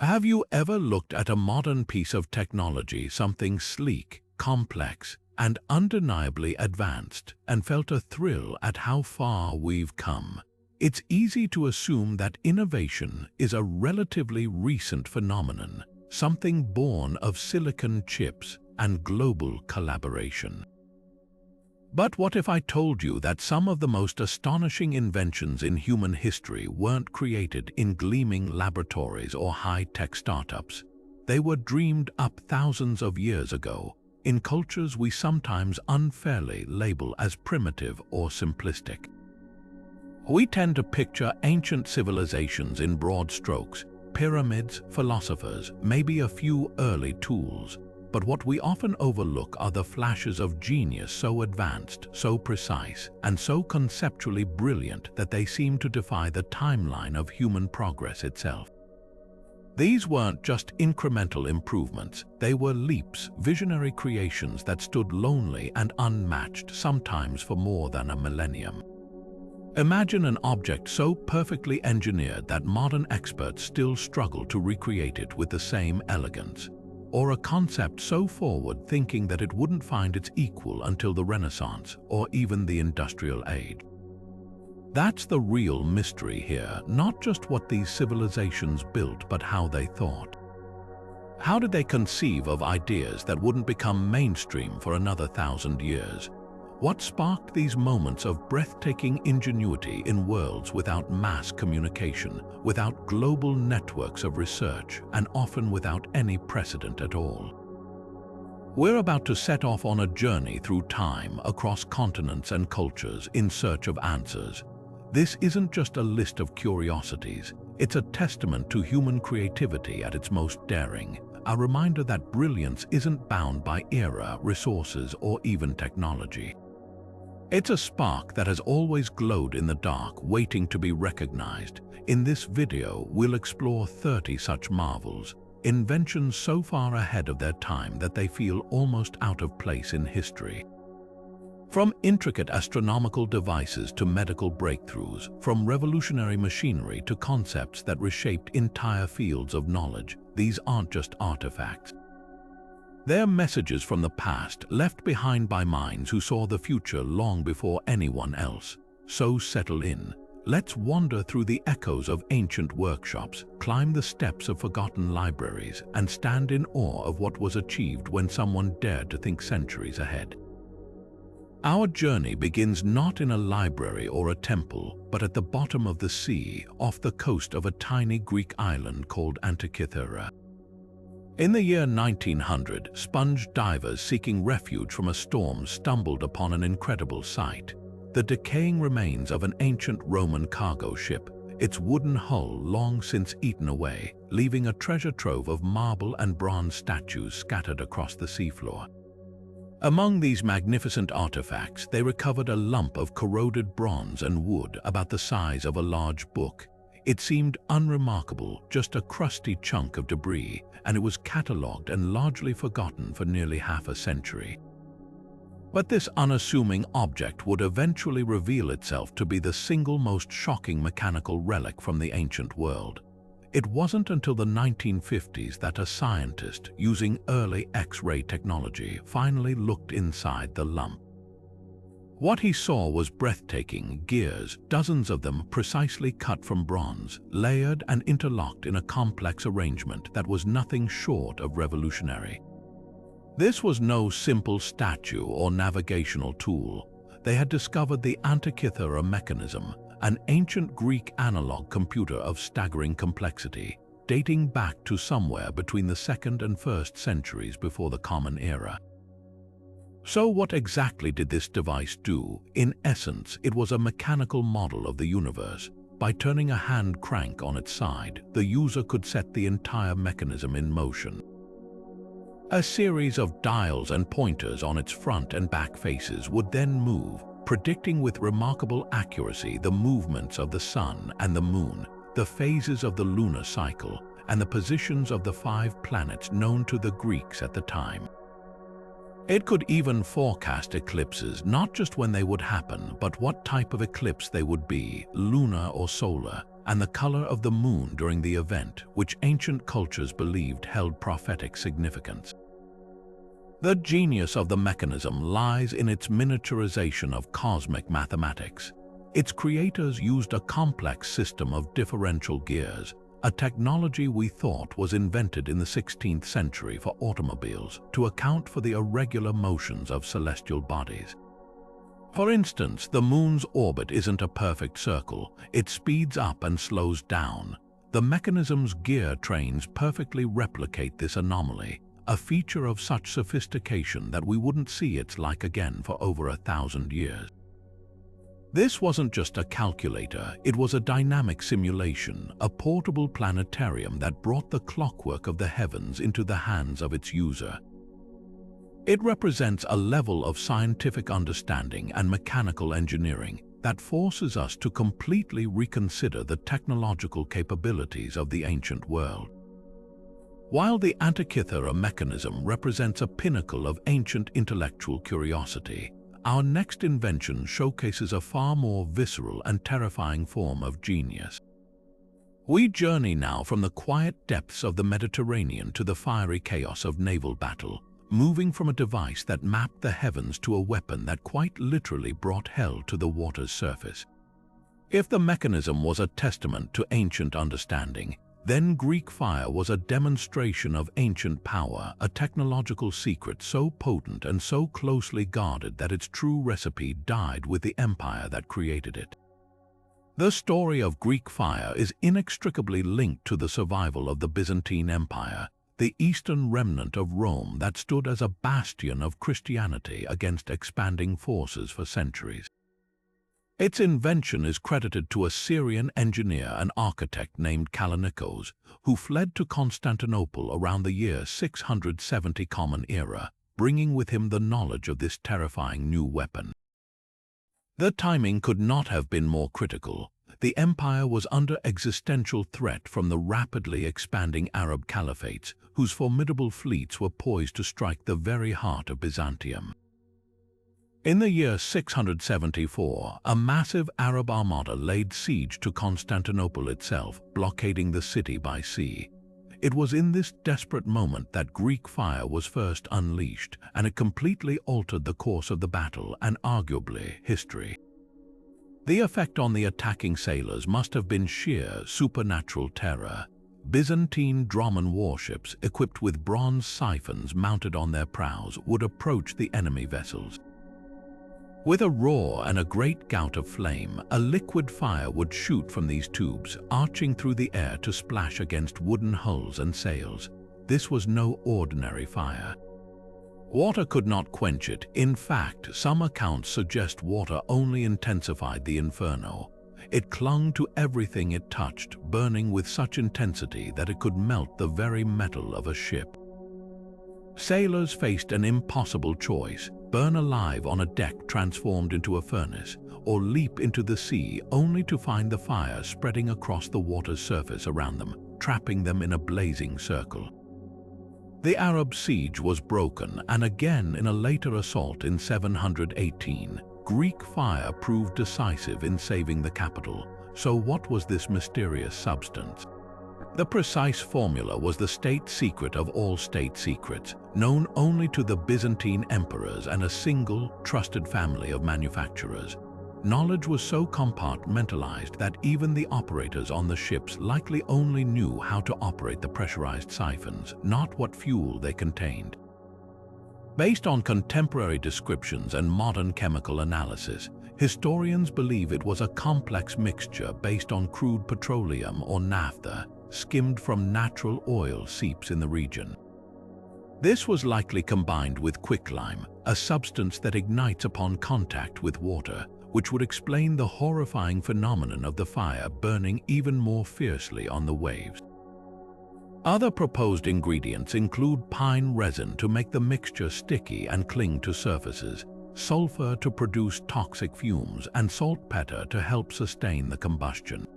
Have you ever looked at a modern piece of technology, something sleek, complex, and undeniably advanced, and felt a thrill at how far we've come? It's easy to assume that innovation is a relatively recent phenomenon, something born of silicon chips and global collaboration. But what if I told you that some of the most astonishing inventions in human history weren't created in gleaming laboratories or high-tech startups? They were dreamed up thousands of years ago, in cultures we sometimes unfairly label as primitive or simplistic. We tend to picture ancient civilizations in broad strokes, pyramids, philosophers, maybe a few early tools. But what we often overlook are the flashes of genius so advanced, so precise, and so conceptually brilliant that they seem to defy the timeline of human progress itself. These weren't just incremental improvements, they were leaps, visionary creations that stood lonely and unmatched, sometimes for more than a millennium. Imagine an object so perfectly engineered that modern experts still struggle to recreate it with the same elegance. Or a concept so forward-thinking that it wouldn't find its equal until the Renaissance or even the Industrial Age. That's the real mystery here, not just what these civilizations built, but how they thought. How did they conceive of ideas that wouldn't become mainstream for another 1,000 years? What sparked these moments of breathtaking ingenuity in worlds without mass communication, without global networks of research, and often without any precedent at all? We're about to set off on a journey through time, across continents and cultures, in search of answers. This isn't just a list of curiosities, it's a testament to human creativity at its most daring, a reminder that brilliance isn't bound by era, resources, or even technology. It's a spark that has always glowed in the dark, waiting to be recognized. In this video, we'll explore 30 such marvels, inventions so far ahead of their time that they feel almost out of place in history. From intricate astronomical devices to medical breakthroughs, from revolutionary machinery to concepts that reshaped entire fields of knowledge, these aren't just artifacts. They're messages from the past, left behind by minds who saw the future long before anyone else. So settle in. Let's wander through the echoes of ancient workshops, climb the steps of forgotten libraries, and stand in awe of what was achieved when someone dared to think centuries ahead. Our journey begins not in a library or a temple, but at the bottom of the sea, off the coast of a tiny Greek island called Antikythera. In the year 1900, sponge divers seeking refuge from a storm stumbled upon an incredible sight: the decaying remains of an ancient Roman cargo ship, its wooden hull long since eaten away, leaving a treasure trove of marble and bronze statues scattered across the seafloor. Among these magnificent artifacts, they recovered a lump of corroded bronze and wood about the size of a large book. It seemed unremarkable, just a crusty chunk of debris, and it was catalogued and largely forgotten for nearly half a century. But this unassuming object would eventually reveal itself to be the single most shocking mechanical relic from the ancient world. It wasn't until the 1950s that a scientist, using early X-ray technology, finally looked inside the lump. What he saw was breathtaking: gears, dozens of them precisely cut from bronze, layered and interlocked in a complex arrangement that was nothing short of revolutionary. This was no simple statue or navigational tool. They had discovered the Antikythera Mechanism, an ancient Greek analog computer of staggering complexity, dating back to somewhere between the 2nd and 1st centuries before the Common Era. So what exactly did this device do? In essence, it was a mechanical model of the universe. By turning a hand crank on its side, the user could set the entire mechanism in motion. A series of dials and pointers on its front and back faces would then move, predicting with remarkable accuracy the movements of the sun and the moon, the phases of the lunar cycle, and the positions of the 5 planets known to the Greeks at the time. It could even forecast eclipses, not just when they would happen, but what type of eclipse they would be, lunar or solar, and the color of the moon during the event, which ancient cultures believed held prophetic significance. The genius of the mechanism lies in its miniaturization of cosmic mathematics. Its creators used a complex system of differential gears, a technology we thought was invented in the 16th century for automobiles to account for the irregular motions of celestial bodies. For instance, the moon's orbit isn't a perfect circle, it speeds up and slows down. The mechanism's gear trains perfectly replicate this anomaly, a feature of such sophistication that we wouldn't see its like again for over 1,000 years. This wasn't just a calculator, it was a dynamic simulation, a portable planetarium that brought the clockwork of the heavens into the hands of its user. It represents a level of scientific understanding and mechanical engineering that forces us to completely reconsider the technological capabilities of the ancient world. While the Antikythera Mechanism represents a pinnacle of ancient intellectual curiosity, our next invention showcases a far more visceral and terrifying form of genius. We journey now from the quiet depths of the Mediterranean to the fiery chaos of naval battle, moving from a device that mapped the heavens to a weapon that quite literally brought hell to the water's surface. If the mechanism was a testament to ancient understanding, then Greek fire was a demonstration of ancient power, a technological secret so potent and so closely guarded that its true recipe died with the empire that created it. The story of Greek fire is inextricably linked to the survival of the Byzantine Empire, the eastern remnant of Rome that stood as a bastion of Christianity against expanding forces for centuries. Its invention is credited to a Syrian engineer and architect named Kallinikos, who fled to Constantinople around the year 670 Common Era, bringing with him the knowledge of this terrifying new weapon. The timing could not have been more critical. The empire was under existential threat from the rapidly expanding Arab caliphates, whose formidable fleets were poised to strike the very heart of Byzantium. In the year 674, a massive Arab armada laid siege to Constantinople itself, blockading the city by sea. It was in this desperate moment that Greek fire was first unleashed, and it completely altered the course of the battle and arguably history. The effect on the attacking sailors must have been sheer supernatural terror. Byzantine Droman warships equipped with bronze siphons mounted on their prows would approach the enemy vessels. With a roar and a great gout of flame, a liquid fire would shoot from these tubes, arching through the air to splash against wooden hulls and sails. This was no ordinary fire. Water could not quench it. In fact, some accounts suggest water only intensified the inferno. It clung to everything it touched, burning with such intensity that it could melt the very metal of a ship. Sailors faced an impossible choice: burn alive on a deck transformed into a furnace, or leap into the sea only to find the fire spreading across the water's surface around them, trapping them in a blazing circle. The Arab siege was broken, and again in a later assault in 718, Greek fire proved decisive in saving the capital. So what was this mysterious substance? The precise formula was the state secret of all state secrets, known only to the Byzantine emperors and a single, trusted family of manufacturers. Knowledge was so compartmentalized that even the operators on the ships likely only knew how to operate the pressurized siphons, not what fuel they contained. Based on contemporary descriptions and modern chemical analysis, historians believe it was a complex mixture based on crude petroleum or naphtha, skimmed from natural oil seeps in the region. This was likely combined with quicklime, a substance that ignites upon contact with water, which would explain the horrifying phenomenon of the fire burning even more fiercely on the waves. Other proposed ingredients include pine resin to make the mixture sticky and cling to surfaces, sulfur to produce toxic fumes, and saltpeter to help sustain the combustion.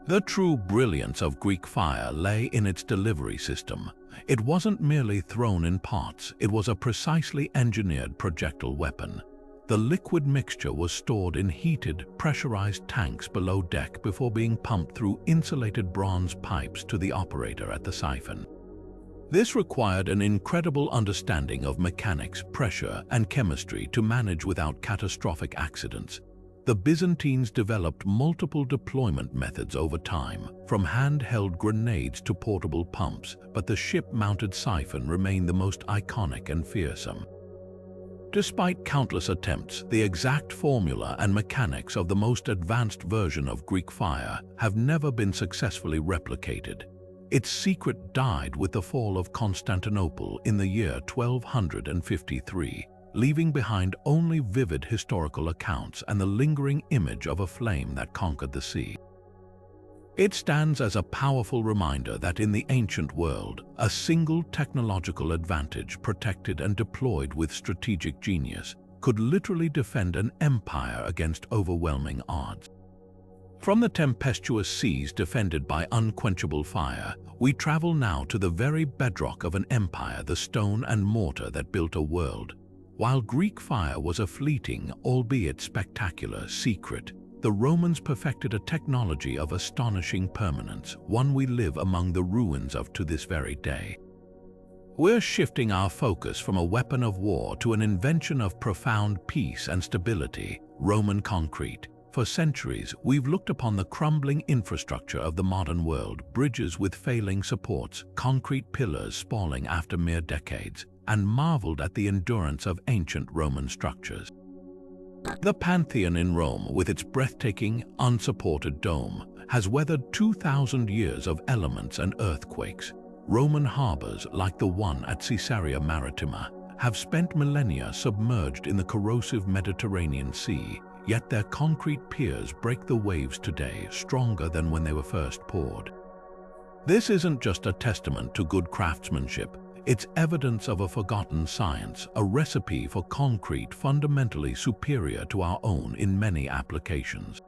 The true brilliance of Greek fire lay in its delivery system. It wasn't merely thrown in pots, it was a precisely engineered projectile weapon. The liquid mixture was stored in heated, pressurized tanks below deck before being pumped through insulated bronze pipes to the operator at the siphon. This required an incredible understanding of mechanics, pressure, and chemistry to manage without catastrophic accidents. The Byzantines developed multiple deployment methods over time, from handheld grenades to portable pumps, but the ship-mounted siphon remained the most iconic and fearsome. Despite countless attempts, the exact formula and mechanics of the most advanced version of Greek fire have never been successfully replicated. Its secret died with the fall of Constantinople in the year 1253, leaving behind only vivid historical accounts and the lingering image of a flame that conquered the sea. It stands as a powerful reminder that in the ancient world, a single technological advantage protected and deployed with strategic genius could literally defend an empire against overwhelming odds. From the tempestuous seas defended by unquenchable fire, we travel now to the very bedrock of an empire, the stone and mortar that built a world. While Greek fire was a fleeting, albeit spectacular, secret, the Romans perfected a technology of astonishing permanence, one we live among the ruins of to this very day. We're shifting our focus from a weapon of war to an invention of profound peace and stability, Roman concrete. For centuries, we've looked upon the crumbling infrastructure of the modern world, bridges with failing supports, concrete pillars spalling after mere decades, and marveled at the endurance of ancient Roman structures. The Pantheon in Rome, with its breathtaking, unsupported dome, has weathered 2,000 years of elements and earthquakes. Roman harbors, like the one at Caesarea Maritima, have spent millennia submerged in the corrosive Mediterranean Sea, yet their concrete piers break the waves today stronger than when they were first poured. This isn't just a testament to good craftsmanship. It's evidence of a forgotten science, a recipe for concrete fundamentally superior to our own in many applications.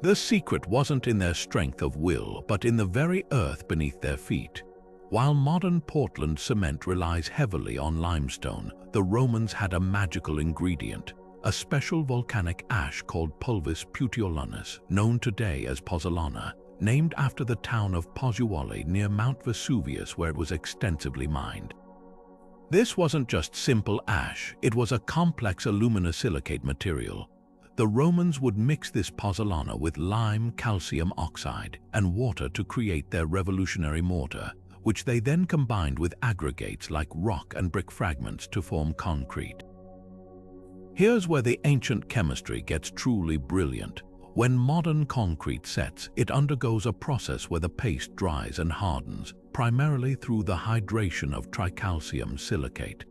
The secret wasn't in their strength of will, but in the very earth beneath their feet. While modern Portland cement relies heavily on limestone, the Romans had a magical ingredient, a special volcanic ash called pulvis puteolinus, known today as pozzolana, named after the town of Pozzuoli near Mount Vesuvius, where it was extensively mined. This wasn't just simple ash, it was a complex aluminosilicate material. The Romans would mix this pozzolana with lime, calcium oxide, and water to create their revolutionary mortar, which they then combined with aggregates like rock and brick fragments to form concrete. Here's where the ancient chemistry gets truly brilliant. When modern concrete sets, it undergoes a process where the paste dries and hardens, primarily through the hydration of tricalcium silicate.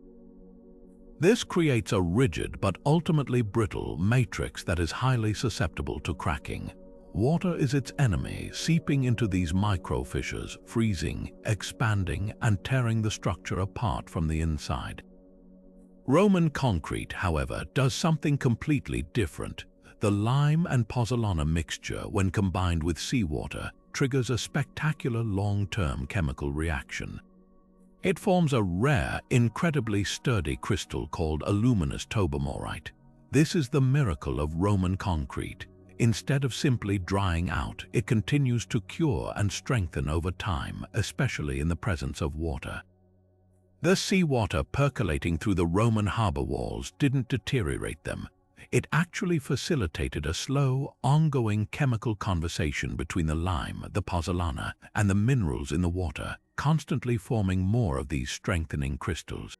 This creates a rigid but ultimately brittle matrix that is highly susceptible to cracking. Water is its enemy, seeping into these micro fissures, freezing, expanding, and tearing the structure apart from the inside. Roman concrete, however, does something completely different. The lime and pozzolana mixture, when combined with seawater, triggers a spectacular long-term chemical reaction. It forms a rare, incredibly sturdy crystal called aluminous tobamorite. This is the miracle of Roman concrete. Instead of simply drying out, it continues to cure and strengthen over time, especially in the presence of water. The seawater percolating through the Roman harbor walls didn't deteriorate them. It actually facilitated a slow, ongoing chemical conversation between the lime, the pozzolana, and the minerals in the water, constantly forming more of these strengthening crystals.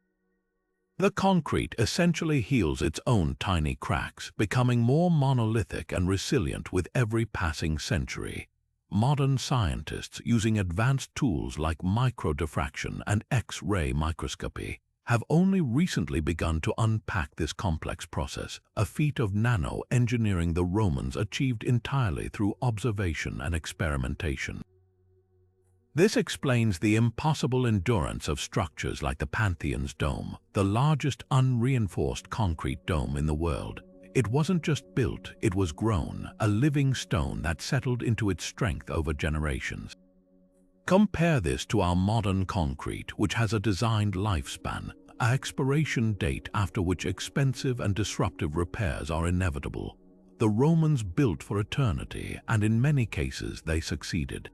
The concrete essentially heals its own tiny cracks, becoming more monolithic and resilient with every passing century. Modern scientists, using advanced tools like microdiffraction and X-ray microscopy, have only recently begun to unpack this complex process, a feat of nano-engineering the Romans achieved entirely through observation and experimentation. This explains the impossible endurance of structures like the Pantheon's dome, the largest unreinforced concrete dome in the world. It wasn't just built, it was grown, a living stone that settled into its strength over generations. Compare this to our modern concrete, which has a designed lifespan, an expiration date after which expensive and disruptive repairs are inevitable. The Romans built for eternity, and in many cases they succeeded.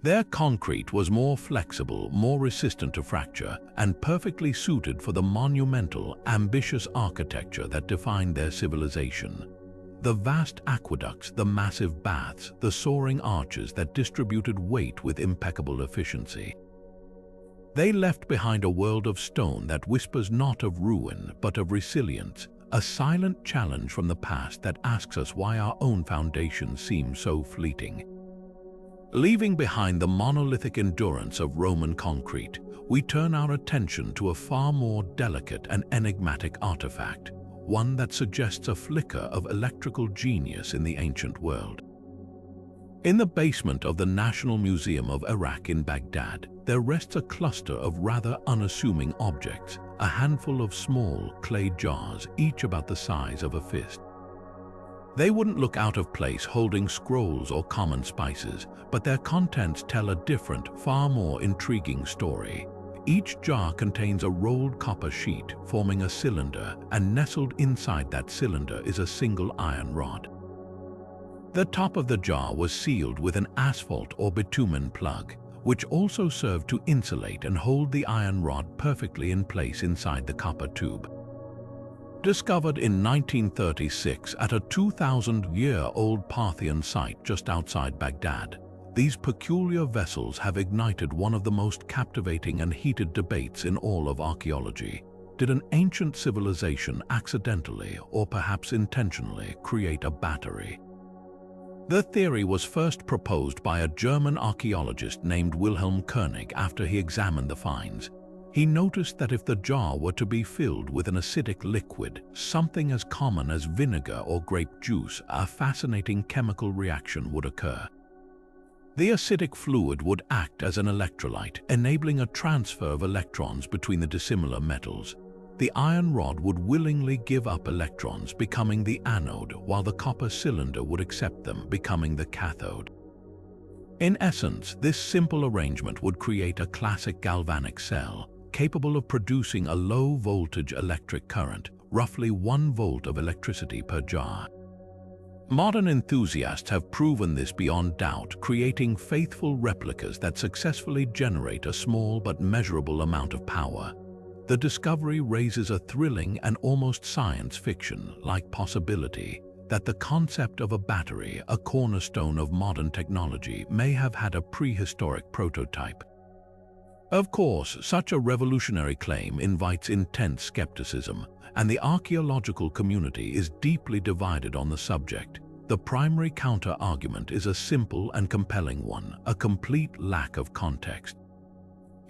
Their concrete was more flexible, more resistant to fracture, and perfectly suited for the monumental, ambitious architecture that defined their civilization. The vast aqueducts, the massive baths, the soaring arches that distributed weight with impeccable efficiency. They left behind a world of stone that whispers not of ruin, but of resilience, a silent challenge from the past that asks us why our own foundations seem so fleeting. Leaving behind the monolithic endurance of Roman concrete, we turn our attention to a far more delicate and enigmatic artifact, one that suggests a flicker of electrical genius in the ancient world. In the basement of the National Museum of Iraq in Baghdad, there rests a cluster of rather unassuming objects, a handful of small clay jars, each about the size of a fist. They wouldn't look out of place holding scrolls or common spices, but their contents tell a different, far more intriguing story. Each jar contains a rolled copper sheet forming a cylinder, and nestled inside that cylinder is a single iron rod. The top of the jar was sealed with an asphalt or bitumen plug, which also served to insulate and hold the iron rod perfectly in place inside the copper tube. Discovered in 1936 at a 2,000-year-old Parthian site just outside Baghdad, these peculiar vessels have ignited one of the most captivating and heated debates in all of archaeology. Did an ancient civilization accidentally, or perhaps intentionally, create a battery? The theory was first proposed by a German archaeologist named Wilhelm Koenig after he examined the finds. He noticed that if the jar were to be filled with an acidic liquid, something as common as vinegar or grape juice, a fascinating chemical reaction would occur. The acidic fluid would act as an electrolyte, enabling a transfer of electrons between the dissimilar metals. The iron rod would willingly give up electrons, becoming the anode, while the copper cylinder would accept them, becoming the cathode. In essence, this simple arrangement would create a classic galvanic cell, capable of producing a low-voltage electric current, roughly 1 volt of electricity per jar. Modern enthusiasts have proven this beyond doubt, creating faithful replicas that successfully generate a small but measurable amount of power. The discovery raises a thrilling and almost science fiction-like possibility that the concept of a battery, a cornerstone of modern technology, may have had a prehistoric prototype. Of course, such a revolutionary claim invites intense skepticism, and the archaeological community is deeply divided on the subject. The primary counter-argument is a simple and compelling one: a complete lack of context.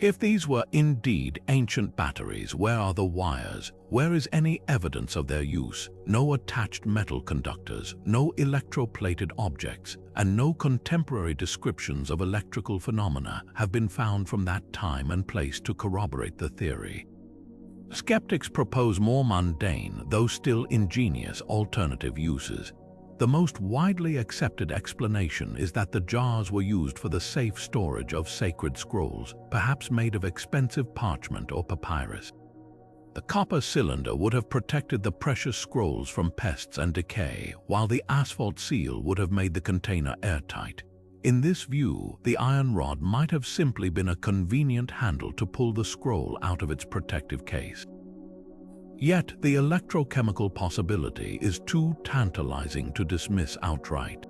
If these were indeed ancient batteries, where are the wires? Where is any evidence of their use? No attached metal conductors, no electroplated objects, and no contemporary descriptions of electrical phenomena have been found from that time and place to corroborate the theory. Skeptics propose more mundane, though still ingenious, alternative uses. The most widely accepted explanation is that the jars were used for the safe storage of sacred scrolls, perhaps made of expensive parchment or papyrus. The copper cylinder would have protected the precious scrolls from pests and decay, while the asphalt seal would have made the container airtight. In this view, the iron rod might have simply been a convenient handle to pull the scroll out of its protective case. Yet, the electrochemical possibility is too tantalizing to dismiss outright.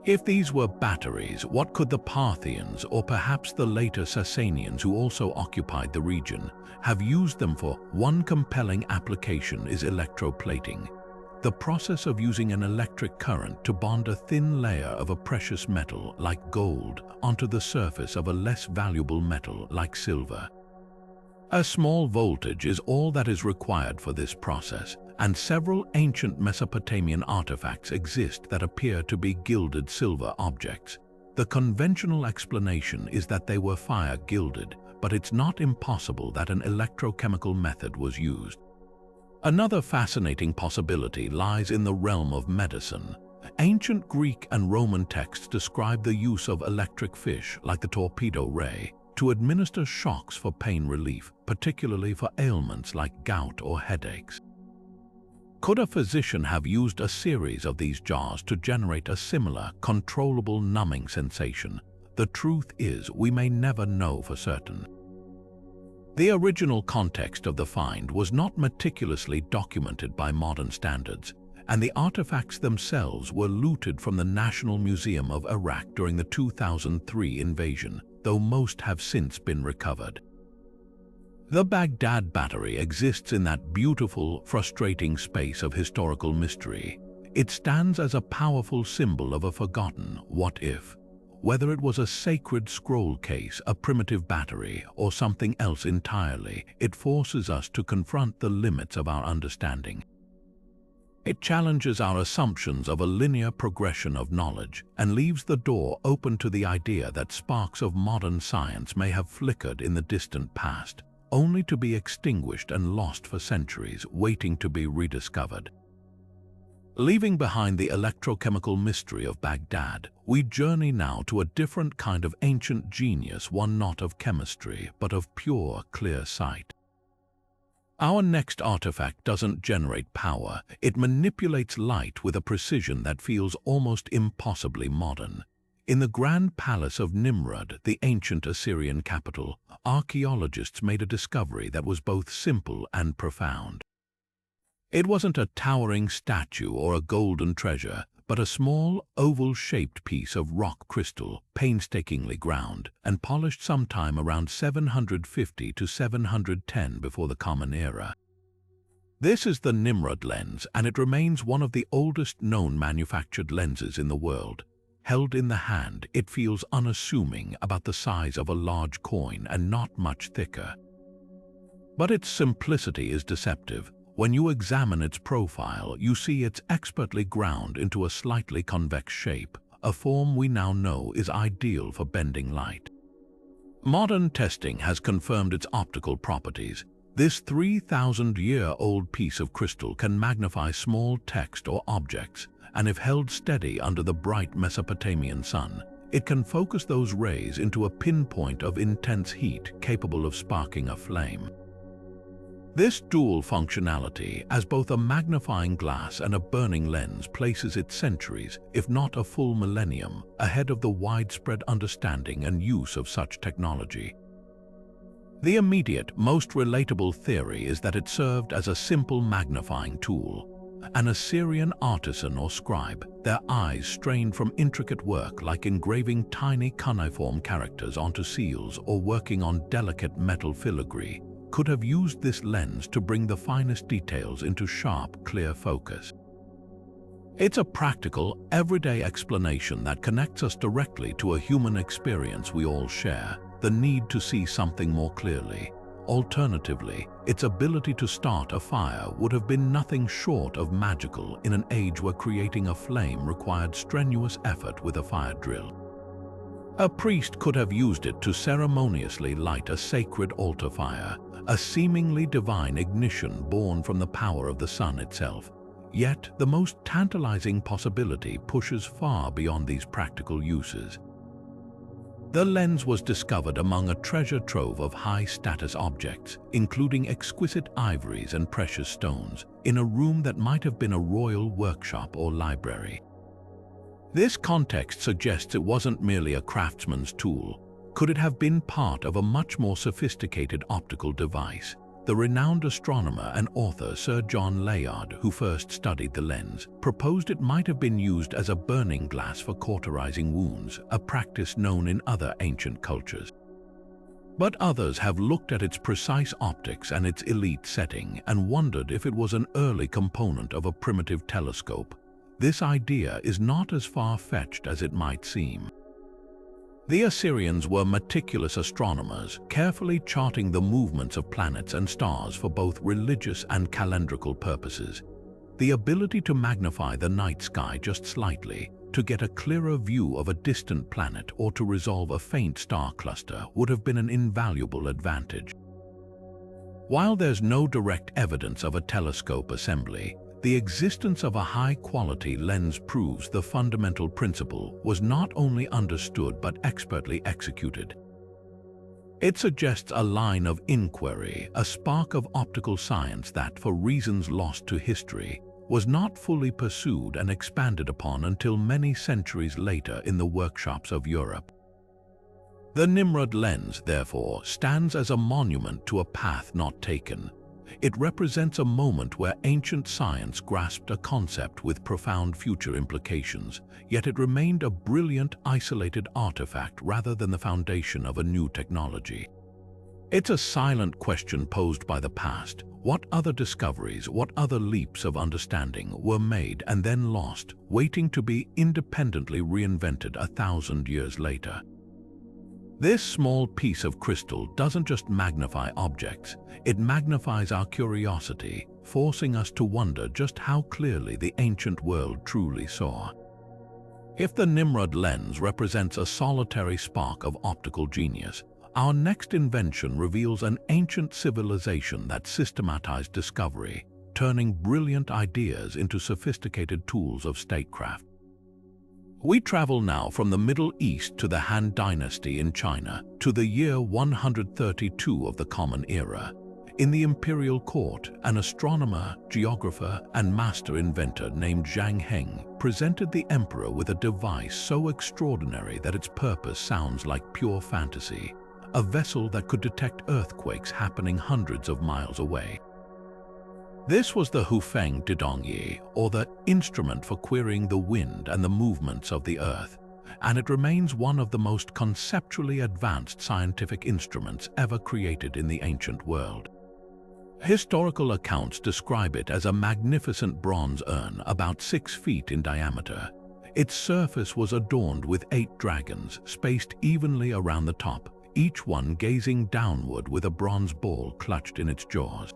If these were batteries, what could the Parthians, or perhaps the later Sasanians who also occupied the region, have used them for? One compelling application is electroplating, the process of using an electric current to bond a thin layer of a precious metal, like gold, onto the surface of a less valuable metal, like silver. A small voltage is all that is required for this process, and several ancient Mesopotamian artifacts exist that appear to be gilded silver objects. The conventional explanation is that they were fire-gilded, but it's not impossible that an electrochemical method was used. Another fascinating possibility lies in the realm of medicine. Ancient Greek and Roman texts describe the use of electric fish, like the torpedo ray, to administer shocks for pain relief, particularly for ailments like gout or headaches. Could a physician have used a series of these jars to generate a similar, controllable numbing sensation? The truth is, we may never know for certain. The original context of the find was not meticulously documented by modern standards, and the artifacts themselves were looted from the National Museum of Iraq during the 2003 invasion, though most have since been recovered. The Baghdad Battery exists in that beautiful, frustrating space of historical mystery. It stands as a powerful symbol of a forgotten what-if. Whether it was a sacred scroll case, a primitive battery, or something else entirely, it forces us to confront the limits of our understanding. It challenges our assumptions of a linear progression of knowledge and leaves the door open to the idea that sparks of modern science may have flickered in the distant past, only to be extinguished and lost for centuries, waiting to be rediscovered. Leaving behind the electrochemical mystery of Baghdad, we journey now to a different kind of ancient genius, one not of chemistry, but of pure, clear sight. Our next artifact doesn't generate power, it manipulates light with a precision that feels almost impossibly modern. In the Grand Palace of Nimrud, the ancient Assyrian capital, archaeologists made a discovery that was both simple and profound. It wasn't a towering statue or a golden treasure, but a small, oval-shaped piece of rock crystal, painstakingly ground and polished sometime around 750 to 710 before the Common Era. This is the Nimrud Lens, and it remains one of the oldest known manufactured lenses in the world. Held in the hand, it feels unassuming, about the size of a large coin and not much thicker. But its simplicity is deceptive. When you examine its profile, you see it's expertly ground into a slightly convex shape, a form we now know is ideal for bending light. Modern testing has confirmed its optical properties. This 3,000-year-old piece of crystal can magnify small text or objects, and if held steady under the bright Mesopotamian sun, it can focus those rays into a pinpoint of intense heat capable of sparking a flame. This dual functionality, as both a magnifying glass and a burning lens, places it centuries, if not a full millennium, ahead of the widespread understanding and use of such technology. The immediate, most relatable theory is that it served as a simple magnifying tool. An Assyrian artisan or scribe, their eyes strained from intricate work like engraving tiny cuneiform characters onto seals or working on delicate metal filigree, could have used this lens to bring the finest details into sharp, clear focus. It's a practical, everyday explanation that connects us directly to a human experience we all share, the need to see something more clearly. Alternatively, its ability to start a fire would have been nothing short of magical in an age where creating a flame required strenuous effort with a fire drill. A priest could have used it to ceremoniously light a sacred altar fire, a seemingly divine ignition born from the power of the sun itself. Yet, the most tantalizing possibility pushes far beyond these practical uses. The lens was discovered among a treasure trove of high-status objects, including exquisite ivories and precious stones, in a room that might have been a royal workshop or library. This context suggests it wasn't merely a craftsman's tool. Could it have been part of a much more sophisticated optical device? The renowned astronomer and author Sir John Layard, who first studied the lens, proposed it might have been used as a burning glass for cauterizing wounds, a practice known in other ancient cultures. But others have looked at its precise optics and its elite setting and wondered if it was an early component of a primitive telescope. This idea is not as far-fetched as it might seem. The Assyrians were meticulous astronomers, carefully charting the movements of planets and stars for both religious and calendrical purposes. The ability to magnify the night sky just slightly, to get a clearer view of a distant planet or to resolve a faint star cluster would have been an invaluable advantage. While there's no direct evidence of a telescope assembly, the existence of a high-quality lens proves the fundamental principle was not only understood but expertly executed. It suggests a line of inquiry, a spark of optical science that, for reasons lost to history, was not fully pursued and expanded upon until many centuries later in the workshops of Europe. The Nimrud Lens, therefore, stands as a monument to a path not taken. It represents a moment where ancient science grasped a concept with profound future implications, yet it remained a brilliant, isolated artifact rather than the foundation of a new technology. It's a silent question posed by the past. What other discoveries, what other leaps of understanding were made and then lost, waiting to be independently reinvented 1,000 years later? This small piece of crystal doesn't just magnify objects, it magnifies our curiosity, forcing us to wonder just how clearly the ancient world truly saw. If the Nimrud Lens represents a solitary spark of optical genius, our next invention reveals an ancient civilization that systematized discovery, turning brilliant ideas into sophisticated tools of statecraft. We travel now from the Middle East to the Han Dynasty in China, to the year 132 of the Common Era. In the imperial court, an astronomer, geographer, and master inventor named Zhang Heng presented the emperor with a device so extraordinary that its purpose sounds like pure fantasy, a vessel that could detect earthquakes happening hundreds of miles away. This was the Hufeng Didongyi, or the instrument for querying the wind and the movements of the earth, and it remains one of the most conceptually advanced scientific instruments ever created in the ancient world. Historical accounts describe it as a magnificent bronze urn about 6 feet in diameter. Its surface was adorned with 8 dragons, spaced evenly around the top, each one gazing downward with a bronze ball clutched in its jaws.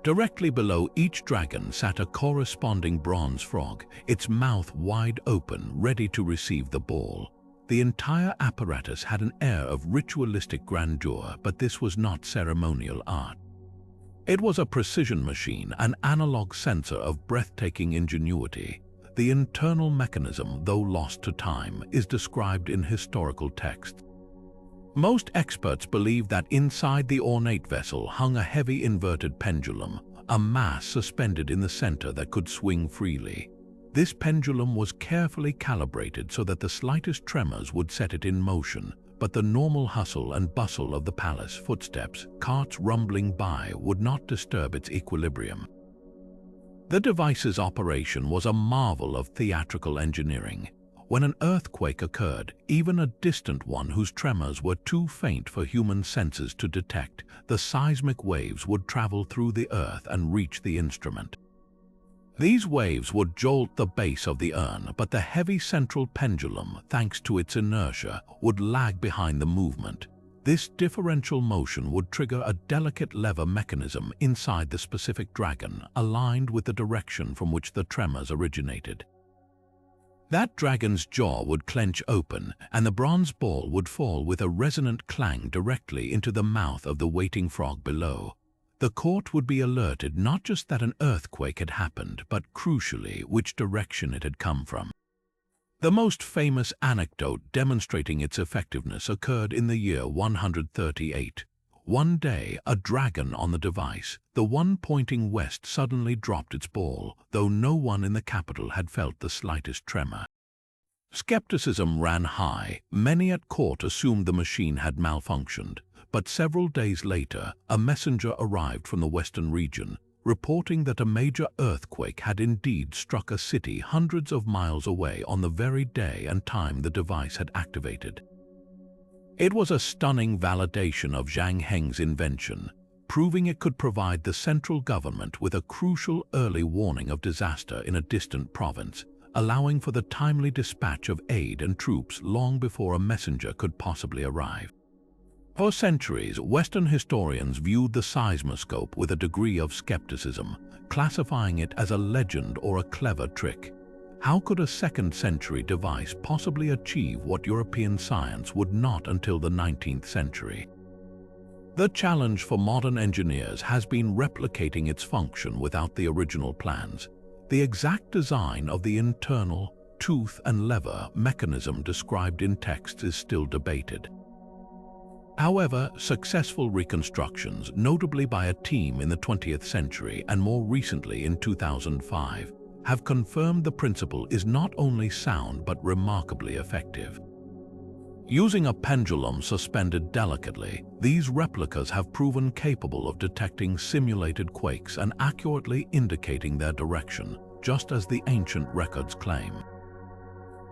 Directly below each dragon sat a corresponding bronze frog, its mouth wide open, ready to receive the ball. The entire apparatus had an air of ritualistic grandeur, but this was not ceremonial art. It was a precision machine, an analog sensor of breathtaking ingenuity. The internal mechanism, though lost to time, is described in historical texts. Most experts believe that inside the ornate vessel hung a heavy inverted pendulum, a mass suspended in the center that could swing freely. This pendulum was carefully calibrated so that the slightest tremors would set it in motion, but the normal hustle and bustle of the palace, footsteps, carts rumbling by, would not disturb its equilibrium. The device's operation was a marvel of theatrical engineering. When an earthquake occurred, even a distant one whose tremors were too faint for human senses to detect, the seismic waves would travel through the earth and reach the instrument. These waves would jolt the base of the urn, but the heavy central pendulum, thanks to its inertia, would lag behind the movement. This differential motion would trigger a delicate lever mechanism inside the specific dragon, aligned with the direction from which the tremors originated. That dragon's jaw would clench open, and the bronze ball would fall with a resonant clang directly into the mouth of the waiting frog below. The court would be alerted not just that an earthquake had happened, but crucially, which direction it had come from. The most famous anecdote demonstrating its effectiveness occurred in the year 138. One day, a dragon on the device, the one pointing west, suddenly dropped its ball, though no one in the capital had felt the slightest tremor. Skepticism ran high. Many at court assumed the machine had malfunctioned, but several days later, a messenger arrived from the western region, reporting that a major earthquake had indeed struck a city hundreds of miles away on the very day and time the device had activated. It was a stunning validation of Zhang Heng's invention, proving it could provide the central government with a crucial early warning of disaster in a distant province, allowing for the timely dispatch of aid and troops long before a messenger could possibly arrive. For centuries, Western historians viewed the seismoscope with a degree of skepticism, classifying it as a legend or a clever trick. How could a second-century device possibly achieve what European science would not until the 19th century? The challenge for modern engineers has been replicating its function without the original plans. The exact design of the internal tooth and lever mechanism described in texts is still debated. However, successful reconstructions, notably by a team in the 20th century and more recently in 2005, have confirmed the principle is not only sound but remarkably effective. Using a pendulum suspended delicately, these replicas have proven capable of detecting simulated quakes and accurately indicating their direction, just as the ancient records claim.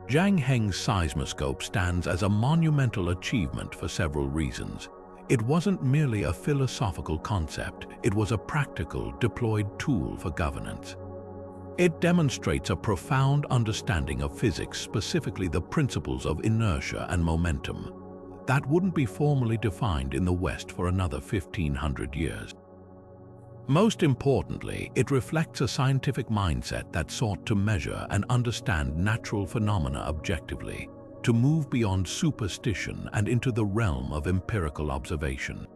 Zhang Heng's seismoscope stands as a monumental achievement for several reasons. It wasn't merely a philosophical concept, it was a practical, deployed tool for governance. It demonstrates a profound understanding of physics, specifically the principles of inertia and momentum, that wouldn't be formally defined in the West for another 1500 years. Most importantly, it reflects a scientific mindset that sought to measure and understand natural phenomena objectively, to move beyond superstition and into the realm of empirical observation.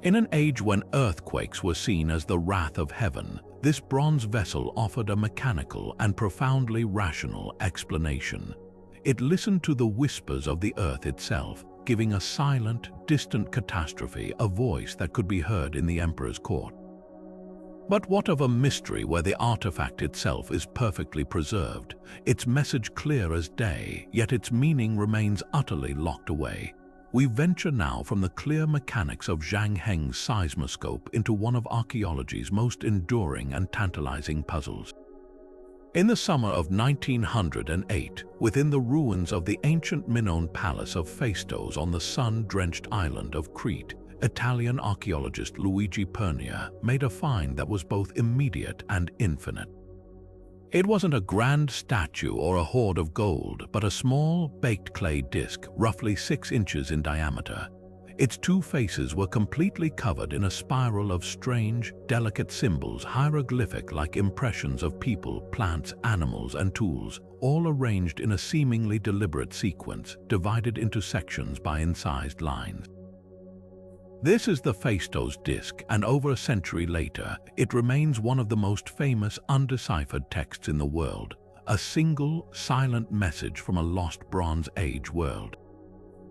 In an age when earthquakes were seen as the wrath of heaven, this bronze vessel offered a mechanical and profoundly rational explanation. It listened to the whispers of the earth itself, giving a silent, distant catastrophe a voice that could be heard in the emperor's court. But what of a mystery where the artifact itself is perfectly preserved, its message clear as day, yet its meaning remains utterly locked away? We venture now from the clear mechanics of Zhang Heng's seismoscope into one of archaeology's most enduring and tantalizing puzzles. In the summer of 1908, within the ruins of the ancient Minoan palace of Phaistos on the sun-drenched island of Crete, Italian archaeologist Luigi Pernia made a find that was both immediate and infinite. It wasn't a grand statue or a hoard of gold, but a small, baked clay disc, roughly 6 inches in diameter. Its two faces were completely covered in a spiral of strange, delicate symbols, hieroglyphic-like impressions of people, plants, animals, and tools, all arranged in a seemingly deliberate sequence, divided into sections by incised lines. This is the Phaistos disc, and over a century later, it remains one of the most famous undeciphered texts in the world, a single, silent message from a lost Bronze Age world.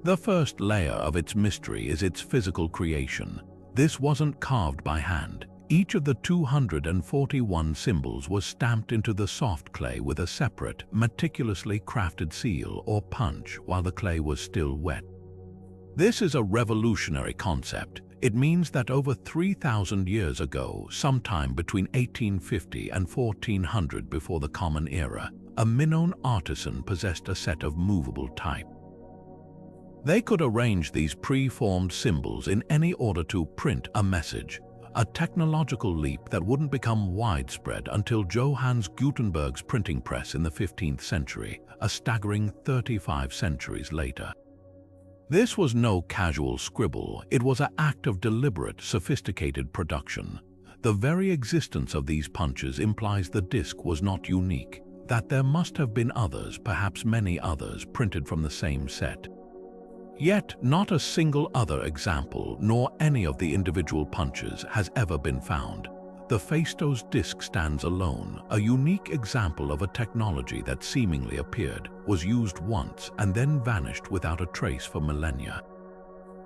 The first layer of its mystery is its physical creation. This wasn't carved by hand. Each of the 241 symbols was stamped into the soft clay with a separate, meticulously crafted seal or punch while the clay was still wet. This is a revolutionary concept. It means that over 3,000 years ago, sometime between 1850 and 1400 before the Common Era, a Minoan artisan possessed a set of movable type. They could arrange these pre-formed symbols in any order to print a message, a technological leap that wouldn't become widespread until Johannes Gutenberg's printing press in the 15th century, a staggering 35 centuries later. This was no casual scribble, it was an act of deliberate, sophisticated production. The very existence of these punches implies the disc was not unique, that there must have been others, perhaps many others, printed from the same set. Yet, not a single other example, nor any of the individual punches, has ever been found. The Phaistos disc stands alone, a unique example of a technology that seemingly appeared, was used once, and then vanished without a trace for millennia.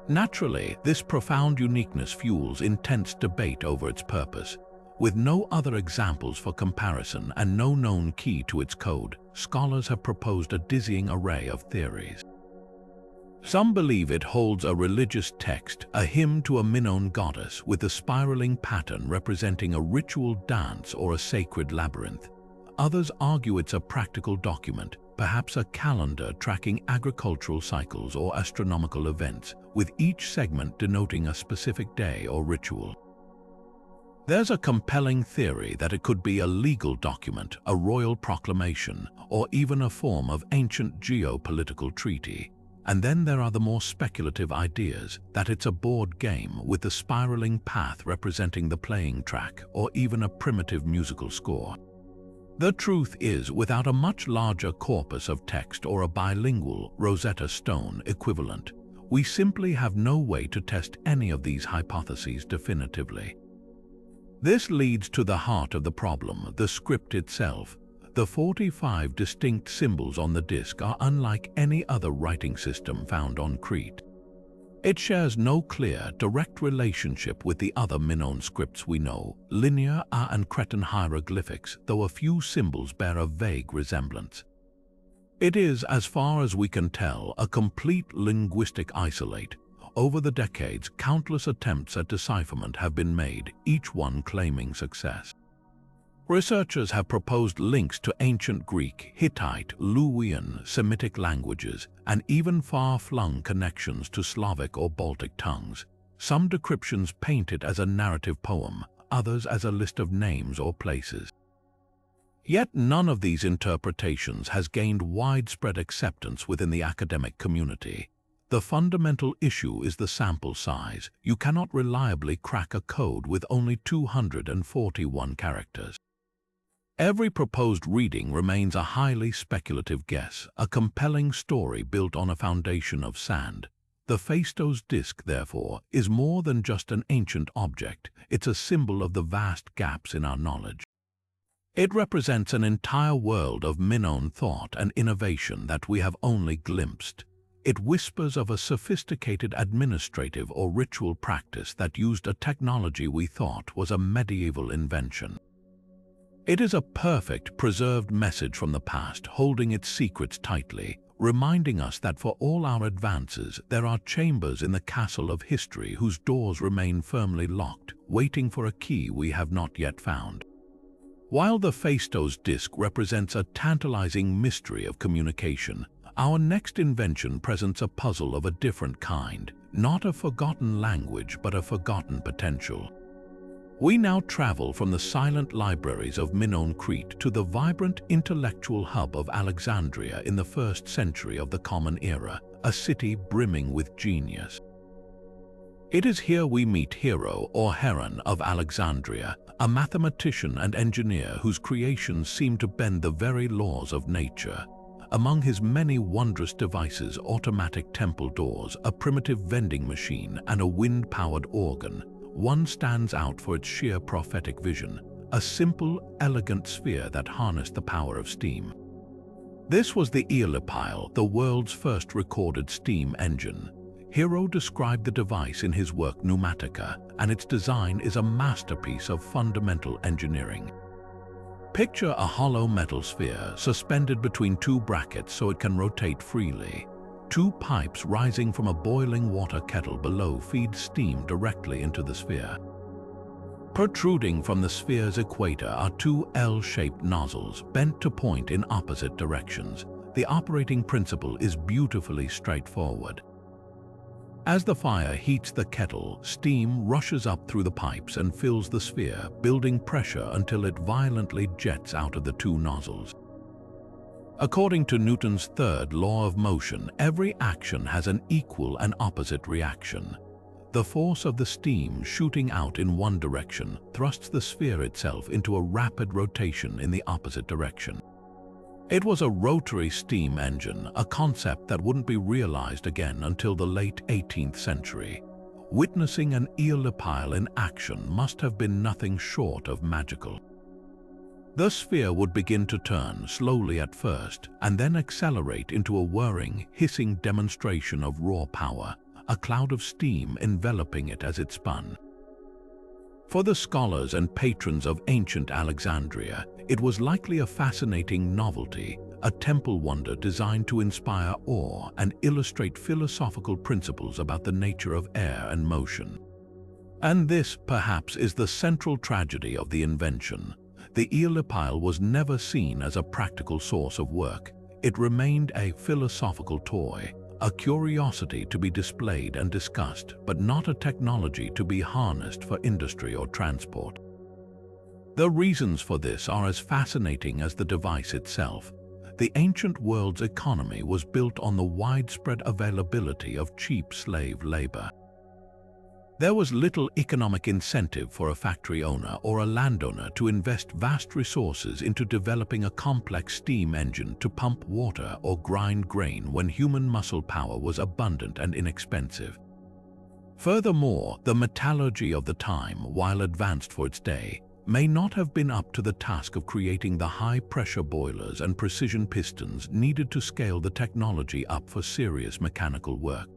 Naturally, this profound uniqueness fuels intense debate over its purpose. With no other examples for comparison and no known key to its code, scholars have proposed a dizzying array of theories. Some believe it holds a religious text, a hymn to a Minoan goddess, with a spiraling pattern representing a ritual dance or a sacred labyrinth. Others argue it's a practical document, perhaps a calendar tracking agricultural cycles or astronomical events, with each segment denoting a specific day or ritual. There's a compelling theory that it could be a legal document, a royal proclamation, or even a form of ancient geopolitical treaty. And then there are the more speculative ideas that it's a board game with the spiraling path representing the playing track, or even a primitive musical score. The truth is, without a much larger corpus of text or a bilingual Rosetta Stone equivalent, we simply have no way to test any of these hypotheses definitively. This leads to the heart of the problem, the script itself. The 45 distinct symbols on the disc are unlike any other writing system found on Crete. It shares no clear, direct relationship with the other Minoan scripts we know, Linear and Cretan hieroglyphics, though a few symbols bear a vague resemblance. It is, as far as we can tell, a complete linguistic isolate. Over the decades, countless attempts at decipherment have been made, each one claiming success. Researchers have proposed links to ancient Greek, Hittite, Luwian, Semitic languages, and even far-flung connections to Slavic or Baltic tongues. Some decryptions paint it as a narrative poem, others as a list of names or places. Yet none of these interpretations has gained widespread acceptance within the academic community. The fundamental issue is the sample size. You cannot reliably crack a code with only 241 characters. Every proposed reading remains a highly speculative guess, a compelling story built on a foundation of sand. The Phaistos disk, therefore, is more than just an ancient object. It's a symbol of the vast gaps in our knowledge. It represents an entire world of Minoan thought and innovation that we have only glimpsed. It whispers of a sophisticated administrative or ritual practice that used a technology we thought was a medieval invention. It is a perfect, preserved message from the past, holding its secrets tightly, reminding us that for all our advances, there are chambers in the castle of history whose doors remain firmly locked, waiting for a key we have not yet found. While the Phaistos disk represents a tantalizing mystery of communication, our next invention presents a puzzle of a different kind, not a forgotten language but a forgotten potential. We now travel from the silent libraries of Minoan Crete to the vibrant intellectual hub of Alexandria in the 1st century of the Common Era, a city brimming with genius. It is here we meet Hero or Heron of Alexandria, a mathematician and engineer whose creations seem to bend the very laws of nature. Among his many wondrous devices, automatic temple doors, a primitive vending machine, and a wind-powered organ, one stands out for its sheer prophetic vision, a simple, elegant sphere that harnessed the power of steam. This was the Aeolipile, the world's first recorded steam engine. Hero described the device in his work Pneumatica, and its design is a masterpiece of fundamental engineering. Picture a hollow metal sphere suspended between two brackets so it can rotate freely. Two pipes rising from a boiling water kettle below feed steam directly into the sphere. Protruding from the sphere's equator are two L-shaped nozzles bent to point in opposite directions. The operating principle is beautifully straightforward. As the fire heats the kettle, steam rushes up through the pipes and fills the sphere, building pressure until it violently jets out of the two nozzles. According to Newton's third law of motion, every action has an equal and opposite reaction. The force of the steam shooting out in one direction thrusts the sphere itself into a rapid rotation in the opposite direction. It was a rotary steam engine, a concept that wouldn't be realized again until the late 18th century. Witnessing an Aeolipile in action must have been nothing short of magical. The sphere would begin to turn slowly at first and then accelerate into a whirring, hissing demonstration of raw power, a cloud of steam enveloping it as it spun. For the scholars and patrons of ancient Alexandria, it was likely a fascinating novelty, a temple wonder designed to inspire awe and illustrate philosophical principles about the nature of air and motion. And this, perhaps, is the central tragedy of the invention. The Aeolipile was never seen as a practical source of work. It remained a philosophical toy, a curiosity to be displayed and discussed, but not a technology to be harnessed for industry or transport. The reasons for this are as fascinating as the device itself. The ancient world's economy was built on the widespread availability of cheap slave labor. There was little economic incentive for a factory owner or a landowner to invest vast resources into developing a complex steam engine to pump water or grind grain when human muscle power was abundant and inexpensive. Furthermore, the metallurgy of the time, while advanced for its day, may not have been up to the task of creating the high-pressure boilers and precision pistons needed to scale the technology up for serious mechanical work.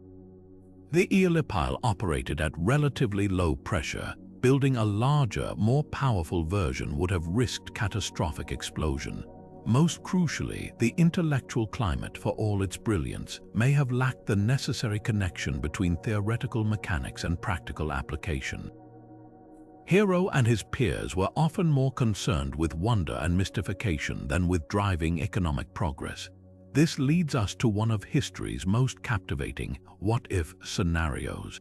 The eolipile operated at relatively low pressure. Building a larger, more powerful version would have risked catastrophic explosion. Most crucially, the intellectual climate, for all its brilliance, may have lacked the necessary connection between theoretical mechanics and practical application. Hero and his peers were often more concerned with wonder and mystification than with driving economic progress. This leads us to one of history's most captivating what-if scenarios.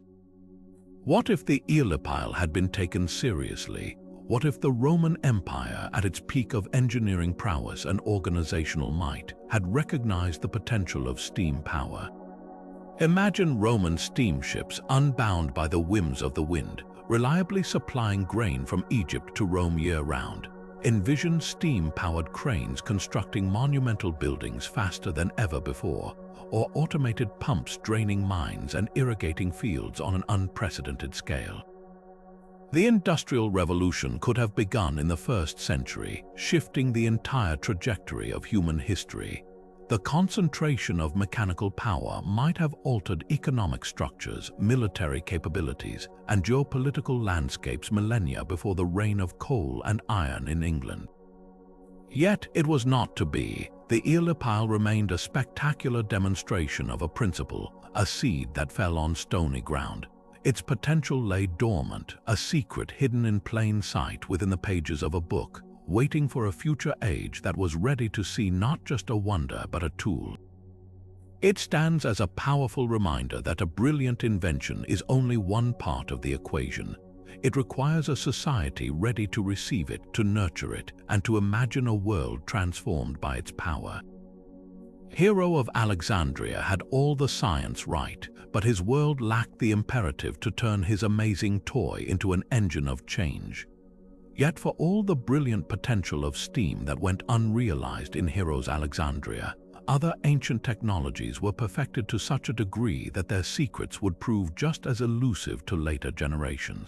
What if the eolipile had been taken seriously? What if the Roman Empire, at its peak of engineering prowess and organizational might, had recognized the potential of steam power? Imagine Roman steamships unbound by the whims of the wind, reliably supplying grain from Egypt to Rome year-round. Envision steam-powered cranes constructing monumental buildings faster than ever before, or automated pumps draining mines and irrigating fields on an unprecedented scale. The Industrial Revolution could have begun in the 1st century, shifting the entire trajectory of human history. The concentration of mechanical power might have altered economic structures, military capabilities, and geopolitical landscapes millennia before the reign of coal and iron in England. Yet it was not to be. The eolipile remained a spectacular demonstration of a principle, a seed that fell on stony ground. Its potential lay dormant, a secret hidden in plain sight within the pages of a book, waiting for a future age that was ready to see not just a wonder but a tool. It stands as a powerful reminder that a brilliant invention is only one part of the equation. It requires a society ready to receive it, to nurture it, and to imagine a world transformed by its power. Hero of Alexandria had all the science right, but his world lacked the imperative to turn his amazing toy into an engine of change. Yet for all the brilliant potential of steam that went unrealized in Hero's Alexandria, other ancient technologies were perfected to such a degree that their secrets would prove just as elusive to later generations.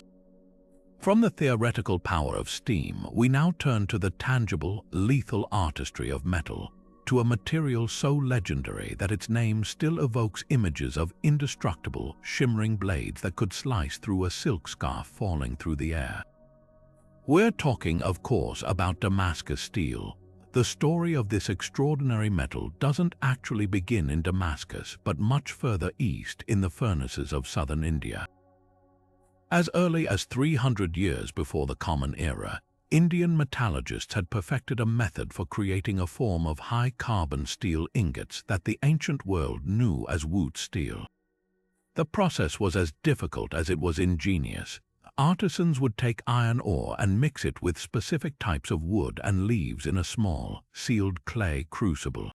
From the theoretical power of steam, we now turn to the tangible, lethal artistry of metal, to a material so legendary that its name still evokes images of indestructible, shimmering blades that could slice through a silk scarf falling through the air. We're talking, of course, about Damascus steel. The story of this extraordinary metal doesn't actually begin in Damascus, but much further east in the furnaces of southern India. As early as 300 years before the Common Era, Indian metallurgists had perfected a method for creating a form of high-carbon steel ingots that the ancient world knew as wootz steel. The process was as difficult as it was ingenious. Artisans would take iron ore and mix it with specific types of wood and leaves in a small, sealed clay crucible.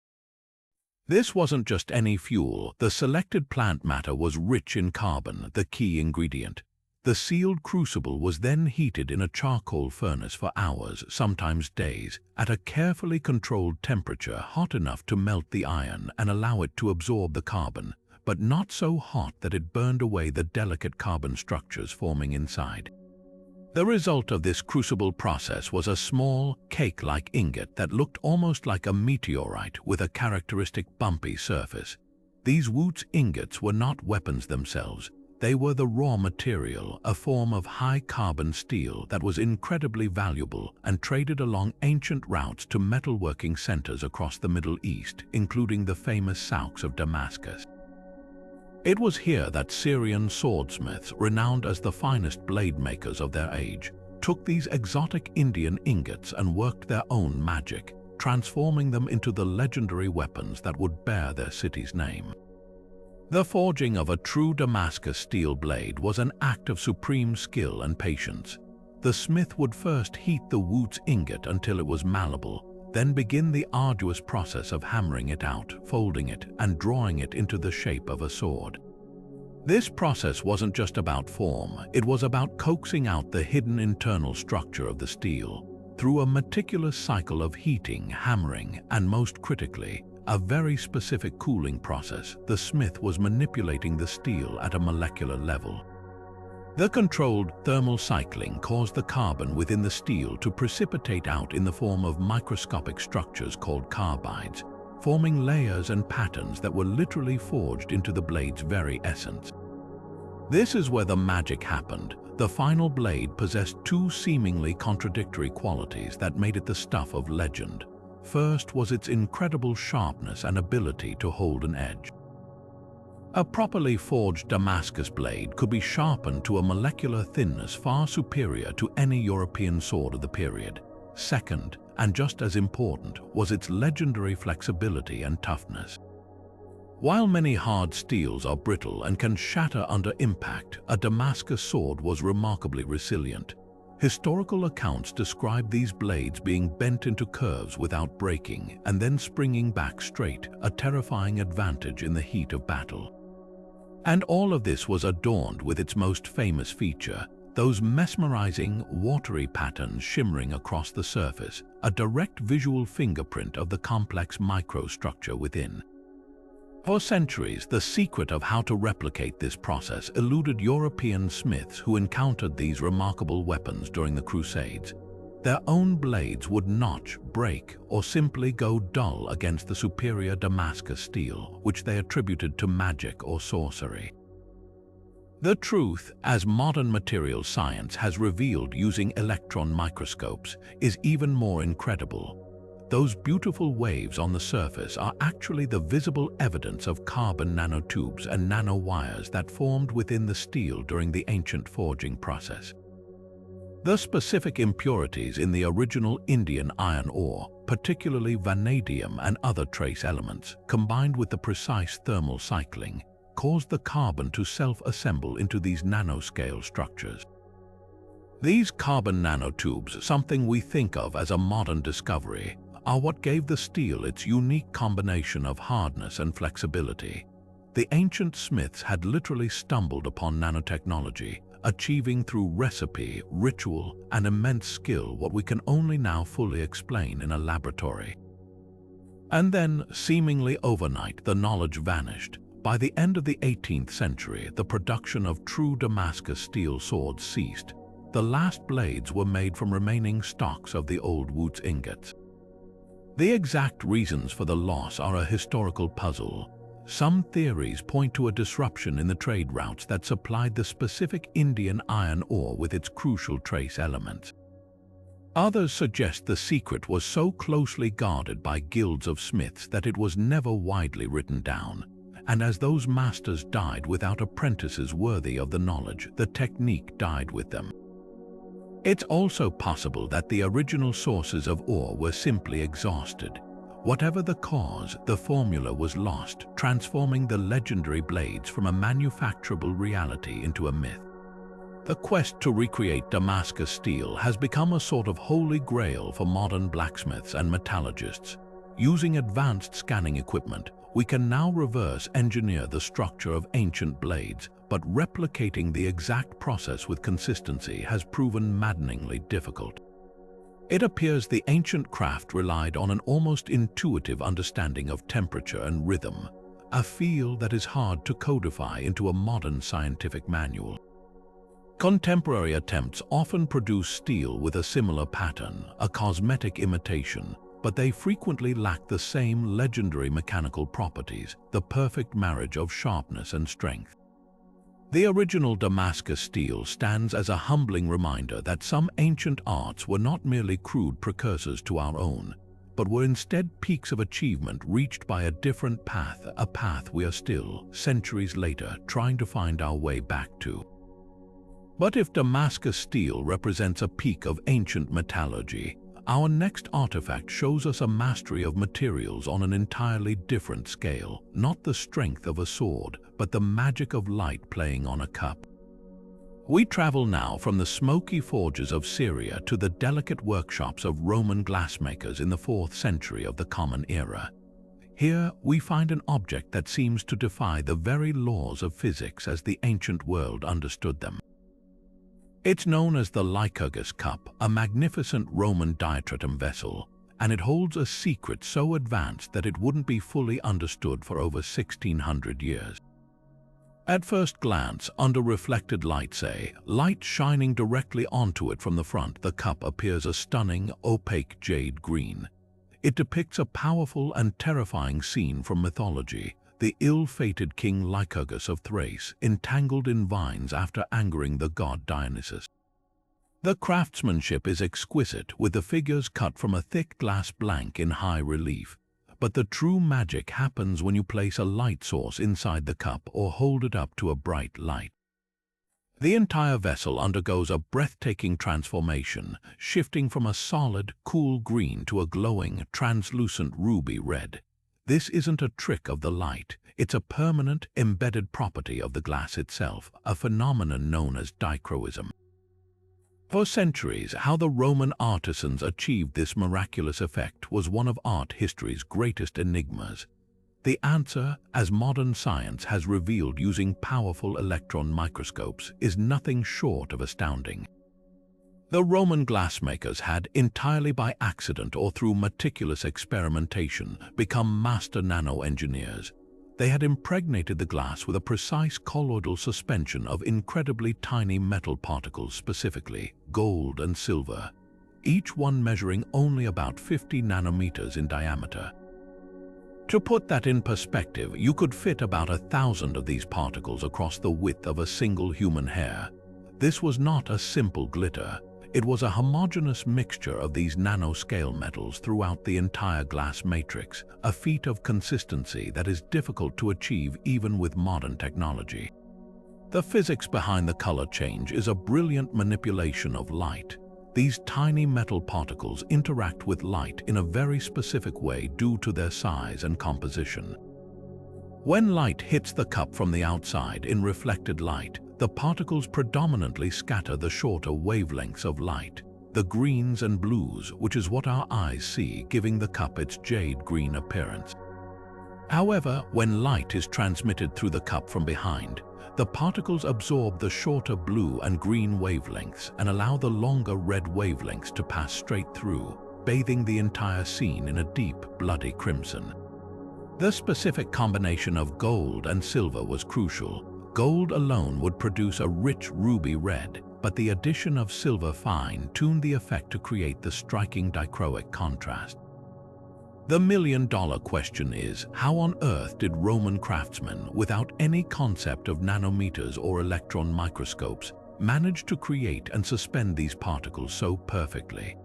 This wasn't just any fuel. The selected plant matter was rich in carbon, the key ingredient. The sealed crucible was then heated in a charcoal furnace for hours, sometimes days, at a carefully controlled temperature hot enough to melt the iron and allow it to absorb the carbon, but not so hot that it burned away the delicate carbon structures forming inside. The result of this crucible process was a small, cake-like ingot that looked almost like a meteorite with a characteristic bumpy surface. These wootz ingots were not weapons themselves. They were the raw material, a form of high-carbon steel that was incredibly valuable and traded along ancient routes to metalworking centers across the Middle East, including the famous souks of Damascus. It was here that Syrian swordsmiths, renowned as the finest blade makers of their age, took these exotic Indian ingots and worked their own magic, transforming them into the legendary weapons that would bear their city's name. The forging of a true Damascus steel blade was an act of supreme skill and patience. The smith would first heat the wootz ingot until it was malleable, then begin the arduous process of hammering it out, folding it, and drawing it into the shape of a sword. This process wasn't just about form, it was about coaxing out the hidden internal structure of the steel. Through a meticulous cycle of heating, hammering, and most critically, a very specific cooling process, the smith was manipulating the steel at a molecular level. The controlled thermal cycling caused the carbon within the steel to precipitate out in the form of microscopic structures called carbides, forming layers and patterns that were literally forged into the blade's very essence. This is where the magic happened. The final blade possessed two seemingly contradictory qualities that made it the stuff of legend. First was its incredible sharpness and ability to hold an edge. A properly forged Damascus blade could be sharpened to a molecular thinness far superior to any European sword of the period. Second, and just as important, was its legendary flexibility and toughness. While many hard steels are brittle and can shatter under impact, a Damascus sword was remarkably resilient. Historical accounts describe these blades being bent into curves without breaking and then springing back straight, a terrifying advantage in the heat of battle. And all of this was adorned with its most famous feature, those mesmerizing, watery patterns shimmering across the surface, a direct visual fingerprint of the complex microstructure within. For centuries, the secret of how to replicate this process eluded European smiths who encountered these remarkable weapons during the Crusades. Their own blades would notch, break, or simply go dull against the superior Damascus steel, which they attributed to magic or sorcery. The truth, as modern materials science has revealed using electron microscopes, is even more incredible. Those beautiful waves on the surface are actually the visible evidence of carbon nanotubes and nanowires that formed within the steel during the ancient forging process. The specific impurities in the original Indian iron ore, particularly vanadium and other trace elements, combined with the precise thermal cycling, caused the carbon to self-assemble into these nanoscale structures. These carbon nanotubes, something we think of as a modern discovery, are what gave the steel its unique combination of hardness and flexibility. The ancient smiths had literally stumbled upon nanotechnology, achieving through recipe, ritual, and immense skill what we can only now fully explain in a laboratory. And then, seemingly overnight, the knowledge vanished. By the end of the 18th century, the production of true Damascus steel swords ceased. The last blades were made from remaining stocks of the old Wootz ingots. The exact reasons for the loss are a historical puzzle. Some theories point to a disruption in the trade routes that supplied the specific Indian iron ore with its crucial trace elements. Others suggest the secret was so closely guarded by guilds of smiths that it was never widely written down. And as those masters died without apprentices worthy of the knowledge, the technique died with them. It's also possible that the original sources of ore were simply exhausted. Whatever the cause, the formula was lost, transforming the legendary blades from a manufacturable reality into a myth. The quest to recreate Damascus steel has become a sort of holy grail for modern blacksmiths and metallurgists. Using advanced scanning equipment, we can now reverse engineer the structure of ancient blades, but replicating the exact process with consistency has proven maddeningly difficult. It appears the ancient craft relied on an almost intuitive understanding of temperature and rhythm, a feel that is hard to codify into a modern scientific manual. Contemporary attempts often produce steel with a similar pattern, a cosmetic imitation, but they frequently lack the same legendary mechanical properties, the perfect marriage of sharpness and strength. The original Damascus steel stands as a humbling reminder that some ancient arts were not merely crude precursors to our own, but were instead peaks of achievement reached by a different path, a path we are still, centuries later, trying to find our way back to. But if Damascus steel represents a peak of ancient metallurgy, our next artifact shows us a mastery of materials on an entirely different scale, not the strength of a sword, but the magic of light playing on a cup. We travel now from the smoky forges of Syria to the delicate workshops of Roman glassmakers in the 4th century of the Common Era. Here we find an object that seems to defy the very laws of physics as the ancient world understood them. It's known as the Lycurgus cup, a magnificent Roman diatratum vessel, and it holds a secret so advanced that it wouldn't be fully understood for over 1600 years. At first glance, under reflected light, light shining directly onto it from the front, the cup appears a stunning, opaque jade green. It depicts a powerful and terrifying scene from mythology, the ill-fated King Lycurgus of Thrace, entangled in vines after angering the god Dionysus. The craftsmanship is exquisite, with the figures cut from a thick glass blank in high relief. But the true magic happens when you place a light source inside the cup or hold it up to a bright light. The entire vessel undergoes a breathtaking transformation, shifting from a solid, cool green to a glowing, translucent ruby red. This isn't a trick of the light. It's a permanent, embedded property of the glass itself, a phenomenon known as dichroism. For centuries, how the Roman artisans achieved this miraculous effect was one of art history's greatest enigmas. The answer, as modern science has revealed using powerful electron microscopes, is nothing short of astounding. The Roman glassmakers had, entirely by accident or through meticulous experimentation, become master nano-engineers. They had impregnated the glass with a precise colloidal suspension of incredibly tiny metal particles, specifically gold and silver, each one measuring only about 50 nanometers in diameter. To put that in perspective, you could fit about 1,000 of these particles across the width of a single human hair. This was not a simple glitter. It was a homogeneous mixture of these nanoscale metals throughout the entire glass matrix, a feat of consistency that is difficult to achieve even with modern technology. The physics behind the color change is a brilliant manipulation of light. These tiny metal particles interact with light in a very specific way due to their size and composition. When light hits the cup from the outside in reflected light, the particles predominantly scatter the shorter wavelengths of light, the greens and blues, which is what our eyes see, giving the cup its jade green appearance. However, when light is transmitted through the cup from behind, the particles absorb the shorter blue and green wavelengths and allow the longer red wavelengths to pass straight through, bathing the entire scene in a deep, bloody crimson. The specific combination of gold and silver was crucial. Gold alone would produce a rich ruby red, but the addition of silver fine-tuned the effect to create the striking dichroic contrast. The million-dollar question is, how on earth did Roman craftsmen, without any concept of nanometers or electron microscopes, manage to create and suspend these particles so perfectly?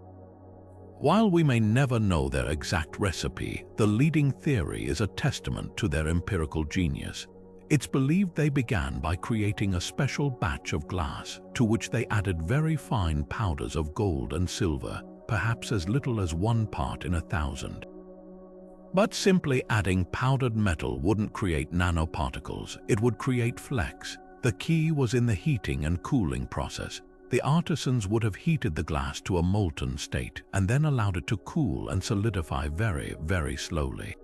While we may never know their exact recipe, the leading theory is a testament to their empirical genius. It's believed they began by creating a special batch of glass, to which they added very fine powders of gold and silver, perhaps as little as 1 part in 1,000. But simply adding powdered metal wouldn't create nanoparticles, it would create flecks. The key was in the heating and cooling process. The artisans would have heated the glass to a molten state and then allowed it to cool and solidify very, very slowly.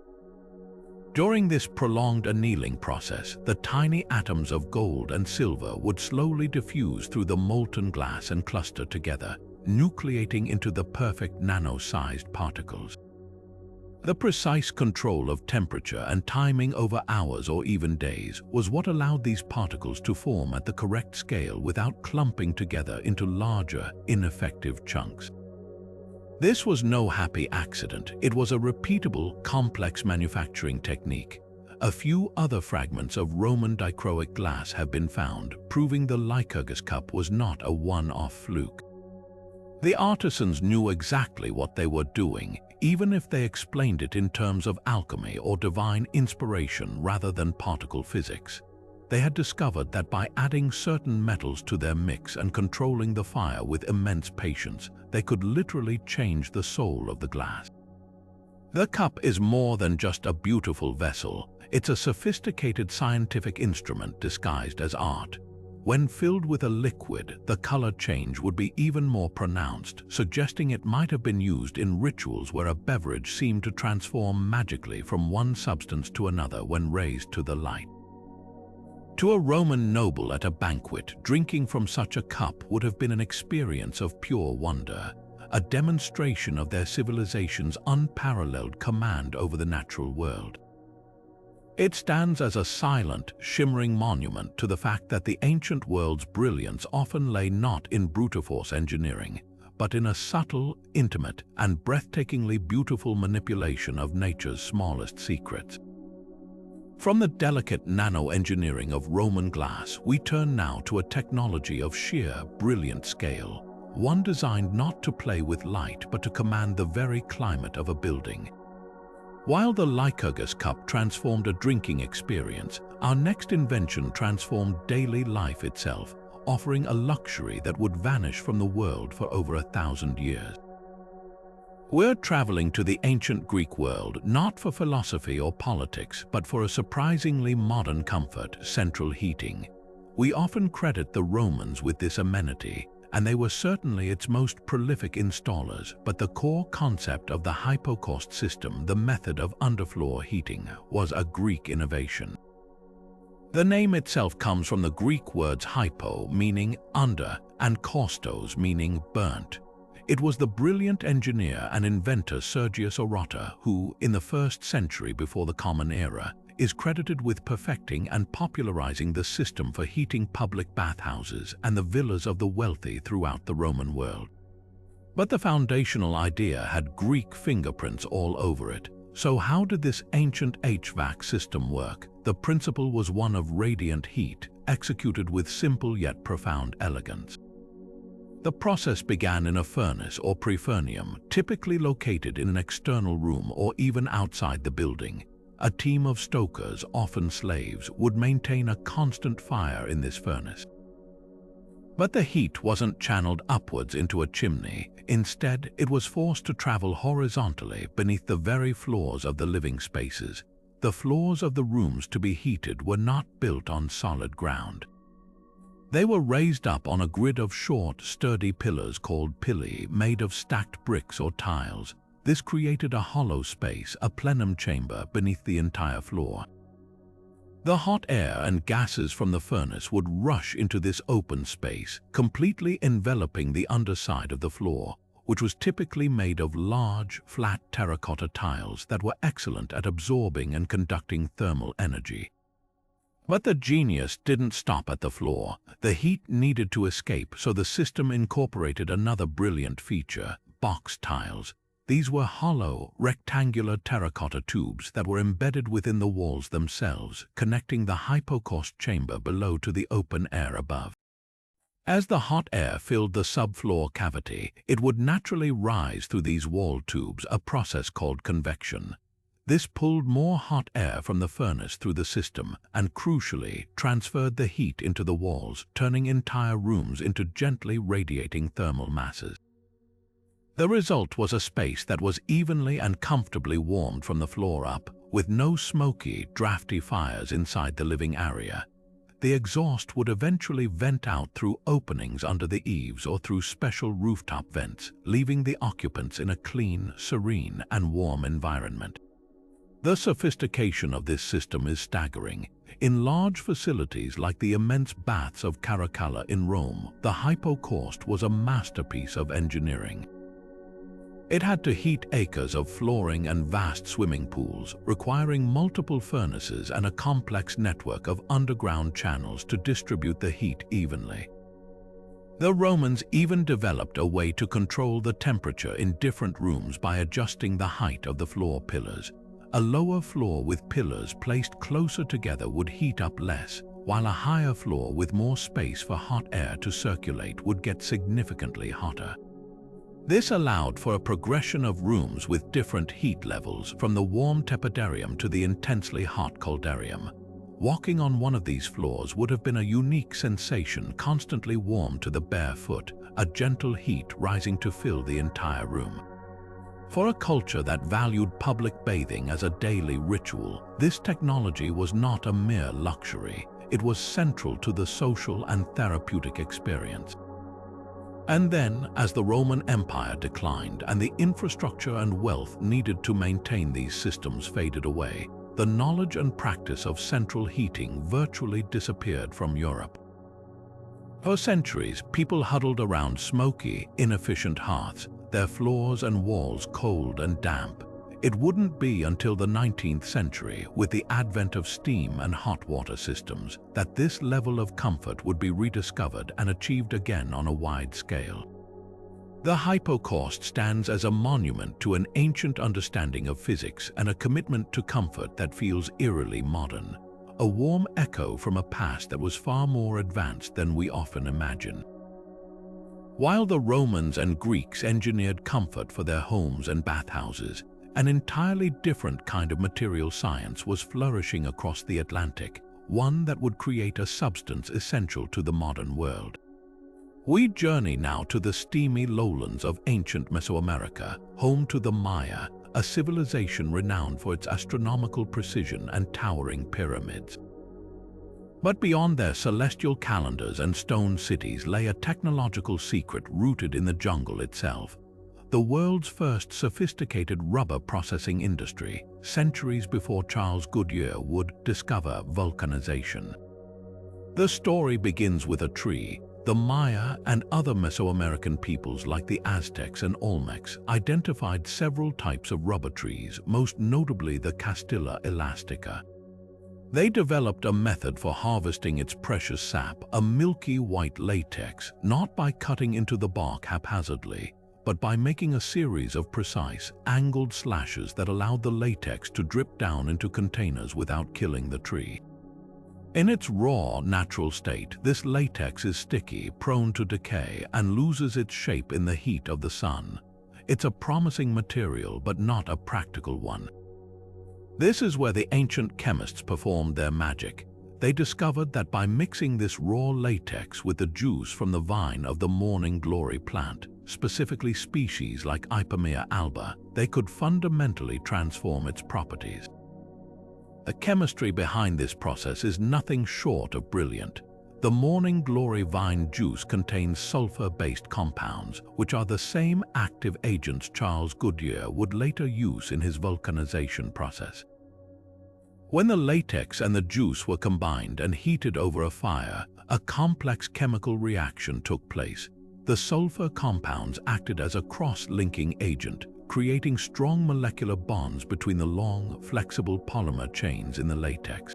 During this prolonged annealing process, the tiny atoms of gold and silver would slowly diffuse through the molten glass and cluster together, nucleating into the perfect nano-sized particles. The precise control of temperature and timing over hours or even days was what allowed these particles to form at the correct scale without clumping together into larger, ineffective chunks. This was no happy accident. It was a repeatable, complex manufacturing technique. A few other fragments of Roman dichroic glass have been found, proving the Lycurgus cup was not a one-off fluke. The artisans knew exactly what they were doing, even if they explained it in terms of alchemy or divine inspiration rather than particle physics. They had discovered that by adding certain metals to their mix and controlling the fire with immense patience, they could literally change the soul of the glass. The cup is more than just a beautiful vessel. It's a sophisticated scientific instrument disguised as art. When filled with a liquid, the color change would be even more pronounced, suggesting it might have been used in rituals where a beverage seemed to transform magically from one substance to another when raised to the light. To a Roman noble at a banquet, drinking from such a cup would have been an experience of pure wonder, a demonstration of their civilization's unparalleled command over the natural world. It stands as a silent, shimmering monument to the fact that the ancient world's brilliance often lay not in brute force engineering, but in a subtle, intimate, and breathtakingly beautiful manipulation of nature's smallest secrets. From the delicate nano-engineering of Roman glass, we turn now to a technology of sheer, brilliant scale, one designed not to play with light but to command the very climate of a building. While the Lycurgus cup transformed a drinking experience, our next invention transformed daily life itself, offering a luxury that would vanish from the world for over 1,000 years. We're traveling to the ancient Greek world, not for philosophy or politics, but for a surprisingly modern comfort: central heating. We often credit the Romans with this amenity, and they were certainly its most prolific installers, but the core concept of the hypocaust system, the method of underfloor heating, was a Greek innovation. The name itself comes from the Greek words hypo, meaning under, and kaustos, meaning burnt. It was the brilliant engineer and inventor Sergius Orota who, in the 1st century before the Common Era, is credited with perfecting and popularizing the system for heating public bathhouses and the villas of the wealthy throughout the Roman world. But the foundational idea had Greek fingerprints all over it. So how did this ancient HVAC system work? The principle was one of radiant heat, executed with simple yet profound elegance. The process began in a furnace or prefurnium, typically located in an external room or even outside the building. A team of stokers, often slaves, would maintain a constant fire in this furnace. But the heat wasn't channeled upwards into a chimney. Instead, it was forced to travel horizontally beneath the very floors of the living spaces. The floors of the rooms to be heated were not built on solid ground. They were raised up on a grid of short, sturdy pillars called pilli, made of stacked bricks or tiles. This created a hollow space, a plenum chamber, beneath the entire floor. The hot air and gases from the furnace would rush into this open space, completely enveloping the underside of the floor, which was typically made of large, flat terracotta tiles that were excellent at absorbing and conducting thermal energy. But the genius didn't stop at the floor. The heat needed to escape, so the system incorporated another brilliant feature: box tiles. These were hollow, rectangular terracotta tubes that were embedded within the walls themselves, connecting the hypocaust chamber below to the open air above. As the hot air filled the subfloor cavity, it would naturally rise through these wall tubes, a process called convection. This pulled more hot air from the furnace through the system and, crucially, transferred the heat into the walls, turning entire rooms into gently radiating thermal masses. The result was a space that was evenly and comfortably warmed from the floor up, with no smoky, drafty fires inside the living area. The exhaust would eventually vent out through openings under the eaves or through special rooftop vents, leaving the occupants in a clean, serene, and warm environment. The sophistication of this system is staggering. In large facilities like the immense baths of Caracalla in Rome, the hypocaust was a masterpiece of engineering. It had to heat acres of flooring and vast swimming pools, requiring multiple furnaces and a complex network of underground channels to distribute the heat evenly. The Romans even developed a way to control the temperature in different rooms by adjusting the height of the floor pillars. A lower floor with pillars placed closer together would heat up less, while a higher floor with more space for hot air to circulate would get significantly hotter. This allowed for a progression of rooms with different heat levels, from the warm tepidarium to the intensely hot coldarium. Walking on one of these floors would have been a unique sensation, constantly warm to the bare foot, a gentle heat rising to fill the entire room. For a culture that valued public bathing as a daily ritual, this technology was not a mere luxury. It was central to the social and therapeutic experience. And then, as the Roman Empire declined and the infrastructure and wealth needed to maintain these systems faded away, the knowledge and practice of central heating virtually disappeared from Europe. For centuries, people huddled around smoky, inefficient hearths, their floors and walls cold and damp. It wouldn't be until the 19th century, with the advent of steam and hot water systems, that this level of comfort would be rediscovered and achieved again on a wide scale. The hypocaust stands as a monument to an ancient understanding of physics and a commitment to comfort that feels eerily modern, a warm echo from a past that was far more advanced than we often imagine. While the Romans and Greeks engineered comfort for their homes and bathhouses, an entirely different kind of material science was flourishing across the Atlantic, one that would create a substance essential to the modern world. We journey now to the steamy lowlands of ancient Mesoamerica, home to the Maya, a civilization renowned for its astronomical precision and towering pyramids. But beyond their celestial calendars and stone cities lay a technological secret rooted in the jungle itself. The world's first sophisticated rubber processing industry, centuries before Charles Goodyear would discover vulcanization. The story begins with a tree. The Maya and other Mesoamerican peoples like the Aztecs and Olmecs identified several types of rubber trees, most notably the Castilla elastica. They developed a method for harvesting its precious sap, a milky white latex, not by cutting into the bark haphazardly, but by making a series of precise, angled slashes that allowed the latex to drip down into containers without killing the tree. In its raw, natural state, this latex is sticky, prone to decay, and loses its shape in the heat of the sun. It's a promising material, but not a practical one. This is where the ancient chemists performed their magic. They discovered that by mixing this raw latex with the juice from the vine of the morning glory plant, specifically species like Ipomoea alba, they could fundamentally transform its properties. The chemistry behind this process is nothing short of brilliant. The morning glory vine juice contains sulfur-based compounds, which are the same active agents Charles Goodyear would later use in his vulcanization process. When the latex and the juice were combined and heated over a fire, a complex chemical reaction took place. The sulfur compounds acted as a cross-linking agent, creating strong molecular bonds between the long, flexible polymer chains in the latex.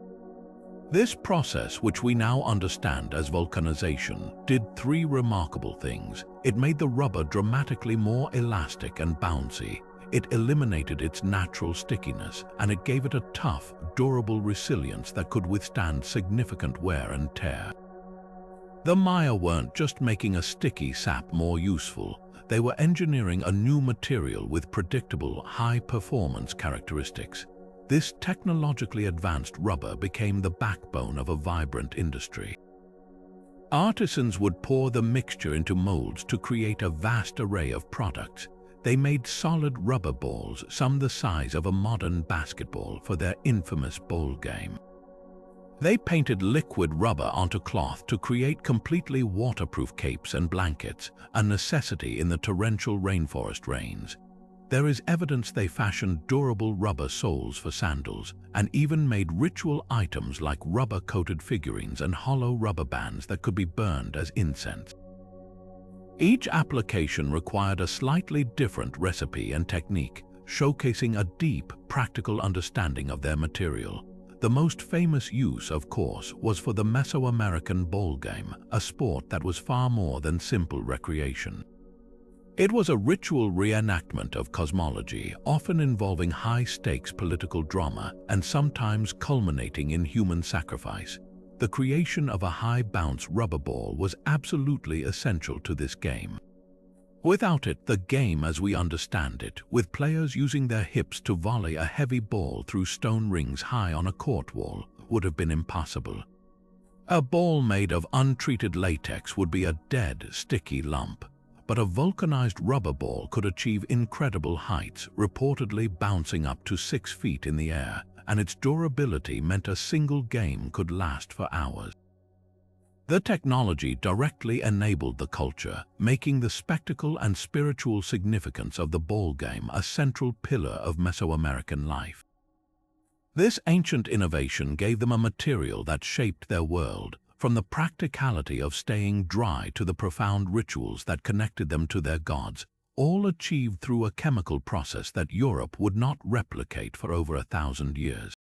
This process, which we now understand as vulcanization, did three remarkable things. It made the rubber dramatically more elastic and bouncy. It eliminated its natural stickiness, and it gave it a tough, durable resilience that could withstand significant wear and tear. The Maya weren't just making a sticky sap more useful. They were engineering a new material with predictable, high-performance characteristics. This technologically advanced rubber became the backbone of a vibrant industry. Artisans would pour the mixture into molds to create a vast array of products. They made solid rubber balls, some the size of a modern basketball, for their infamous ball game. They painted liquid rubber onto cloth to create completely waterproof capes and blankets, a necessity in the torrential rainforest rains. There is evidence they fashioned durable rubber soles for sandals, and even made ritual items like rubber-coated figurines and hollow rubber bands that could be burned as incense. Each application required a slightly different recipe and technique, showcasing a deep, practical understanding of their material. The most famous use, of course, was for the Mesoamerican ball game, a sport that was far more than simple recreation. It was a ritual reenactment of cosmology, often involving high-stakes political drama and sometimes culminating in human sacrifice. The creation of a high-bounce rubber ball was absolutely essential to this game. Without it, the game as we understand it, with players using their hips to volley a heavy ball through stone rings high on a court wall, would have been impossible. A ball made of untreated latex would be a dead, sticky lump, but a vulcanized rubber ball could achieve incredible heights, reportedly bouncing up to 6 feet in the air, and its durability meant a single game could last for hours. The technology directly enabled the culture, making the spectacle and spiritual significance of the ball game a central pillar of Mesoamerican life. This ancient innovation gave them a material that shaped their world, from the practicality of staying dry to the profound rituals that connected them to their gods, all achieved through a chemical process that Europe would not replicate for over 1,000 years.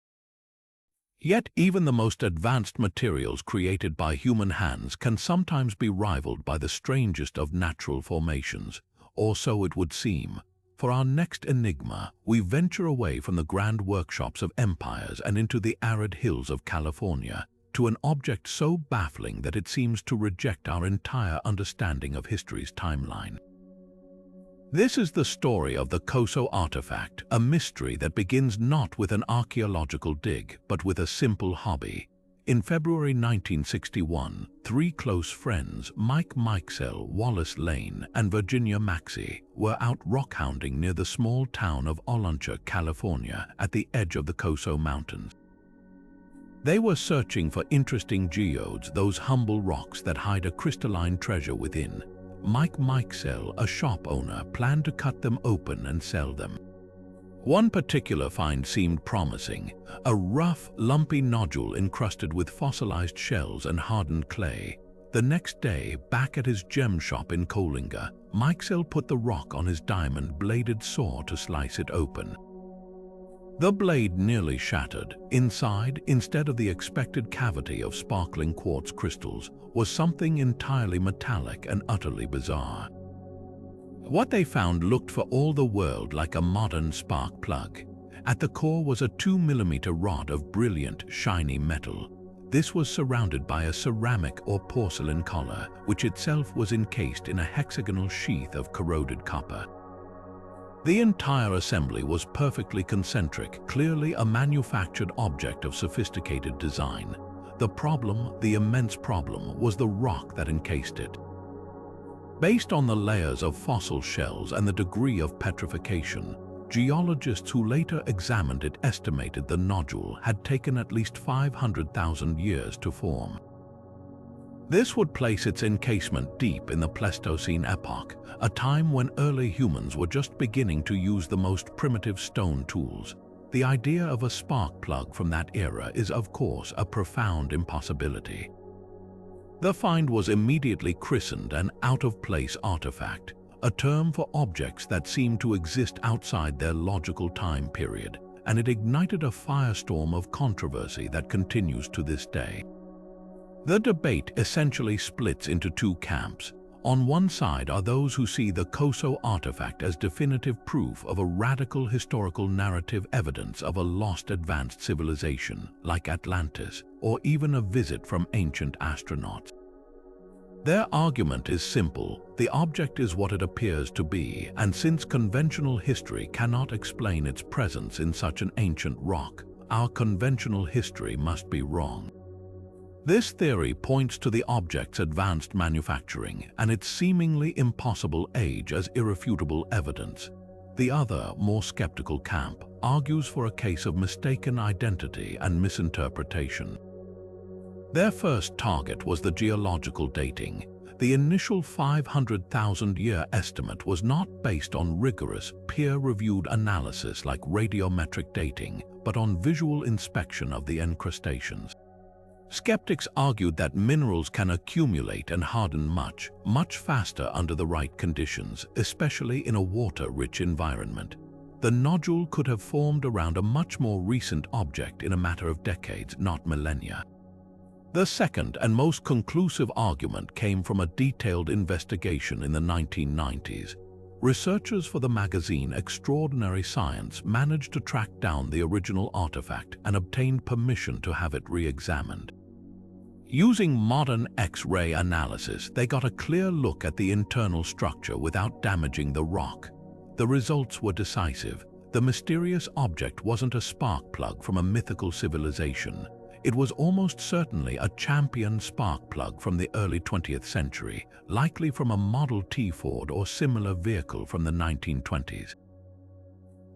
Yet even the most advanced materials created by human hands can sometimes be rivaled by the strangest of natural formations. or so it would seem. For our next enigma, we venture away from the grand workshops of empires and into the arid hills of California, to an object so baffling that it seems to reject our entire understanding of history's timeline. This is the story of the Koso artifact, a mystery that begins not with an archaeological dig, but with a simple hobby. In February 1961, three close friends, Mike Mikesell, Wallace Lane, and Virginia Maxey, were out rockhounding near the small town of Olancha, California, at the edge of the Koso Mountains. They were searching for interesting geodes, those humble rocks that hide a crystalline treasure within. Mike Mikesell, a shop owner, planned to cut them open and sell them. One particular find seemed promising, a rough, lumpy nodule encrusted with fossilized shells and hardened clay. The next day, back at his gem shop in Coalinga, Mikesell put the rock on his diamond-bladed saw to slice it open. The blade nearly shattered. Inside, instead of the expected cavity of sparkling quartz crystals, was something entirely metallic and utterly bizarre. What they found looked for all the world like a modern spark plug. At the core was a 2mm rod of brilliant, shiny metal. This was surrounded by a ceramic or porcelain collar, which itself was encased in a hexagonal sheath of corroded copper. The entire assembly was perfectly concentric, clearly a manufactured object of sophisticated design. The problem, the immense problem, was the rock that encased it. Based on the layers of fossil shells and the degree of petrification, geologists who later examined it estimated the nodule had taken at least 500,000 years to form. This would place its encasement deep in the Pleistocene epoch, a time when early humans were just beginning to use the most primitive stone tools. The idea of a spark plug from that era is, of course, a profound impossibility. The find was immediately christened an out-of-place artifact, a term for objects that seem to exist outside their logical time period, and it ignited a firestorm of controversy that continues to this day. The debate essentially splits into two camps. On one side are those who see the Koso artifact as definitive proof of a radical historical narrative evidence of a lost advanced civilization, like Atlantis, or even a visit from ancient astronauts. Their argument is simple: the object is what it appears to be, and since conventional history cannot explain its presence in such an ancient rock, our conventional history must be wrong. This theory points to the object's advanced manufacturing and its seemingly impossible age as irrefutable evidence. The other, more skeptical camp argues for a case of mistaken identity and misinterpretation. Their first target was the geological dating. The initial 500,000-year estimate was not based on rigorous, peer-reviewed analysis like radiometric dating, but on visual inspection of the encrustations. Skeptics argued that minerals can accumulate and harden much faster under the right conditions, especially in a water-rich environment. The nodule could have formed around a much more recent object in a matter of decades, not millennia. The second and most conclusive argument came from a detailed investigation in the 1990s. Researchers for the magazine Extraordinary Science managed to track down the original artifact and obtained permission to have it re-examined. Using modern X-ray analysis, they got a clear look at the internal structure without damaging the rock. The results were decisive. The mysterious object wasn't a spark plug from a mythical civilization. It was almost certainly a champion spark plug from the early 20th century, likely from a Model T Ford or similar vehicle from the 1920s.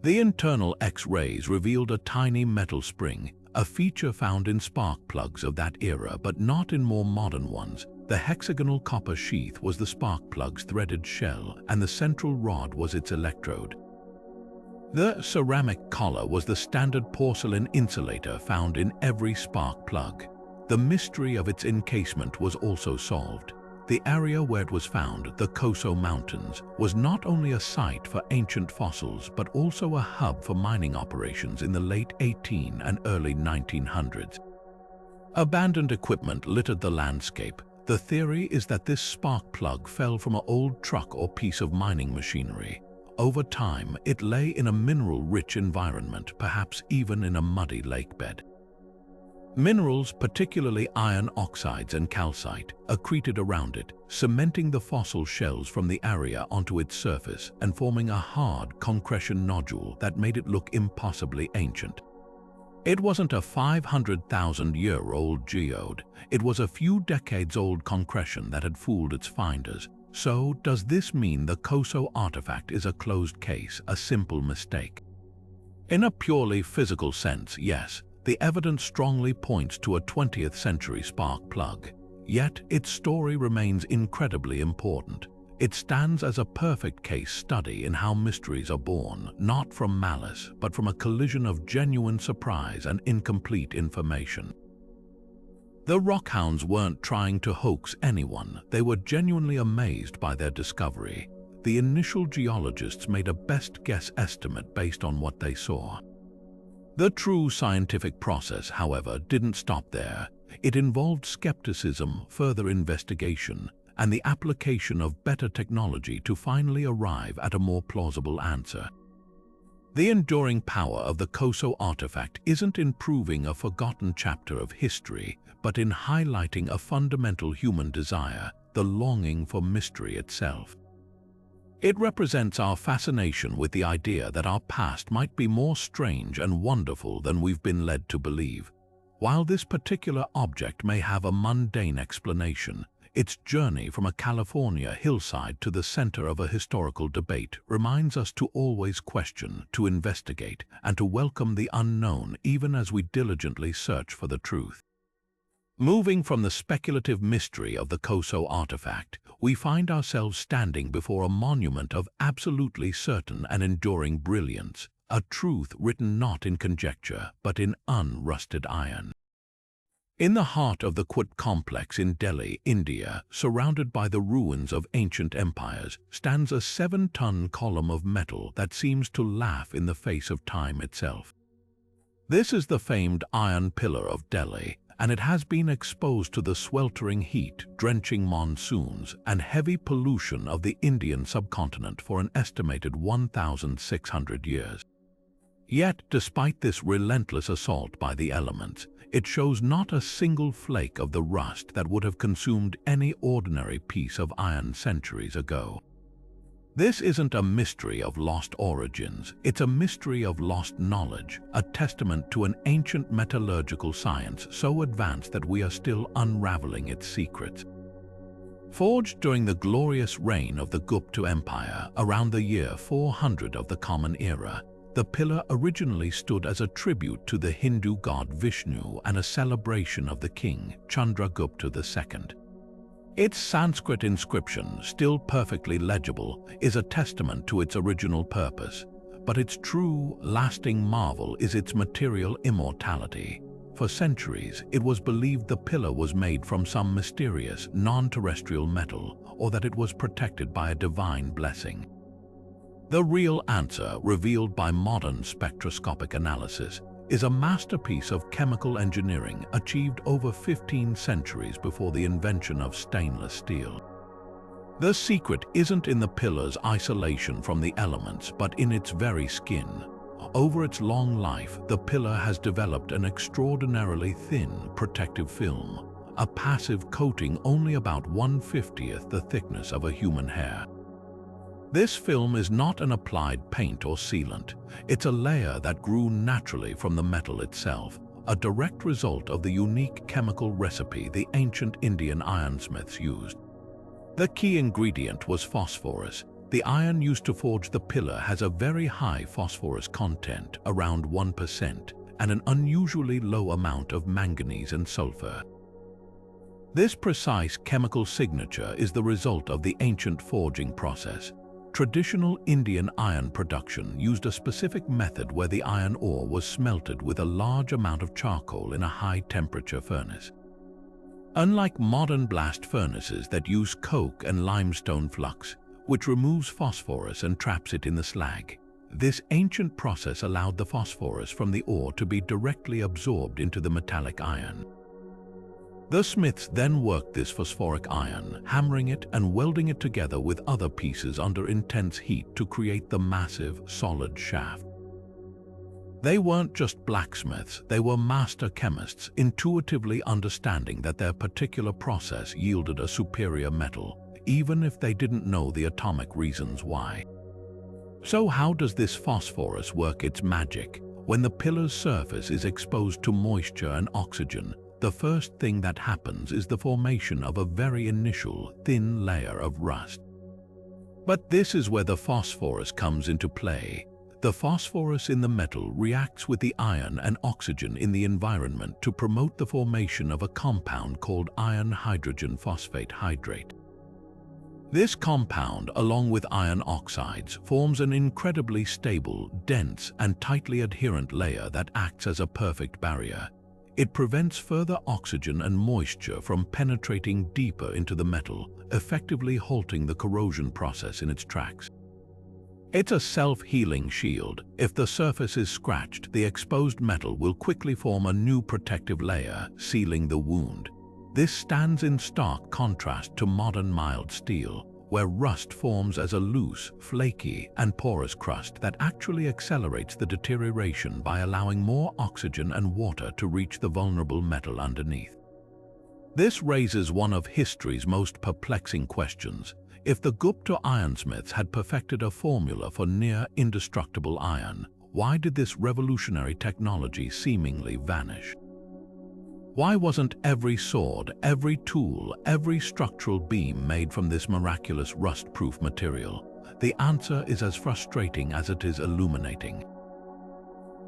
The internal X-rays revealed a tiny metal spring, a feature found in spark plugs of that era but not in more modern ones. The hexagonal copper sheath was the spark plug's threaded shell, and the central rod was its electrode. The ceramic collar was the standard porcelain insulator found in every spark plug. The mystery of its encasement was also solved. The area where it was found, the Koso Mountains, was not only a site for ancient fossils but also a hub for mining operations in the late 1800s and early 1900s. Abandoned equipment littered the landscape. The The theory is that this spark plug fell from an old truck or piece of mining machinery. Over time, it lay in a mineral-rich environment, perhaps even in a muddy lakebed. Minerals, particularly iron oxides and calcite, accreted around it, cementing the fossil shells from the area onto its surface and forming a hard concretion nodule that made it look impossibly ancient. It wasn't a 500,000-year-old geode. It was a few decades-old concretion that had fooled its finders. So, does this mean the Khoso artifact is a closed case, a simple mistake? In a purely physical sense, yes. The evidence strongly points to a 20th century spark plug. Yet, its story remains incredibly important. It stands as a perfect case study in how mysteries are born, not from malice, but from a collision of genuine surprise and incomplete information. The rockhounds weren't trying to hoax anyone. They were genuinely amazed by their discovery. The initial geologists made a best guess estimate based on what they saw. The true scientific process, however, didn't stop there. It involved skepticism, further investigation, and the application of better technology to finally arrive at a more plausible answer. The enduring power of the Khoso artifact isn't in proving a forgotten chapter of history, but in highlighting a fundamental human desire, the longing for mystery itself. It represents our fascination with the idea that our past might be more strange and wonderful than we've been led to believe. While this particular object may have a mundane explanation, its journey from a California hillside to the center of a historical debate reminds us to always question, to investigate, and to welcome the unknown even as we diligently search for the truth. Moving from the speculative mystery of the Khoso artifact, we find ourselves standing before a monument of absolutely certain and enduring brilliance, a truth written not in conjecture, but in unrusted iron. In the heart of the Qut complex in Delhi, India, surrounded by the ruins of ancient empires, stands a 7-ton column of metal that seems to laugh in the face of time itself. This is the famed Iron Pillar of Delhi, and it has been exposed to the sweltering heat, drenching monsoons, and heavy pollution of the Indian subcontinent for an estimated 1,600 years. Yet, despite this relentless assault by the elements, it shows not a single flake of the rust that would have consumed any ordinary piece of iron centuries ago. This isn't a mystery of lost origins, it's a mystery of lost knowledge, a testament to an ancient metallurgical science so advanced that we are still unraveling its secrets. Forged during the glorious reign of the Gupta Empire around the year 400 of the Common Era, the pillar originally stood as a tribute to the Hindu god Vishnu and a celebration of the king, Chandragupta II. Its Sanskrit inscription, still perfectly legible, is a testament to its original purpose, but its true, lasting marvel is its material immortality. For centuries, it was believed the pillar was made from some mysterious, non-terrestrial metal, or that it was protected by a divine blessing. The real answer, revealed by modern spectroscopic analysis, is a masterpiece of chemical engineering achieved over 15 centuries before the invention of stainless steel. The secret isn't in the pillar's isolation from the elements, but in its very skin. Over its long life, the pillar has developed an extraordinarily thin protective film, a passive coating only about 1/50th the thickness of a human hair. This film is not an applied paint or sealant. It's a layer that grew naturally from the metal itself, a direct result of the unique chemical recipe the ancient Indian ironsmiths used. The key ingredient was phosphorus. The iron used to forge the pillar has a very high phosphorus content, around 1%, and an unusually low amount of manganese and sulfur. This precise chemical signature is the result of the ancient forging process. Traditional Indian iron production used a specific method where the iron ore was smelted with a large amount of charcoal in a high-temperature furnace. Unlike modern blast furnaces that use coke and limestone flux, which removes phosphorus and traps it in the slag, this ancient process allowed the phosphorus from the ore to be directly absorbed into the metallic iron. The smiths then worked this phosphoric iron, hammering it and welding it together with other pieces under intense heat to create the massive, solid shaft. They weren't just blacksmiths, they were master chemists, intuitively understanding that their particular process yielded a superior metal, even if they didn't know the atomic reasons why. So how does this phosphorus work its magic? When the pillar's surface is exposed to moisture and oxygen, the first thing that happens is the formation of a very initial, thin layer of rust. But this is where the phosphorus comes into play. The phosphorus in the metal reacts with the iron and oxygen in the environment to promote the formation of a compound called iron hydrogen phosphate hydrate. This compound, along with iron oxides, forms an incredibly stable, dense, and tightly adherent layer that acts as a perfect barrier. It prevents further oxygen and moisture from penetrating deeper into the metal, effectively halting the corrosion process in its tracks. It's a self-healing shield. If the surface is scratched, the exposed metal will quickly form a new protective layer, sealing the wound. This stands in stark contrast to modern mild steel, where rust forms as a loose, flaky, and porous crust that actually accelerates the deterioration by allowing more oxygen and water to reach the vulnerable metal underneath. This raises one of history's most perplexing questions. If the Gupta ironsmiths had perfected a formula for near-indestructible iron, why did this revolutionary technology seemingly vanish? Why wasn't every sword, every tool, every structural beam made from this miraculous rust-proof material? The answer is as frustrating as it is illuminating.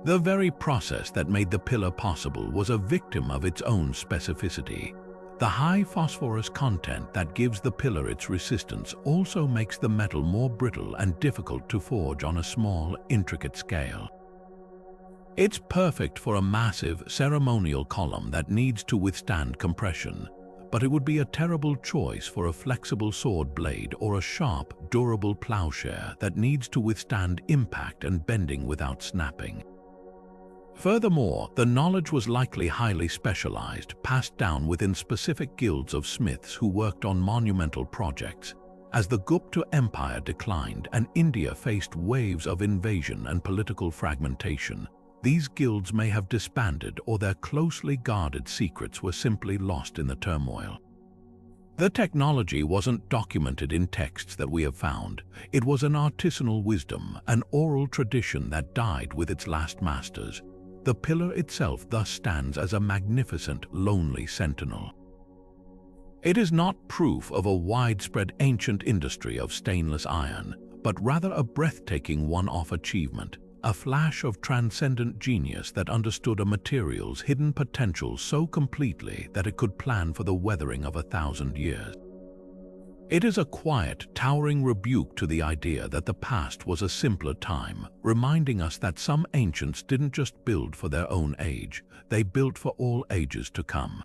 The very process that made the pillar possible was a victim of its own specificity. The high phosphorus content that gives the pillar its resistance also makes the metal more brittle and difficult to forge on a small, intricate scale. It's perfect for a massive, ceremonial column that needs to withstand compression, but it would be a terrible choice for a flexible sword blade or a sharp, durable plowshare that needs to withstand impact and bending without snapping. Furthermore, the knowledge was likely highly specialized, passed down within specific guilds of smiths who worked on monumental projects. As the Gupta Empire declined and India faced waves of invasion and political fragmentation, these guilds may have disbanded or their closely guarded secrets were simply lost in the turmoil. The technology wasn't documented in texts that we have found. It was an artisanal wisdom, an oral tradition that died with its last masters. The pillar itself thus stands as a magnificent, lonely sentinel. It is not proof of a widespread ancient industry of stainless iron, but rather a breathtaking one-off achievement, a flash of transcendent genius that understood a material's hidden potential so completely that it could plan for the weathering of 1,000 years. It is a quiet, towering rebuke to the idea that the past was a simpler time, reminding us that some ancients didn't just build for their own age, they built for all ages to come.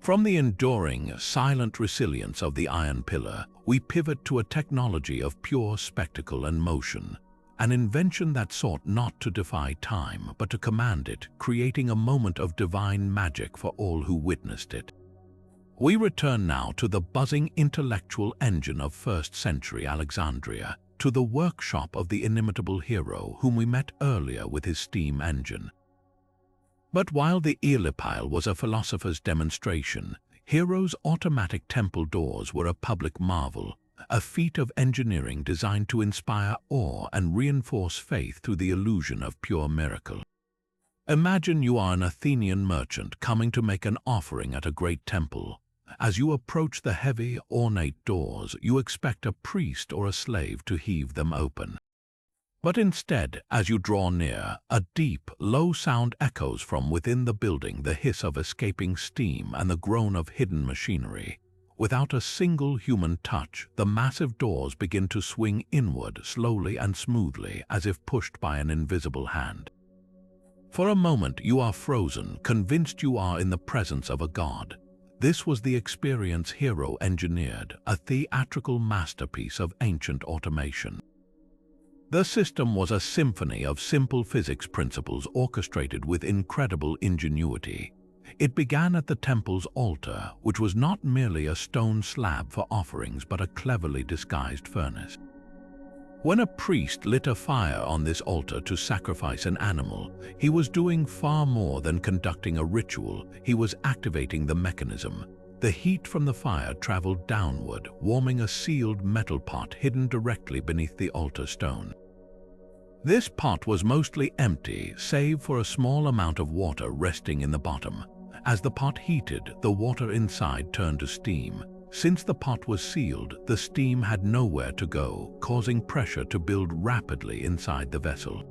From the enduring, silent resilience of the iron pillar, we pivot to a technology of pure spectacle and motion, an invention that sought not to defy time but to command it, creating a moment of divine magic for all who witnessed it. We return now to the buzzing intellectual engine of 1st century Alexandria, to the workshop of the inimitable hero whom we met earlier with his steam engine. But while the Eolipile was a philosopher's demonstration, Hero's automatic temple doors were a public marvel, a feat of engineering designed to inspire awe and reinforce faith through the illusion of pure miracle. Imagine you are an Athenian merchant coming to make an offering at a great temple. As you approach the heavy, ornate doors, you expect a priest or a slave to heave them open. But instead, as you draw near, a deep, low sound echoes from within the building, the hiss of escaping steam and the groan of hidden machinery. Without a single human touch, the massive doors begin to swing inward slowly and smoothly as if pushed by an invisible hand. For a moment you are frozen, convinced you are in the presence of a god. This was the experience Hero engineered, a theatrical masterpiece of ancient automation. The system was a symphony of simple physics principles orchestrated with incredible ingenuity. It began at the temple's altar, which was not merely a stone slab for offerings but a cleverly disguised furnace. When a priest lit a fire on this altar to sacrifice an animal, he was doing far more than conducting a ritual. He was activating the mechanism. The heat from the fire traveled downward, warming a sealed metal pot hidden directly beneath the altar stone. This pot was mostly empty, save for a small amount of water resting in the bottom. As the pot heated, the water inside turned to steam. Since the pot was sealed, the steam had nowhere to go, causing pressure to build rapidly inside the vessel.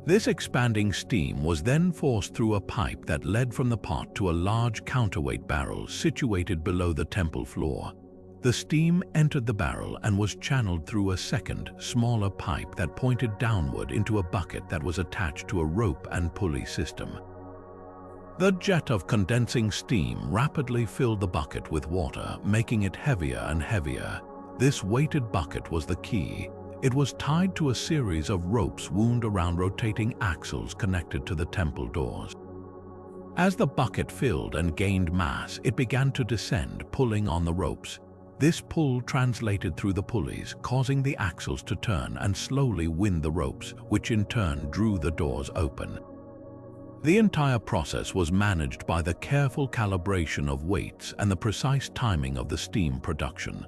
This expanding steam was then forced through a pipe that led from the pot to a large counterweight barrel situated below the temple floor. The steam entered the barrel and was channeled through a second, smaller pipe that pointed downward into a bucket that was attached to a rope and pulley system. The jet of condensing steam rapidly filled the bucket with water, making it heavier and heavier. This weighted bucket was the key. It was tied to a series of ropes wound around rotating axles connected to the temple doors. As the bucket filled and gained mass, it began to descend, pulling on the ropes. This pull translated through the pulleys, causing the axles to turn and slowly wind the ropes, which in turn drew the doors open. The entire process was managed by the careful calibration of weights and the precise timing of the steam production.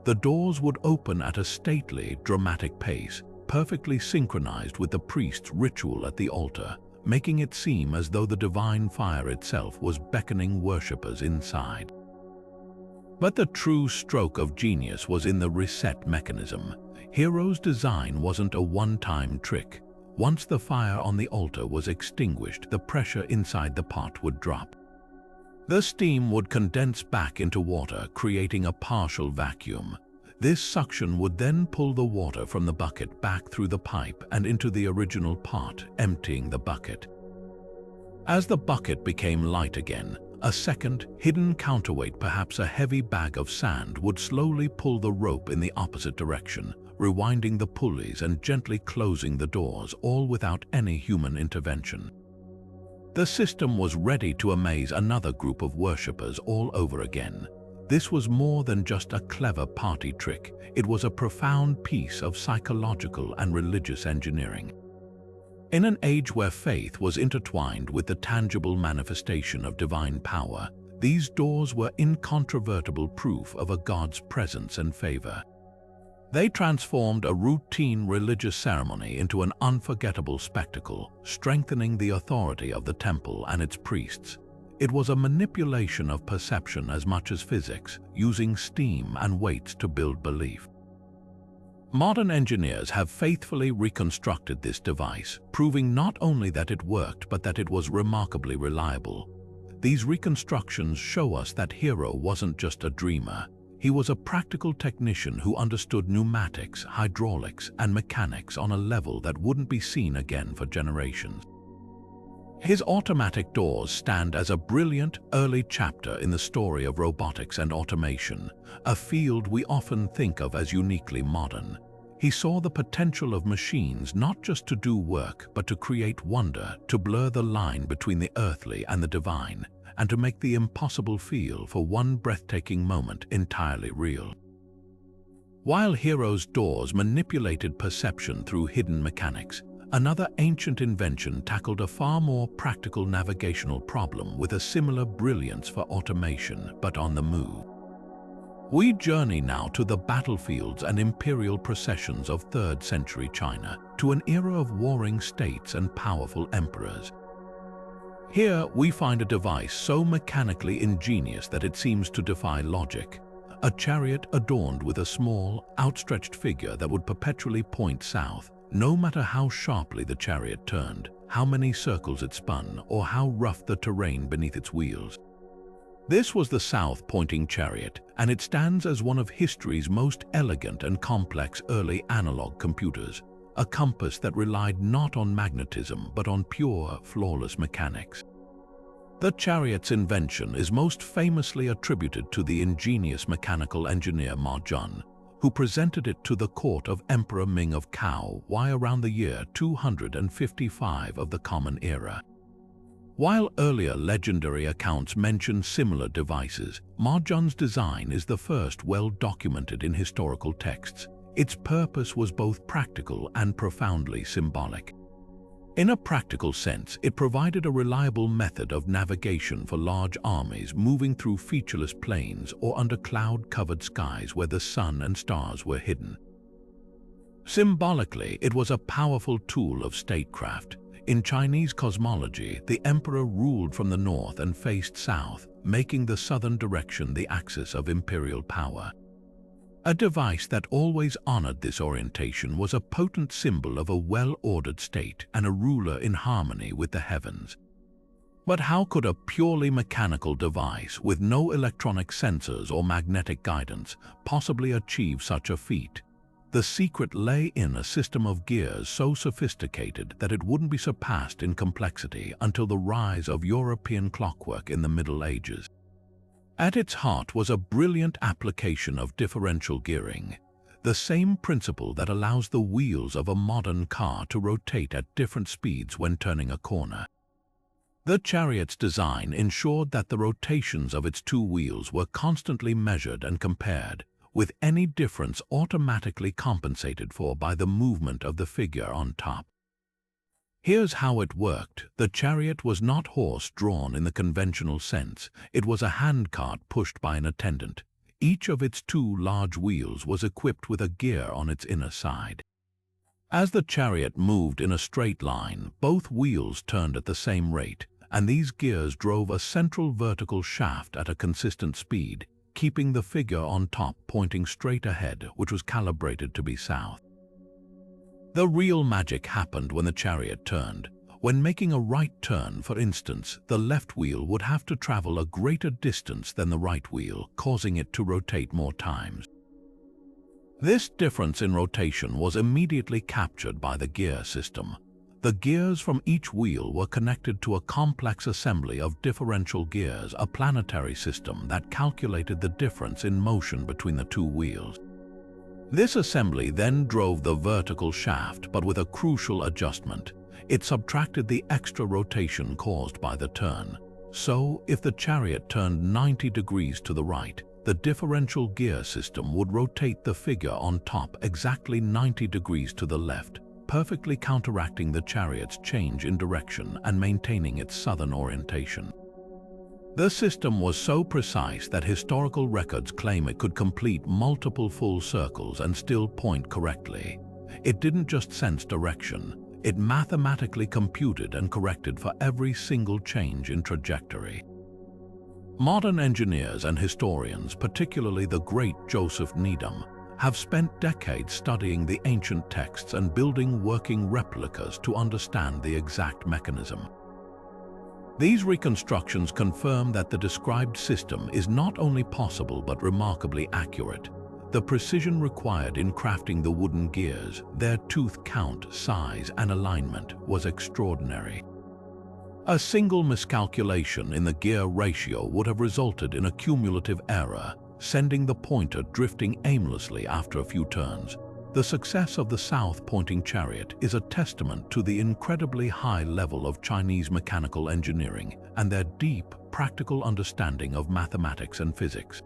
The doors would open at a stately, dramatic pace, perfectly synchronized with the priest's ritual at the altar, making it seem as though the divine fire itself was beckoning worshippers inside. But the true stroke of genius was in the reset mechanism. Hero's design wasn't a one-time trick. Once the fire on the altar was extinguished, the pressure inside the pot would drop. The steam would condense back into water, creating a partial vacuum. This suction would then pull the water from the bucket back through the pipe and into the original pot, emptying the bucket. As the bucket became light again, a second, hidden counterweight, perhaps a heavy bag of sand, would slowly pull the rope in the opposite direction, rewinding the pulleys and gently closing the doors, all without any human intervention. The system was ready to amaze another group of worshippers all over again. This was more than just a clever party trick. It was a profound piece of psychological and religious engineering. In an age where faith was intertwined with the tangible manifestation of divine power, these doors were incontrovertible proof of a God's presence and favor. They transformed a routine religious ceremony into an unforgettable spectacle, strengthening the authority of the temple and its priests. It was a manipulation of perception as much as physics, using steam and weights to build belief. Modern engineers have faithfully reconstructed this device, proving not only that it worked but that it was remarkably reliable. These reconstructions show us that Hero wasn't just a dreamer. He was a practical technician who understood pneumatics, hydraulics, and mechanics on a level that wouldn't be seen again for generations. His automatic doors stand as a brilliant early chapter in the story of robotics and automation, a field we often think of as uniquely modern. He saw the potential of machines not just to do work, but to create wonder, to blur the line between the earthly and the divine, and to make the impossible feel, for one breathtaking moment, entirely real. While Hero's doors manipulated perception through hidden mechanics, another ancient invention tackled a far more practical navigational problem with a similar brilliance for automation, but on the move. We journey now to the battlefields and imperial processions of 3rd century China, to an era of warring states and powerful emperors. Here we find a device so mechanically ingenious that it seems to defy logic. A chariot adorned with a small, outstretched figure that would perpetually point south, no matter how sharply the chariot turned, how many circles it spun, or how rough the terrain beneath its wheels. This was the south-pointing chariot, and it stands as one of history's most elegant and complex early analog computers, a compass that relied not on magnetism but on pure, flawless mechanics. The chariot's invention is most famously attributed to the ingenious mechanical engineer Ma Jun, who presented it to the court of Emperor Ming of Cao around the year 255 of the Common Era. While earlier legendary accounts mention similar devices, Marjan's design is the first well documented in historical texts. Its purpose was both practical and profoundly symbolic. In a practical sense, it provided a reliable method of navigation for large armies moving through featureless plains or under cloud-covered skies where the sun and stars were hidden. Symbolically, it was a powerful tool of statecraft. In Chinese cosmology, the emperor ruled from the north and faced south, making the southern direction the axis of imperial power. A device that always honored this orientation was a potent symbol of a well-ordered state and a ruler in harmony with the heavens. But how could a purely mechanical device with no electronic sensors or magnetic guidance possibly achieve such a feat? The secret lay in a system of gears so sophisticated that it wouldn't be surpassed in complexity until the rise of European clockwork in the Middle Ages. At its heart was a brilliant application of differential gearing, the same principle that allows the wheels of a modern car to rotate at different speeds when turning a corner. The chariot's design ensured that the rotations of its two wheels were constantly measured and compared, with any difference automatically compensated for by the movement of the figure on top. Here's how it worked. The chariot was not horse-drawn in the conventional sense. It was a handcart pushed by an attendant. Each of its two large wheels was equipped with a gear on its inner side. As the chariot moved in a straight line, both wheels turned at the same rate, and these gears drove a central vertical shaft at a consistent speed, keeping the figure on top pointing straight ahead, which was calibrated to be south. The real magic happened when the chariot turned. When making a right turn, for instance, the left wheel would have to travel a greater distance than the right wheel, causing it to rotate more times. This difference in rotation was immediately captured by the gear system. The gears from each wheel were connected to a complex assembly of differential gears, a planetary system that calculated the difference in motion between the two wheels. This assembly then drove the vertical shaft, but with a crucial adjustment. It subtracted the extra rotation caused by the turn. So, if the chariot turned 90 degrees to the right, the differential gear system would rotate the figure on top exactly 90 degrees to the left, perfectly counteracting the chariot's change in direction and maintaining its southern orientation. The system was so precise that historical records claim it could complete multiple full circles and still point correctly. It didn't just sense direction, it mathematically computed and corrected for every single change in trajectory. Modern engineers and historians, particularly the great Joseph Needham, have spent decades studying the ancient texts and building working replicas to understand the exact mechanism. These reconstructions confirm that the described system is not only possible but remarkably accurate. The precision required in crafting the wooden gears, their tooth count, size, and alignment was extraordinary. A single miscalculation in the gear ratio would have resulted in a cumulative error, sending the pointer drifting aimlessly after a few turns. The success of the south-pointing chariot is a testament to the incredibly high level of Chinese mechanical engineering and their deep, practical understanding of mathematics and physics.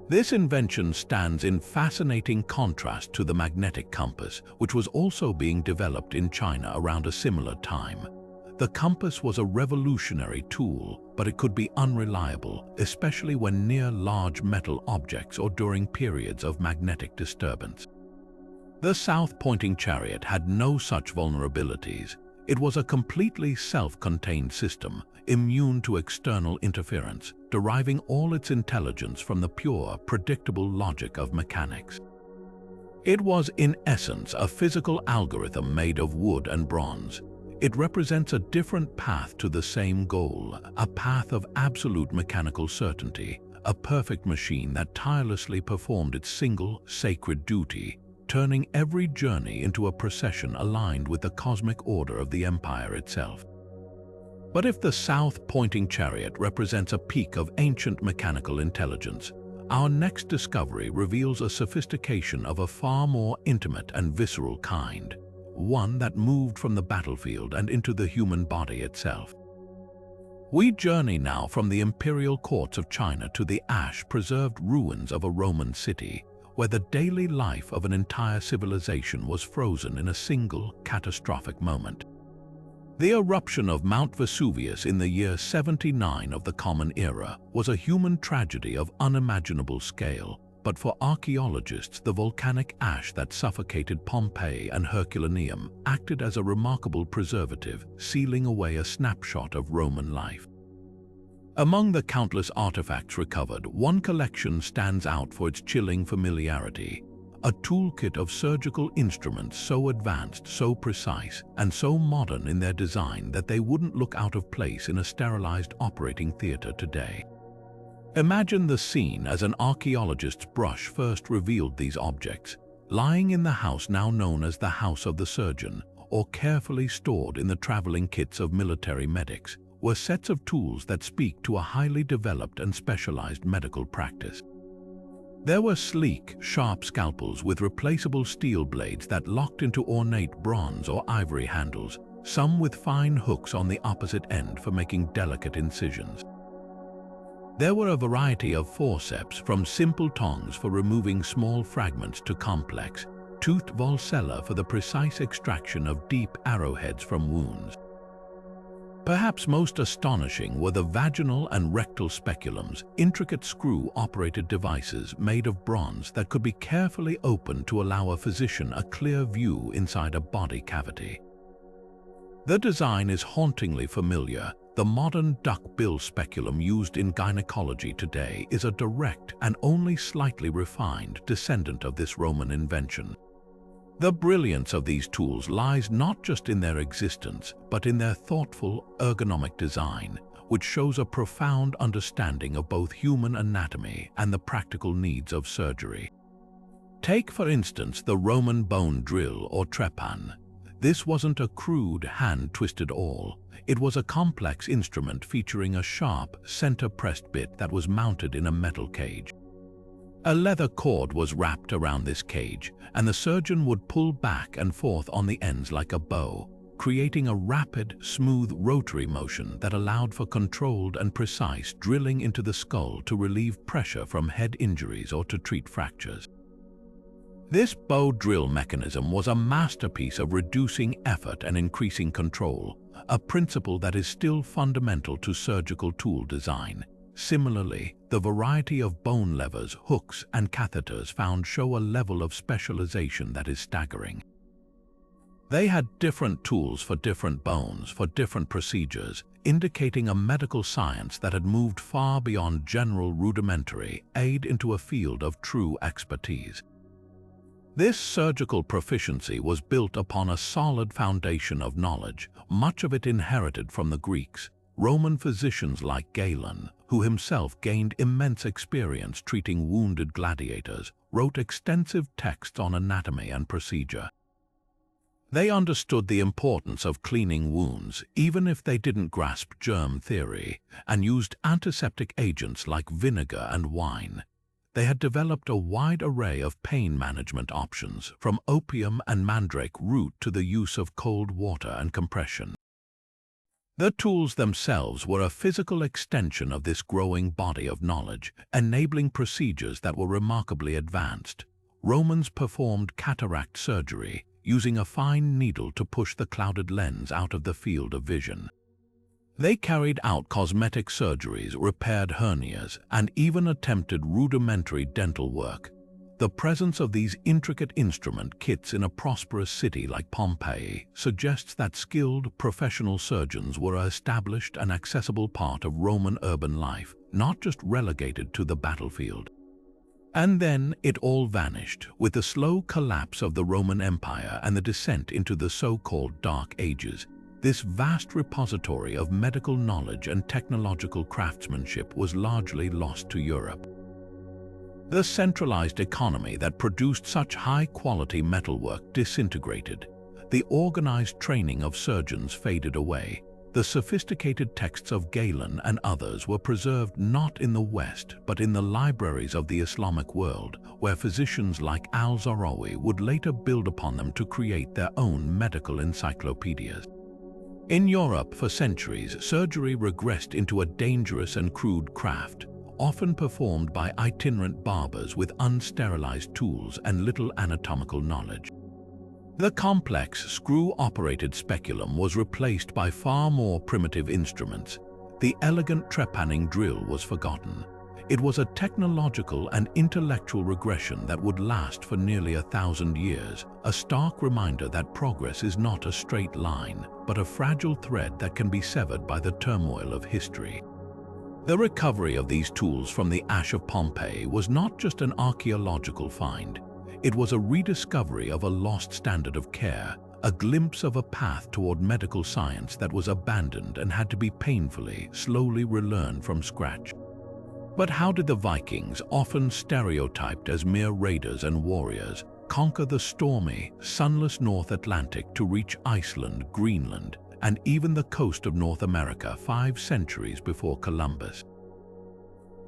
This invention stands in fascinating contrast to the magnetic compass, which was also being developed in China around a similar time. The compass was a revolutionary tool, but it could be unreliable, especially when near large metal objects or during periods of magnetic disturbance. The south-pointing chariot had no such vulnerabilities. It was a completely self-contained system, immune to external interference, deriving all its intelligence from the pure, predictable logic of mechanics. It was, in essence, a physical algorithm made of wood and bronze. It represents a different path to the same goal, a path of absolute mechanical certainty, a perfect machine that tirelessly performed its single, sacred duty, turning every journey into a procession aligned with the cosmic order of the empire itself. But if the south-pointing chariot represents a peak of ancient mechanical intelligence, our next discovery reveals a sophistication of a far more intimate and visceral kind, one that moved from the battlefield and into the human body itself. We journey now from the imperial courts of China to the ash-preserved ruins of a Roman city, where the daily life of an entire civilization was frozen in a single catastrophic moment. The eruption of Mount Vesuvius in the year 79 of the Common Era was a human tragedy of unimaginable scale, but for archaeologists, the volcanic ash that suffocated Pompeii and Herculaneum acted as a remarkable preservative, sealing away a snapshot of Roman life. Among the countless artifacts recovered, one collection stands out for its chilling familiarity: a toolkit of surgical instruments so advanced, so precise, and so modern in their design that they wouldn't look out of place in a sterilized operating theater today. Imagine the scene as an archaeologist's brush first revealed these objects, lying in the house now known as the House of the Surgeon, or carefully stored in the traveling kits of military medics, were sets of tools that speak to a highly developed and specialized medical practice. There were sleek, sharp scalpels with replaceable steel blades that locked into ornate bronze or ivory handles, some with fine hooks on the opposite end for making delicate incisions. There were a variety of forceps, from simple tongs for removing small fragments to complex, toothed valsella for the precise extraction of deep arrowheads from wounds. Perhaps most astonishing were the vaginal and rectal speculums, intricate screw-operated devices made of bronze that could be carefully opened to allow a physician a clear view inside a body cavity. The design is hauntingly familiar. The modern duck-bill speculum used in gynecology today is a direct and only slightly refined descendant of this Roman invention. The brilliance of these tools lies not just in their existence, but in their thoughtful, ergonomic design, which shows a profound understanding of both human anatomy and the practical needs of surgery. Take, for instance, the Roman bone drill or trepan. This wasn't a crude, hand-twisted awl. It was a complex instrument featuring a sharp, center-pressed bit that was mounted in a metal cage. A leather cord was wrapped around this cage, and the surgeon would pull back and forth on the ends like a bow, creating a rapid, smooth rotary motion that allowed for controlled and precise drilling into the skull to relieve pressure from head injuries or to treat fractures. This bow drill mechanism was a masterpiece of reducing effort and increasing control, a principle that is still fundamental to surgical tool design. Similarly, the variety of bone levers, hooks, and catheters found show a level of specialization that is staggering. They had different tools for different bones, for different procedures, indicating a medical science that had moved far beyond general rudimentary aid into a field of true expertise. This surgical proficiency was built upon a solid foundation of knowledge, much of it inherited from the Greeks. Roman physicians like Galen, who himself gained immense experience treating wounded gladiators, wrote extensive texts on anatomy and procedure. They understood the importance of cleaning wounds, even if they didn't grasp germ theory, and used antiseptic agents like vinegar and wine. They had developed a wide array of pain management options, from opium and mandrake root to the use of cold water and compression. The tools themselves were a physical extension of this growing body of knowledge, enabling procedures that were remarkably advanced. Romans performed cataract surgery, using a fine needle to push the clouded lens out of the field of vision. They carried out cosmetic surgeries, repaired hernias, and even attempted rudimentary dental work. The presence of these intricate instrument kits in a prosperous city like Pompeii suggests that skilled, professional surgeons were an established and accessible part of Roman urban life, not just relegated to the battlefield. And then it all vanished, with the slow collapse of the Roman Empire and the descent into the so-called Dark Ages. This vast repository of medical knowledge and technological craftsmanship was largely lost to Europe. The centralized economy that produced such high-quality metalwork disintegrated. The organized training of surgeons faded away. The sophisticated texts of Galen and others were preserved not in the West, but in the libraries of the Islamic world, where physicians like al-Zarawi would later build upon them to create their own medical encyclopedias. In Europe, for centuries, surgery regressed into a dangerous and crude craft, often performed by itinerant barbers with unsterilized tools and little anatomical knowledge. The complex, screw-operated speculum was replaced by far more primitive instruments. The elegant trepanning drill was forgotten. It was a technological and intellectual regression that would last for nearly 1,000 years, a stark reminder that progress is not a straight line, but a fragile thread that can be severed by the turmoil of history. The recovery of these tools from the ash of Pompeii was not just an archaeological find. It was a rediscovery of a lost standard of care, a glimpse of a path toward medical science that was abandoned and had to be painfully, slowly relearned from scratch. But how did the Vikings, often stereotyped as mere raiders and warriors, conquer the stormy, sunless North Atlantic to reach Iceland, Greenland, and even the coast of North America 5 centuries before Columbus?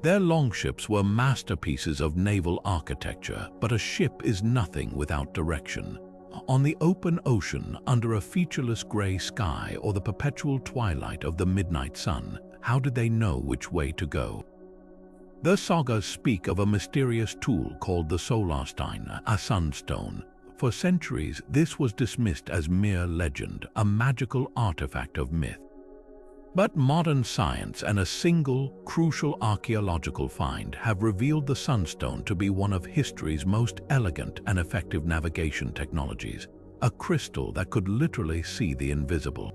Their longships were masterpieces of naval architecture, but a ship is nothing without direction. On the open ocean, under a featureless gray sky or the perpetual twilight of the midnight sun, how did they know which way to go? The sagas speak of a mysterious tool called the solarstein, a sunstone. For centuries, this was dismissed as mere legend, a magical artifact of myth. But modern science and a single, crucial archaeological find have revealed the sunstone to be one of history's most elegant and effective navigation technologies, a crystal that could literally see the invisible.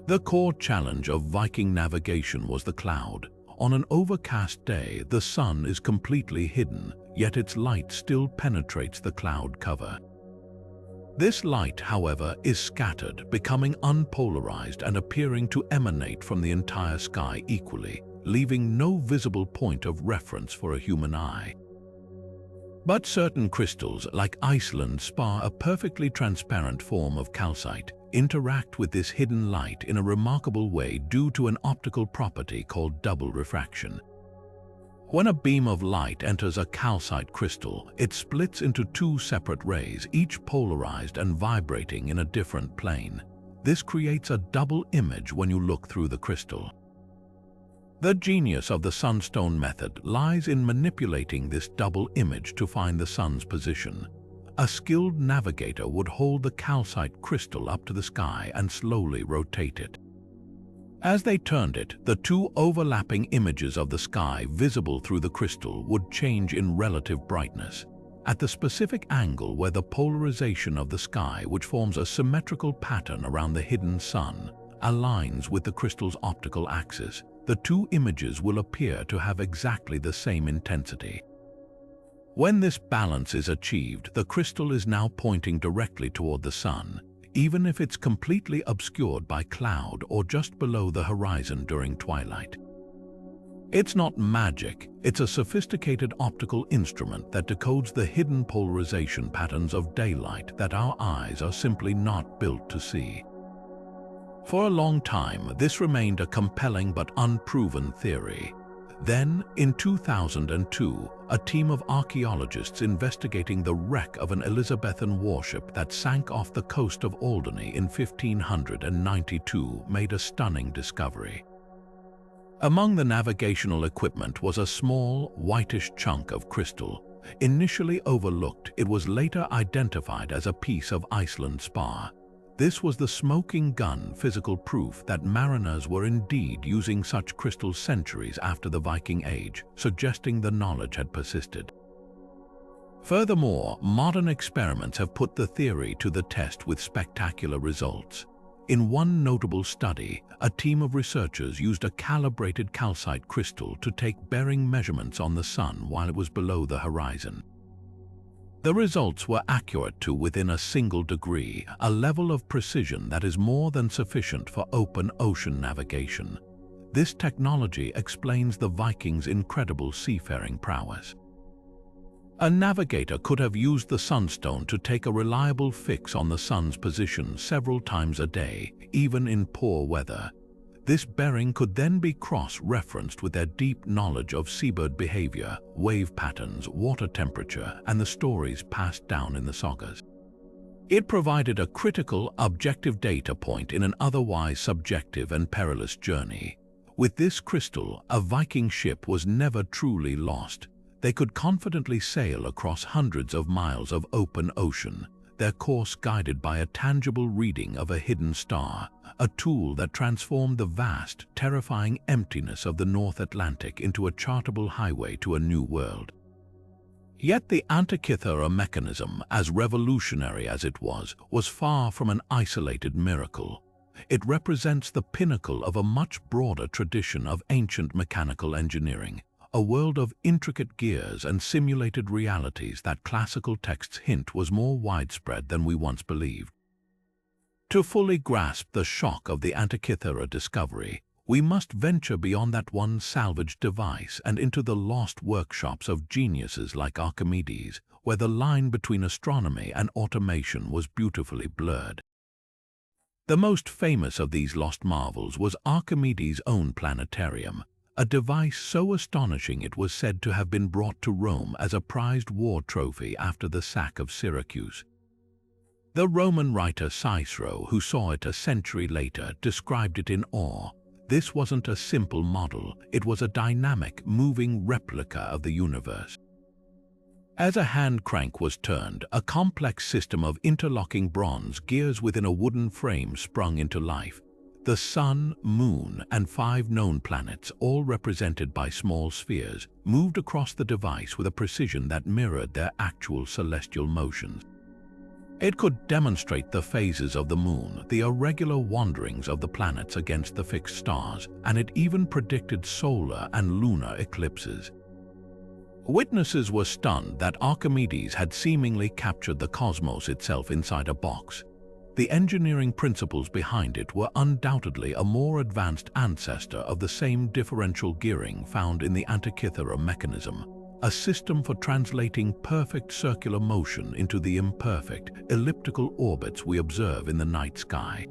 The core challenge of Viking navigation was the cloud. On an overcast day, the sun is completely hidden, yet its light still penetrates the cloud cover. This light, however, is scattered, becoming unpolarized and appearing to emanate from the entire sky equally, leaving no visible point of reference for a human eye. But certain crystals, like Iceland's spar, a perfectly transparent form of calcite, interact with this hidden light in a remarkable way due to an optical property called double refraction. When a beam of light enters a calcite crystal, it splits into 2 separate rays, each polarized and vibrating in a different plane. This creates a double image when you look through the crystal. The genius of the sunstone method lies in manipulating this double image to find the sun's position. A skilled navigator would hold the calcite crystal up to the sky and slowly rotate it. As they turned it, the 2 overlapping images of the sky visible through the crystal would change in relative brightness. At the specific angle where the polarization of the sky, which forms a symmetrical pattern around the hidden sun, aligns with the crystal's optical axis, the 2 images will appear to have exactly the same intensity. When this balance is achieved, the crystal is now pointing directly toward the sun, even if it's completely obscured by cloud or just below the horizon during twilight. It's not magic, it's a sophisticated optical instrument that decodes the hidden polarization patterns of daylight that our eyes are simply not built to see. For a long time, this remained a compelling but unproven theory. Then, in 2002, a team of archaeologists investigating the wreck of an Elizabethan warship that sank off the coast of Alderney in 1592 made a stunning discovery. Among the navigational equipment was a small, whitish chunk of crystal. Initially overlooked, it was later identified as a piece of Iceland spar. This was the smoking gun, physical proof that mariners were indeed using such crystals centuries after the Viking Age, suggesting the knowledge had persisted. Furthermore, modern experiments have put the theory to the test with spectacular results. In one notable study, a team of researchers used a calibrated calcite crystal to take bearing measurements on the sun while it was below the horizon. The results were accurate to within a single degree, a level of precision that is more than sufficient for open ocean navigation. This technology explains the Vikings' incredible seafaring prowess. A navigator could have used the sunstone to take a reliable fix on the sun's position several times a day, even in poor weather. This bearing could then be cross-referenced with their deep knowledge of seabird behavior, wave patterns, water temperature, and the stories passed down in the sagas. It provided a critical, objective data point in an otherwise subjective and perilous journey. With this crystal, a Viking ship was never truly lost. They could confidently sail across hundreds of miles of open ocean, their course guided by a tangible reading of a hidden star, a tool that transformed the vast, terrifying emptiness of the North Atlantic into a chartable highway to a new world. Yet the Antikythera Mechanism, as revolutionary as it was far from an isolated miracle. It represents the pinnacle of a much broader tradition of ancient mechanical engineering, a world of intricate gears and simulated realities that classical texts hint was more widespread than we once believed. To fully grasp the shock of the Antikythera discovery, we must venture beyond that one salvaged device and into the lost workshops of geniuses like Archimedes, where the line between astronomy and automation was beautifully blurred. The most famous of these lost marvels was Archimedes' own planetarium, a device so astonishing it was said to have been brought to Rome as a prized war trophy after the sack of Syracuse. The Roman writer Cicero, who saw it a century later, described it in awe. This wasn't a simple model, it was a dynamic, moving replica of the universe. As a hand crank was turned, a complex system of interlocking bronze gears within a wooden frame sprung into life. The Sun, Moon, and 5 known planets, all represented by small spheres, moved across the device with a precision that mirrored their actual celestial motions. It could demonstrate the phases of the Moon, the irregular wanderings of the planets against the fixed stars, and it even predicted solar and lunar eclipses. Witnesses were stunned that Archimedes had seemingly captured the cosmos itself inside a box. The engineering principles behind it were undoubtedly a more advanced ancestor of the same differential gearing found in the Antikythera Mechanism, a system for translating perfect circular motion into the imperfect, elliptical orbits we observe in the night sky.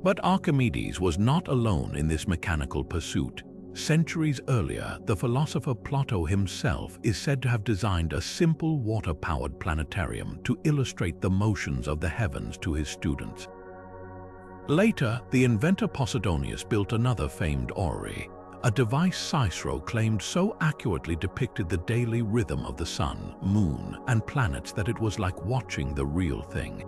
But Archimedes was not alone in this mechanical pursuit. Centuries earlier, the philosopher Plato himself is said to have designed a simple water-powered planetarium to illustrate the motions of the heavens to his students. Later, the inventor Posidonius built another famed orrery, a device Cicero claimed so accurately depicted the daily rhythm of the sun, moon, and planets that it was like watching the real thing.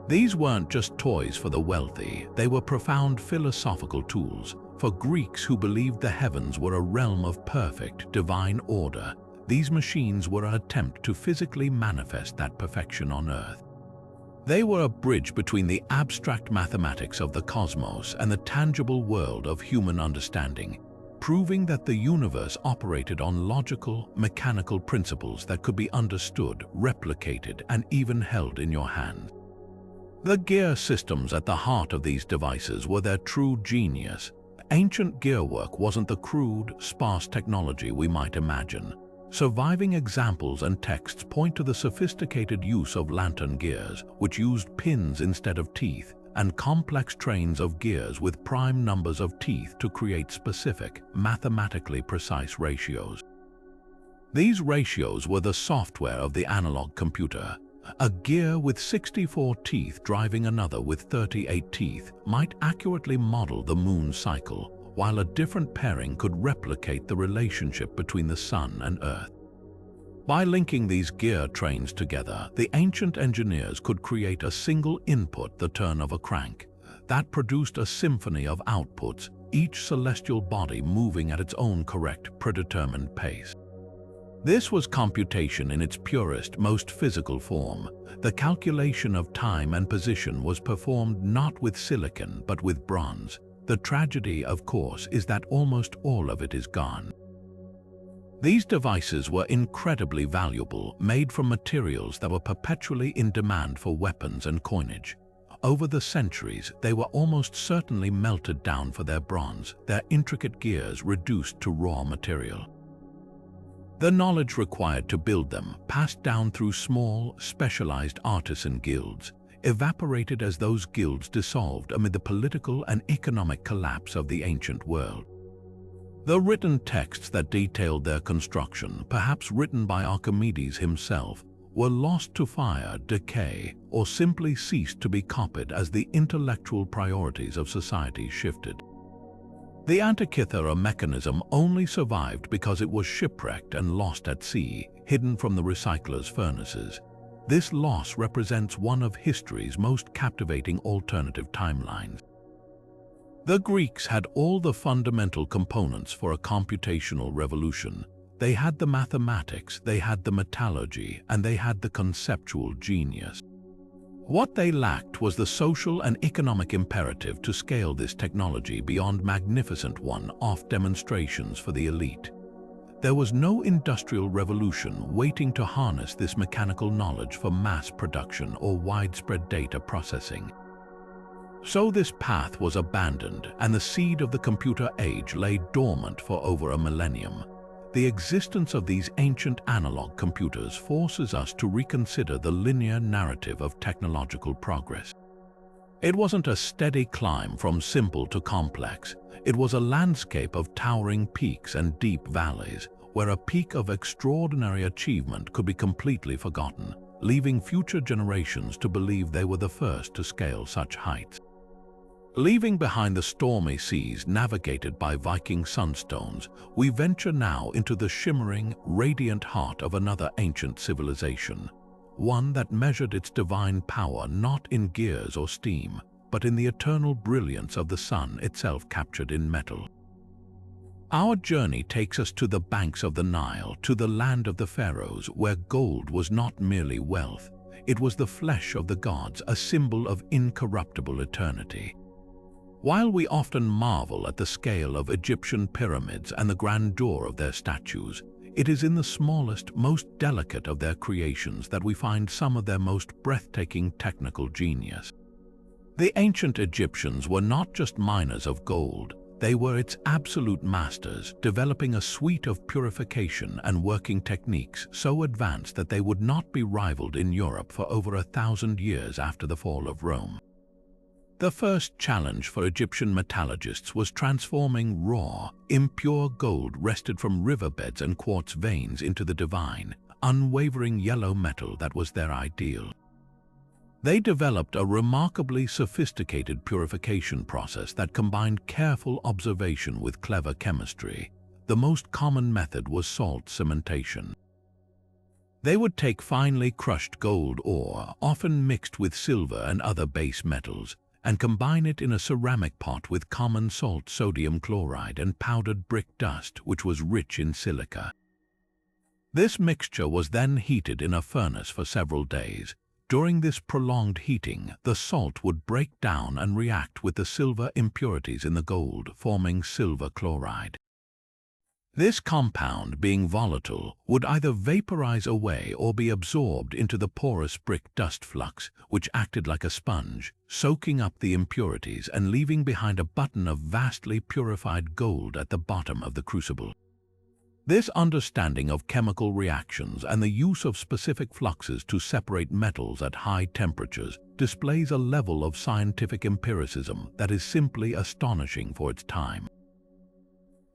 These weren't just toys for the wealthy, they were profound philosophical tools. For Greeks who believed the heavens were a realm of perfect, divine order, these machines were an attempt to physically manifest that perfection on Earth. They were a bridge between the abstract mathematics of the cosmos and the tangible world of human understanding, proving that the universe operated on logical, mechanical principles that could be understood, replicated, and even held in your hand. The gear systems at the heart of these devices were their true genius. Ancient gearwork wasn't the crude, sparse technology we might imagine. Surviving examples and texts point to the sophisticated use of lantern gears, which used pins instead of teeth, and complex trains of gears with prime numbers of teeth to create specific, mathematically precise ratios. These ratios were the software of the analog computer. A gear with 64 teeth driving another with 38 teeth might accurately model the moon's cycle, while a different pairing could replicate the relationship between the sun and Earth. By linking these gear trains together, the ancient engineers could create a single input, the turn of a crank, that produced a symphony of outputs, each celestial body moving at its own correct, predetermined pace. This was computation in its purest, most physical form. The calculation of time and position was performed not with silicon, but with bronze. The tragedy, of course, is that almost all of it is gone. These devices were incredibly valuable, made from materials that were perpetually in demand for weapons and coinage. Over the centuries, they were almost certainly melted down for their bronze, their intricate gears reduced to raw material. The knowledge required to build them, passed down through small, specialized artisan guilds, evaporated as those guilds dissolved amid the political and economic collapse of the ancient world. The written texts that detailed their construction, perhaps written by Archimedes himself, were lost to fire, decay, or simply ceased to be copied as the intellectual priorities of society shifted. The Antikythera Mechanism only survived because it was shipwrecked and lost at sea, hidden from the recyclers' furnaces. This loss represents one of history's most captivating alternative timelines. The Greeks had all the fundamental components for a computational revolution. They had the mathematics, they had the metallurgy, and they had the conceptual genius. What they lacked was the social and economic imperative to scale this technology beyond magnificent one-off demonstrations for the elite. There was no industrial revolution waiting to harness this mechanical knowledge for mass production or widespread data processing. So this path was abandoned, and the seed of the computer age lay dormant for over a millennium. The existence of these ancient analog computers forces us to reconsider the linear narrative of technological progress. It wasn't a steady climb from simple to complex. It was a landscape of towering peaks and deep valleys, where a peak of extraordinary achievement could be completely forgotten, leaving future generations to believe they were the first to scale such heights. Leaving behind the stormy seas navigated by Viking sunstones, we venture now into the shimmering, radiant heart of another ancient civilization, one that measured its divine power not in gears or steam, but in the eternal brilliance of the sun itself captured in metal. Our journey takes us to the banks of the Nile, to the land of the pharaohs, where gold was not merely wealth, it was the flesh of the gods, a symbol of incorruptible eternity. While we often marvel at the scale of Egyptian pyramids and the grandeur of their statues, it is in the smallest, most delicate of their creations that we find some of their most breathtaking technical genius. The ancient Egyptians were not just miners of gold, they were its absolute masters, developing a suite of purification and working techniques so advanced that they would not be rivaled in Europe for over 1,000 years after the fall of Rome. The first challenge for Egyptian metallurgists was transforming raw, impure gold wrested from riverbeds and quartz veins into the divine, unwavering yellow metal that was their ideal. They developed a remarkably sophisticated purification process that combined careful observation with clever chemistry. The most common method was salt cementation. They would take finely crushed gold ore, often mixed with silver and other base metals, and combine it in a ceramic pot with common salt, sodium chloride, and powdered brick dust, which was rich in silica. This mixture was then heated in a furnace for several days. During this prolonged heating, the salt would break down and react with the silver impurities in the gold, forming silver chloride. This compound, being volatile, would either vaporize away or be absorbed into the porous brick dust flux, which acted like a sponge, soaking up the impurities and leaving behind a button of vastly purified gold at the bottom of the crucible. This understanding of chemical reactions and the use of specific fluxes to separate metals at high temperatures displays a level of scientific empiricism that is simply astonishing for its time.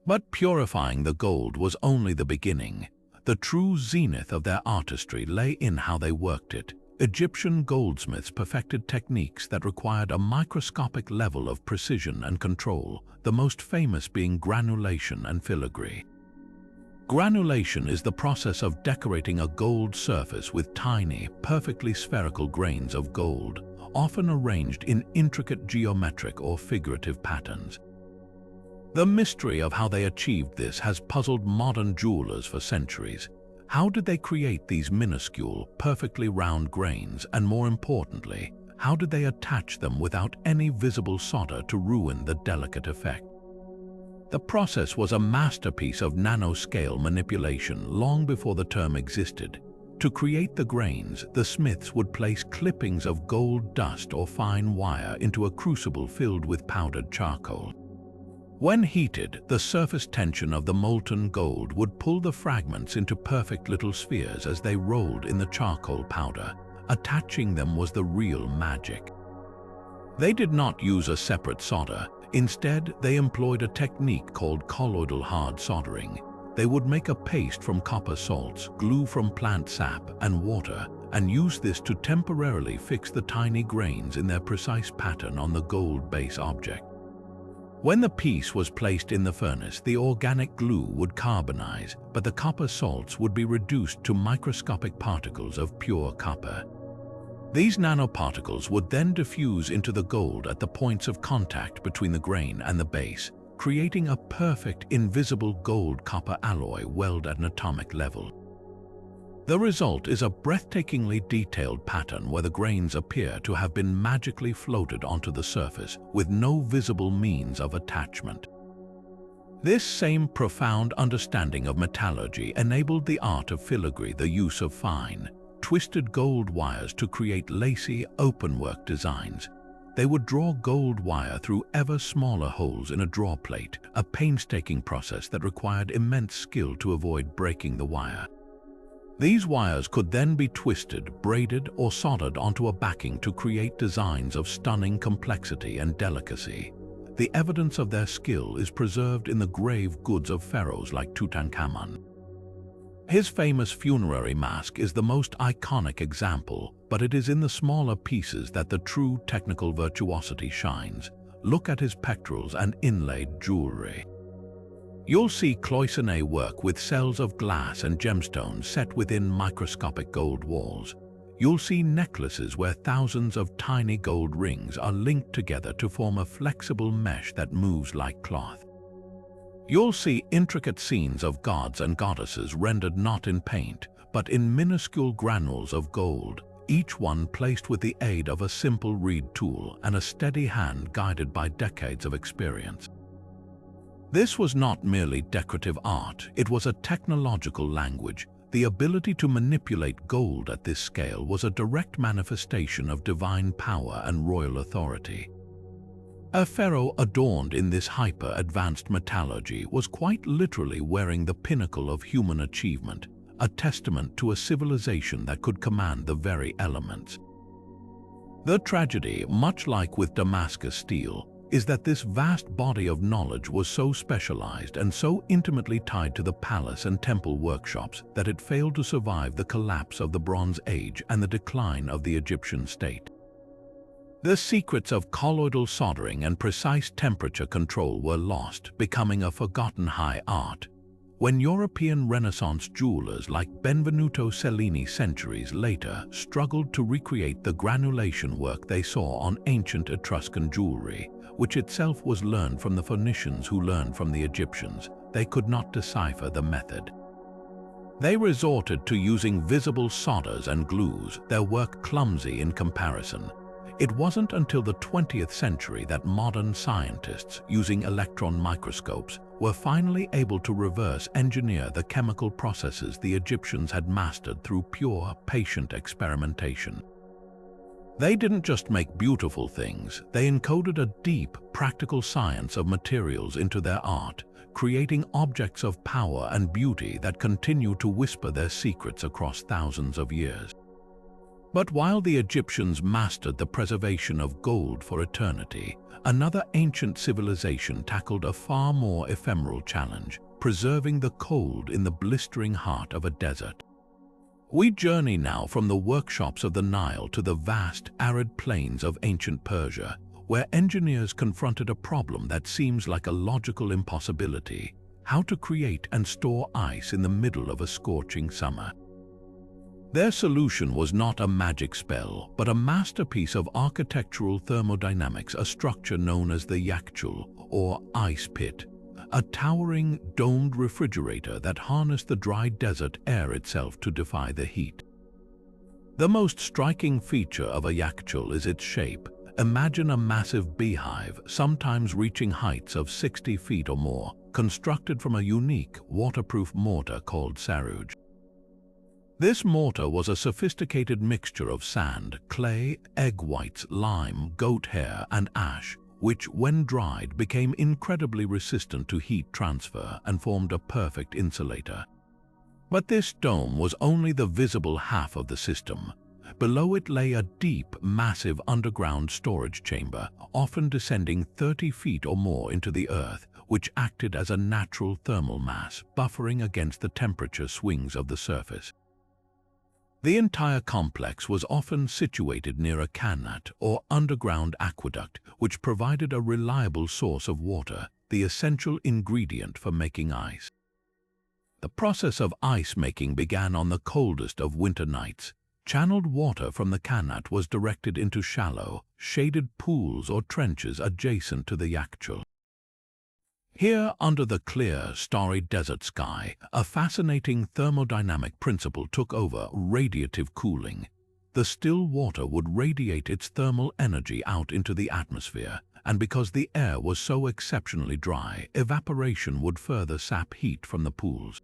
But purifying the gold was only the beginning. The true zenith of their artistry lay in how they worked it. Egyptian goldsmiths perfected techniques that required a microscopic level of precision and control, the most famous being granulation and filigree. Granulation is the process of decorating a gold surface with tiny, perfectly spherical grains of gold, often arranged in intricate geometric or figurative patterns. The mystery of how they achieved this has puzzled modern jewelers for centuries. How did they create these minuscule, perfectly round grains, and more importantly, how did they attach them without any visible solder to ruin the delicate effect? The process was a masterpiece of nanoscale manipulation long before the term existed. To create the grains, the smiths would place clippings of gold dust or fine wire into a crucible filled with powdered charcoal. When heated, the surface tension of the molten gold would pull the fragments into perfect little spheres as they rolled in the charcoal powder. Attaching them was the real magic. They did not use a separate solder. Instead, they employed a technique called colloidal hard soldering. They would make a paste from copper salts, glue from plant sap, and water, and use this to temporarily fix the tiny grains in their precise pattern on the gold base object. When the piece was placed in the furnace, the organic glue would carbonize, but the copper salts would be reduced to microscopic particles of pure copper. These nanoparticles would then diffuse into the gold at the points of contact between the grain and the base, creating a perfect invisible gold-copper alloy weld at an atomic level. The result is a breathtakingly detailed pattern where the grains appear to have been magically floated onto the surface with no visible means of attachment. This same profound understanding of metallurgy enabled the art of filigree, the use of fine, twisted gold wires to create lacy, openwork designs. They would draw gold wire through ever smaller holes in a draw plate, a painstaking process that required immense skill to avoid breaking the wire. These wires could then be twisted, braided, or soldered onto a backing to create designs of stunning complexity and delicacy. The evidence of their skill is preserved in the grave goods of pharaohs like Tutankhamun. His famous funerary mask is the most iconic example, but it is in the smaller pieces that the true technical virtuosity shines. Look at his pectorals and inlaid jewelry. You'll see cloisonné work with cells of glass and gemstones set within microscopic gold walls. You'll see necklaces where thousands of tiny gold rings are linked together to form a flexible mesh that moves like cloth. You'll see intricate scenes of gods and goddesses rendered not in paint, but in minuscule granules of gold, each one placed with the aid of a simple reed tool and a steady hand guided by decades of experience. This was not merely decorative art, it was a technological language. The ability to manipulate gold at this scale was a direct manifestation of divine power and royal authority. A pharaoh adorned in this hyper-advanced metallurgy was quite literally wearing the pinnacle of human achievement, a testament to a civilization that could command the very elements. The tragedy, much like with Damascus steel, is that this vast body of knowledge was so specialized and so intimately tied to the palace and temple workshops that it failed to survive the collapse of the Bronze Age and the decline of the Egyptian state. The secrets of colloidal soldering and precise temperature control were lost, becoming a forgotten high art. When European Renaissance jewelers like Benvenuto Cellini centuries later struggled to recreate the granulation work they saw on ancient Etruscan jewelry, which itself was learned from the Phoenicians who learned from the Egyptians, they could not decipher the method. They resorted to using visible solders and glues, their work clumsy in comparison. It wasn't until the 20th century that modern scientists, using electron microscopes, were finally able to reverse engineer the chemical processes the Egyptians had mastered through pure, patient experimentation. They didn't just make beautiful things, they encoded a deep, practical science of materials into their art, creating objects of power and beauty that continue to whisper their secrets across thousands of years. But while the Egyptians mastered the preservation of gold for eternity, another ancient civilization tackled a far more ephemeral challenge, preserving the cold in the blistering heart of a desert. We journey now from the workshops of the Nile to the vast, arid plains of ancient Persia, where engineers confronted a problem that seems like a logical impossibility: how to create and store ice in the middle of a scorching summer. Their solution was not a magic spell, but a masterpiece of architectural thermodynamics, a structure known as the Yakchul, or ice pit, a towering, domed refrigerator that harnessed the dry desert air itself to defy the heat. The most striking feature of a Yakchul is its shape. Imagine a massive beehive, sometimes reaching heights of 60 feet or more, constructed from a unique, waterproof mortar called sarouj. This mortar was a sophisticated mixture of sand, clay, egg whites, lime, goat hair, and ash, which, when dried, became incredibly resistant to heat transfer and formed a perfect insulator. But this dome was only the visible half of the system. Below it lay a deep, massive underground storage chamber, often descending 30 feet or more into the earth, which acted as a natural thermal mass, buffering against the temperature swings of the surface. The entire complex was often situated near a qanat or underground aqueduct, which provided a reliable source of water, the essential ingredient for making ice. The process of ice making began on the coldest of winter nights. Channeled water from the qanat was directed into shallow, shaded pools or trenches adjacent to the yachtule. Here, under the clear, starry desert sky, a fascinating thermodynamic principle took over: radiative cooling. The still water would radiate its thermal energy out into the atmosphere, and because the air was so exceptionally dry, evaporation would further sap heat from the pools.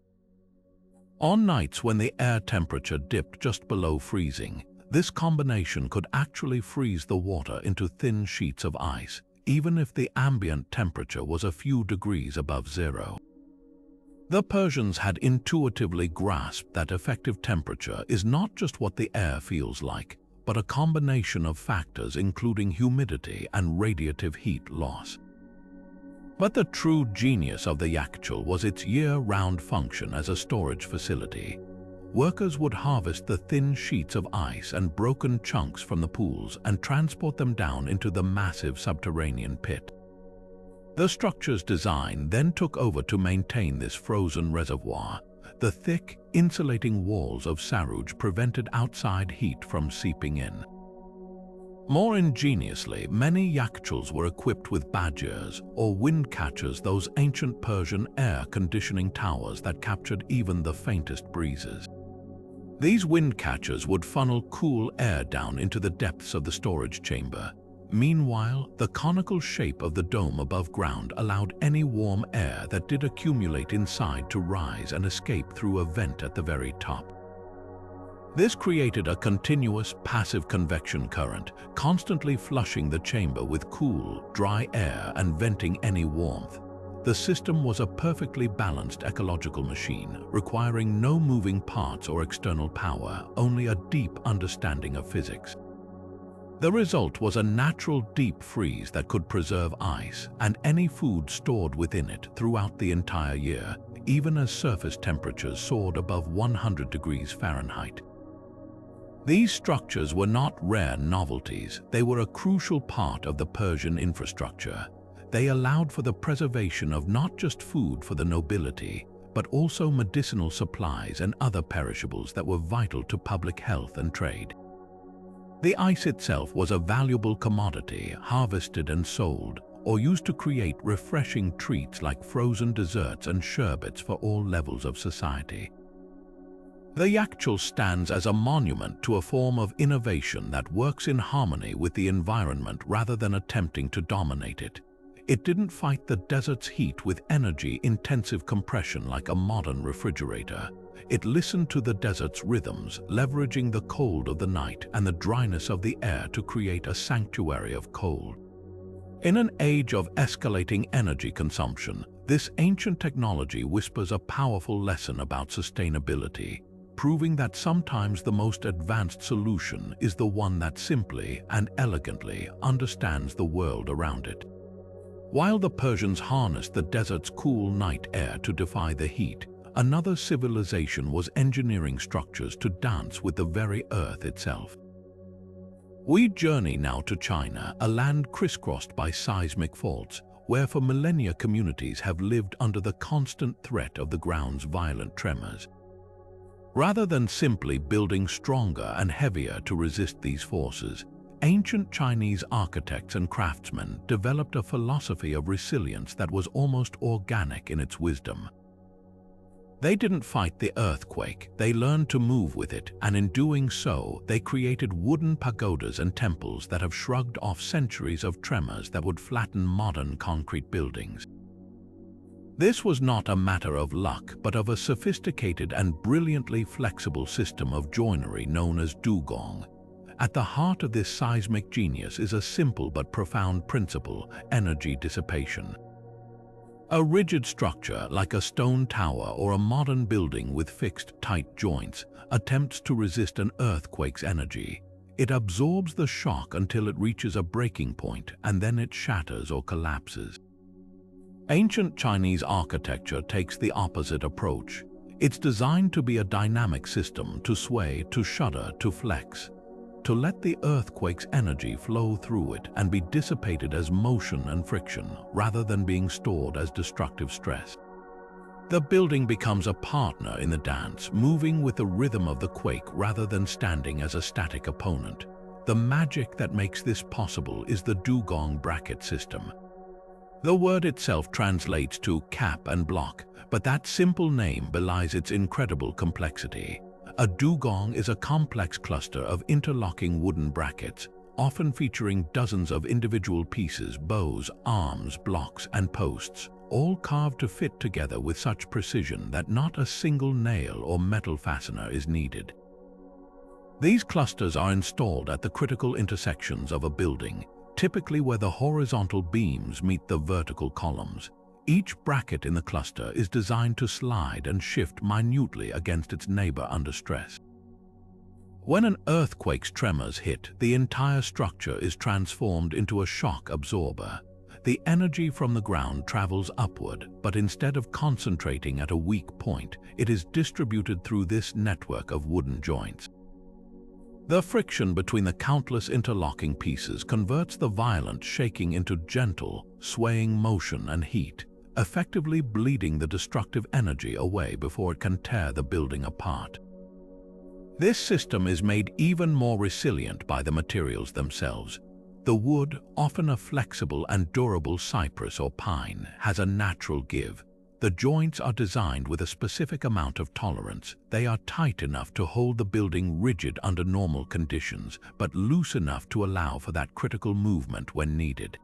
On nights when the air temperature dipped just below freezing, this combination could actually freeze the water into thin sheets of ice, even if the ambient temperature was a few degrees above zero. The Persians had intuitively grasped that effective temperature is not just what the air feels like, but a combination of factors including humidity and radiative heat loss. But the true genius of the yachtule was its year-round function as a storage facility. Workers would harvest the thin sheets of ice and broken chunks from the pools and transport them down into the massive subterranean pit. The structure's design then took over to maintain this frozen reservoir. The thick, insulating walls of saruj prevented outside heat from seeping in. More ingeniously, many yachtul's were equipped with badgers or wind catchers, those ancient Persian air conditioning towers that captured even the faintest breezes. These wind catchers would funnel cool air down into the depths of the storage chamber. Meanwhile, the conical shape of the dome above ground allowed any warm air that did accumulate inside to rise and escape through a vent at the very top. This created a continuous, passive convection current, constantly flushing the chamber with cool, dry air and venting any warmth. The system was a perfectly balanced ecological machine, requiring no moving parts or external power, only a deep understanding of physics. The result was a natural deep freeze that could preserve ice and any food stored within it throughout the entire year, even as surface temperatures soared above 100 degrees Fahrenheit. These structures were not rare novelties, they were a crucial part of the Persian infrastructure. They allowed for the preservation of not just food for the nobility, but also medicinal supplies and other perishables that were vital to public health and trade. The ice itself was a valuable commodity, harvested and sold, or used to create refreshing treats like frozen desserts and sherbets for all levels of society. The yachtule stands as a monument to a form of innovation that works in harmony with the environment rather than attempting to dominate it. It didn't fight the desert's heat with energy-intensive compression like a modern refrigerator. It listened to the desert's rhythms, leveraging the cold of the night and the dryness of the air to create a sanctuary of cold. In an age of escalating energy consumption, this ancient technology whispers a powerful lesson about sustainability, proving that sometimes the most advanced solution is the one that simply and elegantly understands the world around it. While the Persians harnessed the desert's cool night air to defy the heat, another civilization was engineering structures to dance with the very earth itself. We journey now to China, a land crisscrossed by seismic faults, where for millennia communities have lived under the constant threat of the ground's violent tremors. Rather than simply building stronger and heavier to resist these forces, ancient Chinese architects and craftsmen developed a philosophy of resilience that was almost organic in its wisdom. They didn't fight the earthquake, they learned to move with it, and in doing so, they created wooden pagodas and temples that have shrugged off centuries of tremors that would flatten modern concrete buildings. This was not a matter of luck, but of a sophisticated and brilliantly flexible system of joinery known as dugong. At the heart of this seismic genius is a simple but profound principle: energy dissipation. A rigid structure like a stone tower or a modern building with fixed, tight joints attempts to resist an earthquake's energy. It absorbs the shock until it reaches a breaking point, and then it shatters or collapses. Ancient Chinese architecture takes the opposite approach. It's designed to be a dynamic system, to sway, to shudder, to flex, to let the earthquake's energy flow through it and be dissipated as motion and friction, rather than being stored as destructive stress. The building becomes a partner in the dance, moving with the rhythm of the quake rather than standing as a static opponent. The magic that makes this possible is the dugong bracket system. The word itself translates to cap and block, but that simple name belies its incredible complexity. A dugong is a complex cluster of interlocking wooden brackets, often featuring dozens of individual pieces, bows, arms, blocks, and posts, all carved to fit together with such precision that not a single nail or metal fastener is needed. These clusters are installed at the critical intersections of a building, typically where the horizontal beams meet the vertical columns. Each bracket in the cluster is designed to slide and shift minutely against its neighbor under stress. When an earthquake's tremors hit, the entire structure is transformed into a shock absorber. The energy from the ground travels upward, but instead of concentrating at a weak point, it is distributed through this network of wooden joints. The friction between the countless interlocking pieces converts the violent shaking into gentle, swaying motion and heat, effectively bleeding the destructive energy away before it can tear the building apart. This system is made even more resilient by the materials themselves. The wood, often a flexible and durable cypress or pine, has a natural give. The joints are designed with a specific amount of tolerance. They are tight enough to hold the building rigid under normal conditions, but loose enough to allow for that critical movement when needed.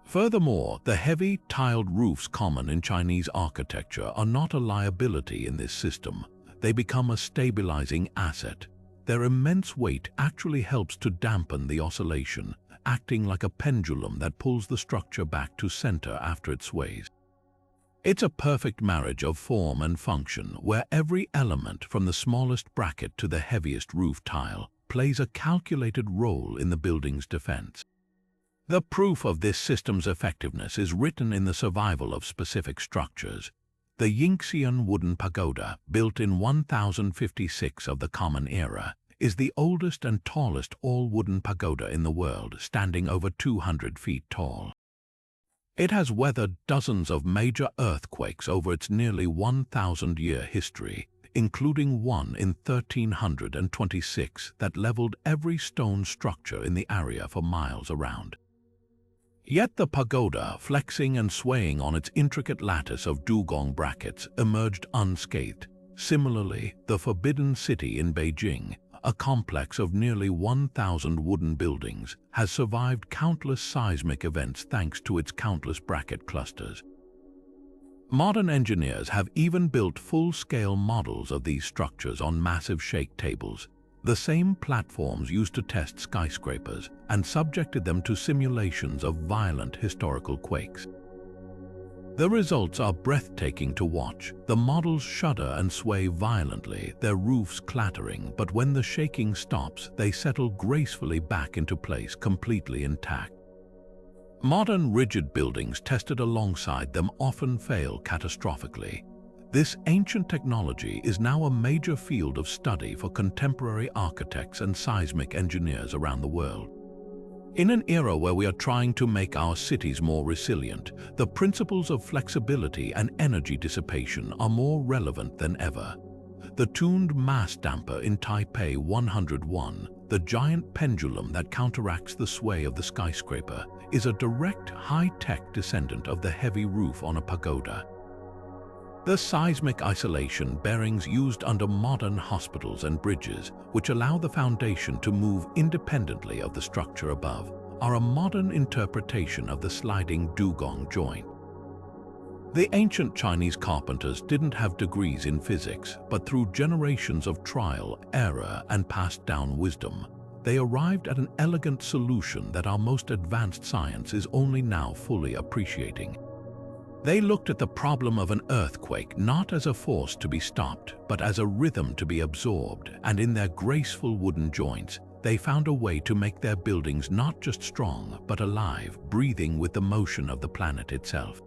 Furthermore, the heavy, tiled roofs common in Chinese architecture are not a liability in this system. They become a stabilizing asset. Their immense weight actually helps to dampen the oscillation, acting like a pendulum that pulls the structure back to center after it sways. It's a perfect marriage of form and function, where every element, from the smallest bracket to the heaviest roof tile, plays a calculated role in the building's defense. The proof of this system's effectiveness is written in the survival of specific structures. The Yingxian wooden pagoda, built in 1056 of the Common Era, is the oldest and tallest all-wooden pagoda in the world, standing over 200 feet tall. It has weathered dozens of major earthquakes over its nearly 1,000-year history, including one in 1326 that leveled every stone structure in the area for miles around. Yet the pagoda, flexing and swaying on its intricate lattice of dugong brackets, emerged unscathed. Similarly, the Forbidden City in Beijing, a complex of nearly 1,000 wooden buildings, has survived countless seismic events thanks to its countless bracket clusters. Modern engineers have even built full-scale models of these structures on massive shake tables, the same platforms used to test skyscrapers, and subjected them to simulations of violent historical quakes. The results are breathtaking to watch. The models shudder and sway violently, their roofs clattering, but when the shaking stops, they settle gracefully back into place, completely intact. Modern rigid buildings tested alongside them often fail catastrophically. This ancient technology is now a major field of study for contemporary architects and seismic engineers around the world. In an era where we are trying to make our cities more resilient, the principles of flexibility and energy dissipation are more relevant than ever. The tuned mass damper in Taipei 101, the giant pendulum that counteracts the sway of the skyscraper, is a direct high-tech descendant of the heavy roof on a pagoda. The seismic isolation bearings used under modern hospitals and bridges, which allow the foundation to move independently of the structure above, are a modern interpretation of the sliding dugong joint. The ancient Chinese carpenters didn't have degrees in physics, but through generations of trial, error, and passed-down wisdom, they arrived at an elegant solution that our most advanced science is only now fully appreciating. They looked at the problem of an earthquake not as a force to be stopped, but as a rhythm to be absorbed, and in their graceful wooden joints, they found a way to make their buildings not just strong, but alive, breathing with the motion of the planet itself.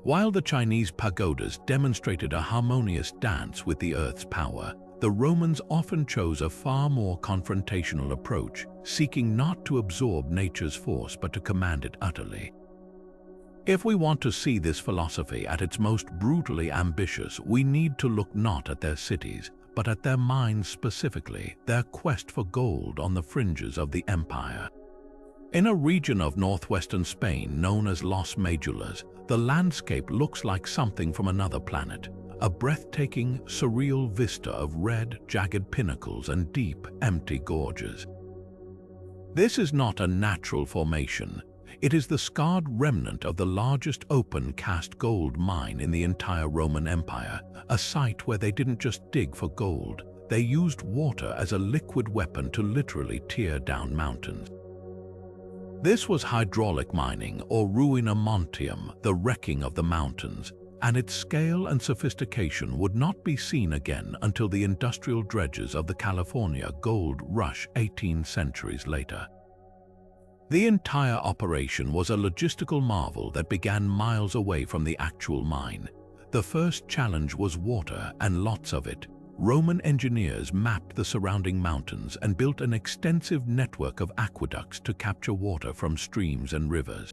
While the Chinese pagodas demonstrated a harmonious dance with the earth's power, the Romans often chose a far more confrontational approach, seeking not to absorb nature's force but to command it utterly. If we want to see this philosophy at its most brutally ambitious, we need to look not at their cities, but at their mines specifically, their quest for gold on the fringes of the empire. In a region of northwestern Spain known as Los Medulas, the landscape looks like something from another planet, a breathtaking, surreal vista of red, jagged pinnacles and deep, empty gorges. This is not a natural formation. It is the scarred remnant of the largest open-cast gold mine in the entire Roman Empire, a site where they didn't just dig for gold, they used water as a liquid weapon to literally tear down mountains. This was hydraulic mining, or ruina montium, the wrecking of the mountains, and its scale and sophistication would not be seen again until the industrial dredges of the California gold rush 18 centuries later. The entire operation was a logistical marvel that began miles away from the actual mine. The first challenge was water, and lots of it. Roman engineers mapped the surrounding mountains and built an extensive network of aqueducts to capture water from streams and rivers.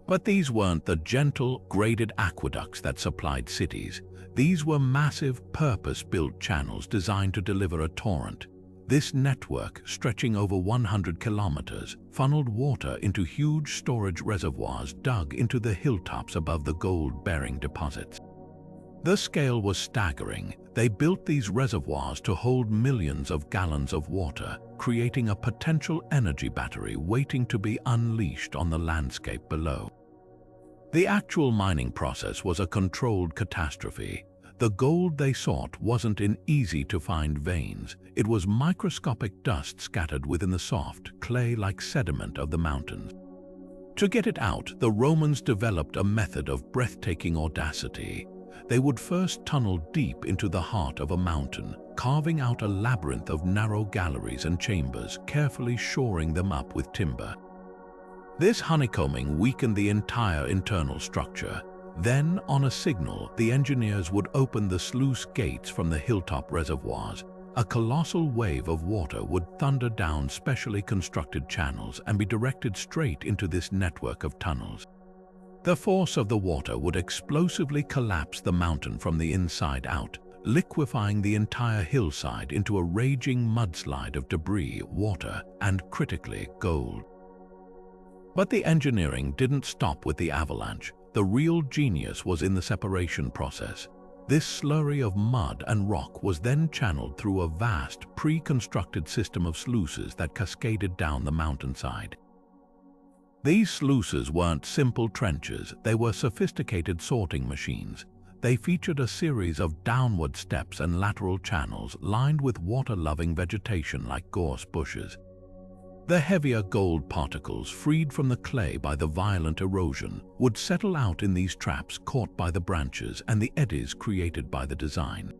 But these weren't the gentle, graded aqueducts that supplied cities. These were massive, purpose-built channels designed to deliver a torrent. This network, stretching over 100 kilometers, funneled water into huge storage reservoirs dug into the hilltops above the gold-bearing deposits. The scale was staggering. They built these reservoirs to hold millions of gallons of water, creating a potential energy battery waiting to be unleashed on the landscape below. The actual mining process was a controlled catastrophe. The gold they sought wasn't in easy-to-find veins. It was microscopic dust scattered within the soft, clay-like sediment of the mountains. To get it out, the Romans developed a method of breathtaking audacity. They would first tunnel deep into the heart of a mountain, carving out a labyrinth of narrow galleries and chambers, carefully shoring them up with timber. This honeycombing weakened the entire internal structure. Then, on a signal, the engineers would open the sluice gates from the hilltop reservoirs. A colossal wave of water would thunder down specially constructed channels and be directed straight into this network of tunnels. The force of the water would explosively collapse the mountain from the inside out, liquefying the entire hillside into a raging mudslide of debris, water, and, critically, gold. But the engineering didn't stop with the avalanche. The real genius was in the separation process. This slurry of mud and rock was then channeled through a vast, pre-constructed system of sluices that cascaded down the mountainside. These sluices weren't simple trenches, they were sophisticated sorting machines. They featured a series of downward steps and lateral channels lined with water-loving vegetation like gorse bushes. The heavier gold particles, freed from the clay by the violent erosion, would settle out in these traps caught by the branches and the eddies created by the design.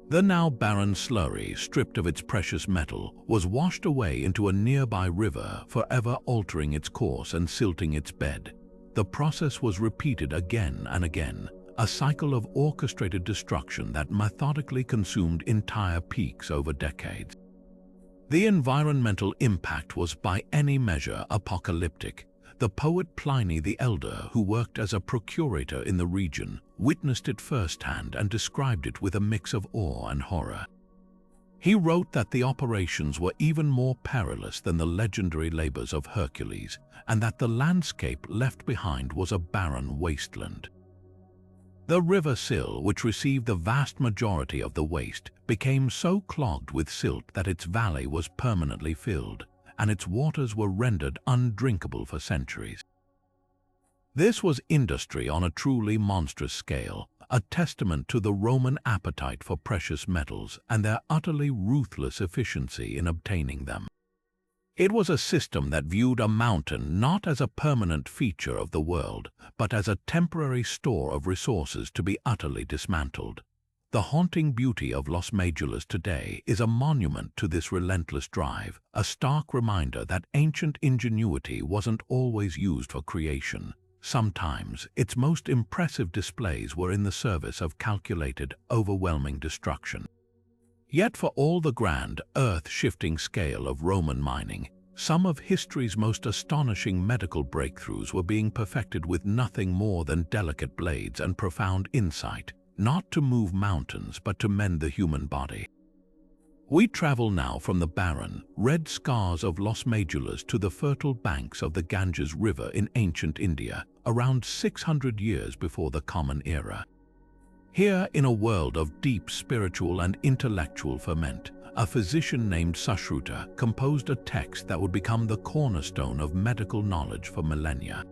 The now barren slurry, stripped of its precious metal, was washed away into a nearby river, forever altering its course and silting its bed. The process was repeated again and again, a cycle of orchestrated destruction that methodically consumed entire peaks over decades. The environmental impact was by any measure apocalyptic. The poet Pliny the Elder, who worked as a procurator in the region, witnessed it firsthand and described it with a mix of awe and horror. He wrote that the operations were even more perilous than the legendary labors of Hercules, and that the landscape left behind was a barren wasteland. The river Sil, which received the vast majority of the waste, became so clogged with silt that its valley was permanently filled, and its waters were rendered undrinkable for centuries. This was industry on a truly monstrous scale, a testament to the Roman appetite for precious metals and their utterly ruthless efficiency in obtaining them. It was a system that viewed a mountain not as a permanent feature of the world, but as a temporary store of resources to be utterly dismantled. The haunting beauty of Los Medulas today is a monument to this relentless drive, a stark reminder that ancient ingenuity wasn't always used for creation. Sometimes, its most impressive displays were in the service of calculated, overwhelming destruction. Yet for all the grand, earth-shifting scale of Roman mining, some of history's most astonishing medical breakthroughs were being perfected with nothing more than delicate blades and profound insight, not to move mountains but to mend the human body. We travel now from the barren, red scars of Los Medulas to the fertile banks of the Ganges River in ancient India, around 600 years before the Common Era. Here, in a world of deep spiritual and intellectual ferment, a physician named Sushruta composed a text that would become the cornerstone of medical knowledge for millennia.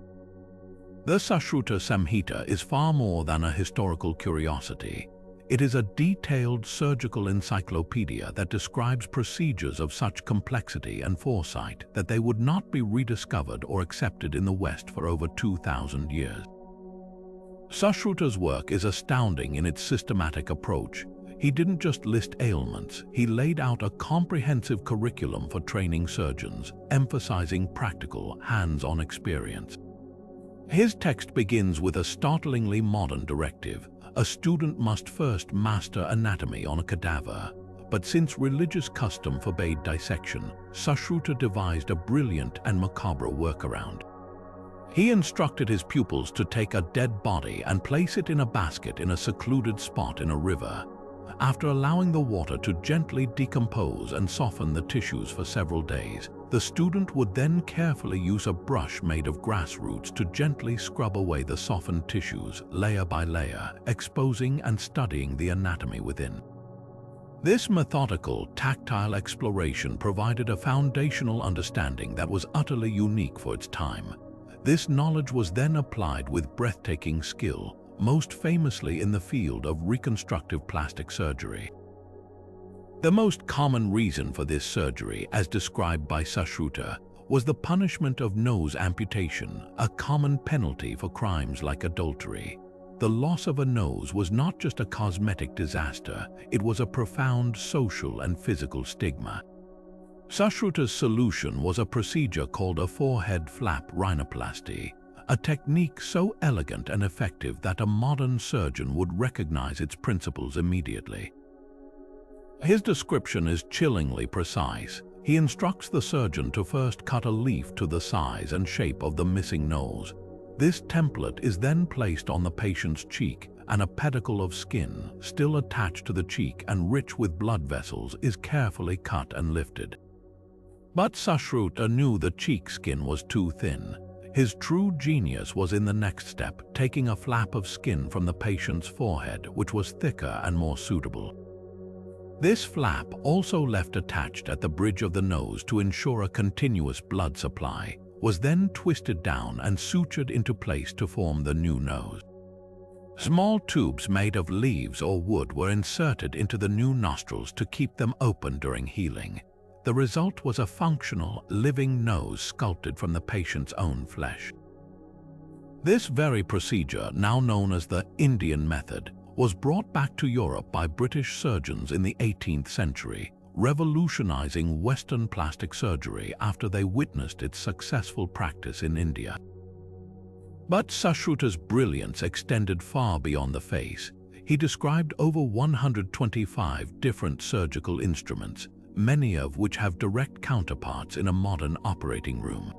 The Sushruta Samhita is far more than a historical curiosity. It is a detailed surgical encyclopedia that describes procedures of such complexity and foresight that they would not be rediscovered or accepted in the West for over 2,000 years. Sushruta's work is astounding in its systematic approach. He didn't just list ailments, he laid out a comprehensive curriculum for training surgeons, emphasizing practical, hands-on experience. His text begins with a startlingly modern directive. A student must first master anatomy on a cadaver. But since religious custom forbade dissection, Sushruta devised a brilliant and macabre workaround. He instructed his pupils to take a dead body and place it in a basket in a secluded spot in a river. After allowing the water to gently decompose and soften the tissues for several days, the student would then carefully use a brush made of grass roots to gently scrub away the softened tissues, layer by layer, exposing and studying the anatomy within. This methodical, tactile exploration provided a foundational understanding that was utterly unique for its time. This knowledge was then applied with breathtaking skill, most famously in the field of reconstructive plastic surgery. The most common reason for this surgery, as described by Sushruta, was the punishment of nose amputation, a common penalty for crimes like adultery. The loss of a nose was not just a cosmetic disaster, it was a profound social and physical stigma. Sushruta's solution was a procedure called a forehead flap rhinoplasty, a technique so elegant and effective that a modern surgeon would recognize its principles immediately. His description is chillingly precise. He instructs the surgeon to first cut a leaf to the size and shape of the missing nose. This template is then placed on the patient's cheek, and a pedicle of skin, still attached to the cheek and rich with blood vessels, is carefully cut and lifted. But Sushruta knew the cheek skin was too thin. His true genius was in the next step, taking a flap of skin from the patient's forehead, which was thicker and more suitable. This flap, also left attached at the bridge of the nose to ensure a continuous blood supply, was then twisted down and sutured into place to form the new nose. Small tubes made of leaves or wood were inserted into the new nostrils to keep them open during healing. The result was a functional, living nose sculpted from the patient's own flesh. This very procedure, now known as the Indian method, was brought back to Europe by British surgeons in the 18th century, revolutionizing Western plastic surgery after they witnessed its successful practice in India. But Sushruta's brilliance extended far beyond the face. He described over 125 different surgical instruments, many of which have direct counterparts in a modern operating room.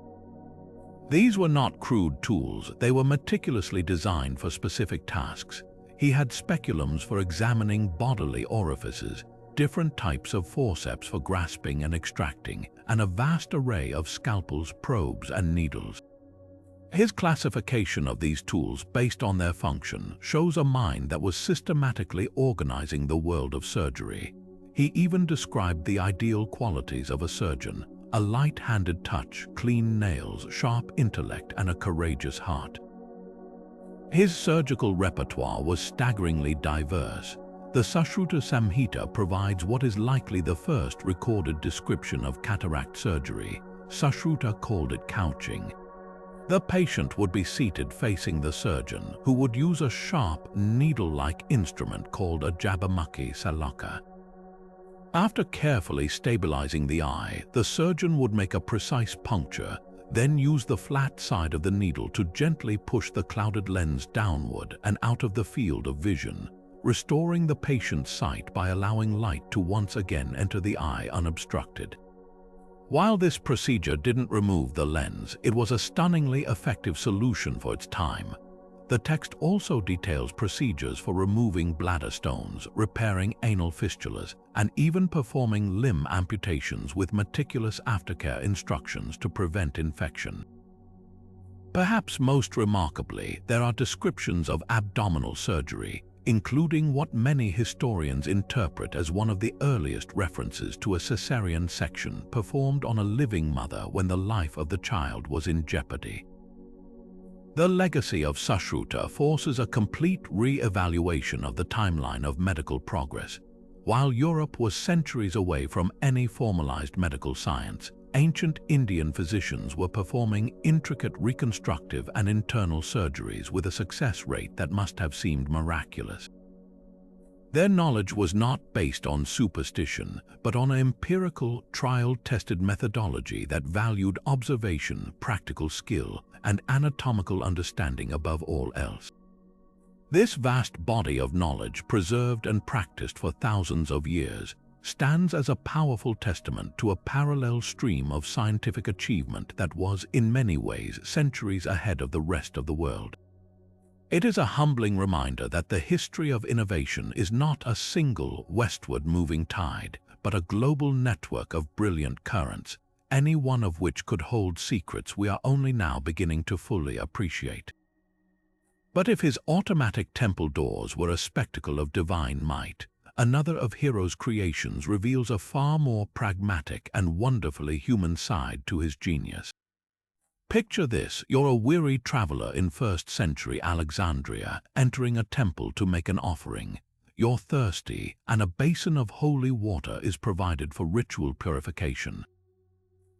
These were not crude tools, they were meticulously designed for specific tasks. He had speculums for examining bodily orifices, different types of forceps for grasping and extracting, and a vast array of scalpels, probes, and needles. His classification of these tools based on their function shows a mind that was systematically organizing the world of surgery. He even described the ideal qualities of a surgeon: a light-handed touch, clean nails, sharp intellect, and a courageous heart. His surgical repertoire was staggeringly diverse. The Sushruta Samhita provides what is likely the first recorded description of cataract surgery. Sushruta called it couching. The patient would be seated facing the surgeon, who would use a sharp, needle-like instrument called a jabamukhi salaka. After carefully stabilizing the eye, the surgeon would make a precise puncture. Then use the flat side of the needle to gently push the clouded lens downward and out of the field of vision, restoring the patient's sight by allowing light to once again enter the eye unobstructed. While this procedure didn't remove the lens, it was a stunningly effective solution for its time. The text also details procedures for removing bladder stones, repairing anal fistulas, and even performing limb amputations with meticulous aftercare instructions to prevent infection. Perhaps most remarkably, there are descriptions of abdominal surgery, including what many historians interpret as one of the earliest references to a cesarean section performed on a living mother when the life of the child was in jeopardy. The legacy of Sushruta forces a complete re-evaluation of the timeline of medical progress. While Europe was centuries away from any formalized medical science, ancient Indian physicians were performing intricate reconstructive and internal surgeries with a success rate that must have seemed miraculous. Their knowledge was not based on superstition, but on an empirical, trial-tested methodology that valued observation, practical skill, and anatomical understanding above all else. This vast body of knowledge, preserved and practiced for thousands of years, stands as a powerful testament to a parallel stream of scientific achievement that was, in many ways, centuries ahead of the rest of the world. It is a humbling reminder that the history of innovation is not a single westward-moving tide, but a global network of brilliant currents, any one of which could hold secrets we are only now beginning to fully appreciate. But if his automatic temple doors were a spectacle of divine might, another of Hero's creations reveals a far more pragmatic and wonderfully human side to his genius. Picture this: you're a weary traveler in 1st century Alexandria, entering a temple to make an offering. You're thirsty, and a basin of holy water is provided for ritual purification.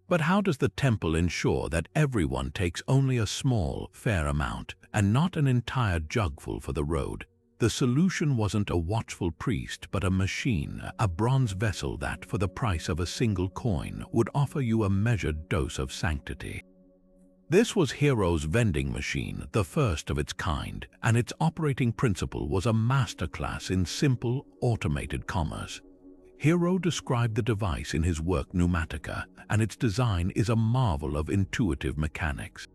But how does the temple ensure that everyone takes only a small, fair amount, and not an entire jugful for the road? The solution wasn't a watchful priest, but a machine, a bronze vessel that, for the price of a single coin, would offer you a measured dose of sanctity. This was Hero's vending machine, the first of its kind, and its operating principle was a masterclass in simple, automated commerce. Hero described the device in his work Pneumatica, and its design is a marvel of intuitive mechanics.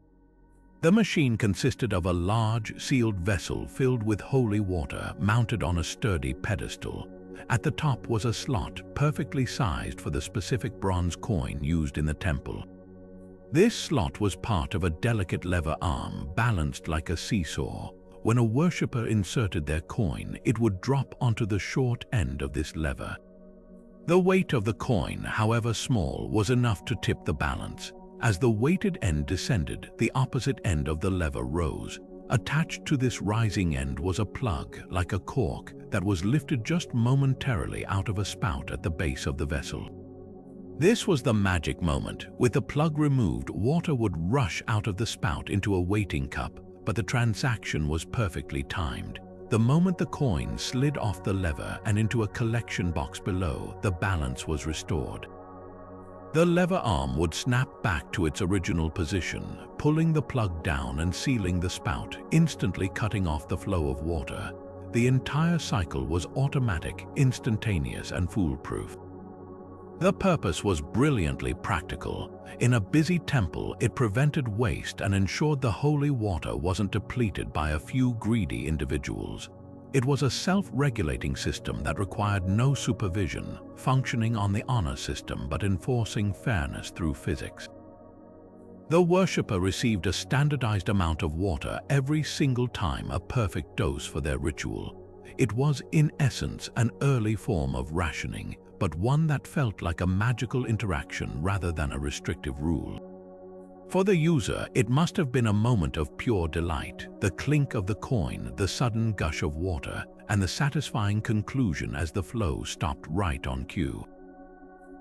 The machine consisted of a large, sealed vessel filled with holy water mounted on a sturdy pedestal. At the top was a slot perfectly sized for the specific bronze coin used in the temple. This slot was part of a delicate lever arm balanced like a seesaw. When a worshipper inserted their coin, it would drop onto the short end of this lever. The weight of the coin, however small, was enough to tip the balance. As the weighted end descended, the opposite end of the lever rose. Attached to this rising end was a plug, like a cork, that was lifted just momentarily out of a spout at the base of the vessel. This was the magic moment. With the plug removed, water would rush out of the spout into a waiting cup, but the transaction was perfectly timed. The moment the coin slid off the lever and into a collection box below, the balance was restored. The lever arm would snap back to its original position, pulling the plug down and sealing the spout, instantly cutting off the flow of water. The entire cycle was automatic, instantaneous, and foolproof. The purpose was brilliantly practical. In a busy temple, it prevented waste and ensured the holy water wasn't depleted by a few greedy individuals. It was a self-regulating system that required no supervision, functioning on the honor system but enforcing fairness through physics. The worshipper received a standardized amount of water every single time, a perfect dose for their ritual. It was, in essence, an early form of rationing, but one that felt like a magical interaction rather than a restrictive rule. For the user, it must have been a moment of pure delight, the clink of the coin, the sudden gush of water, and the satisfying conclusion as the flow stopped right on cue.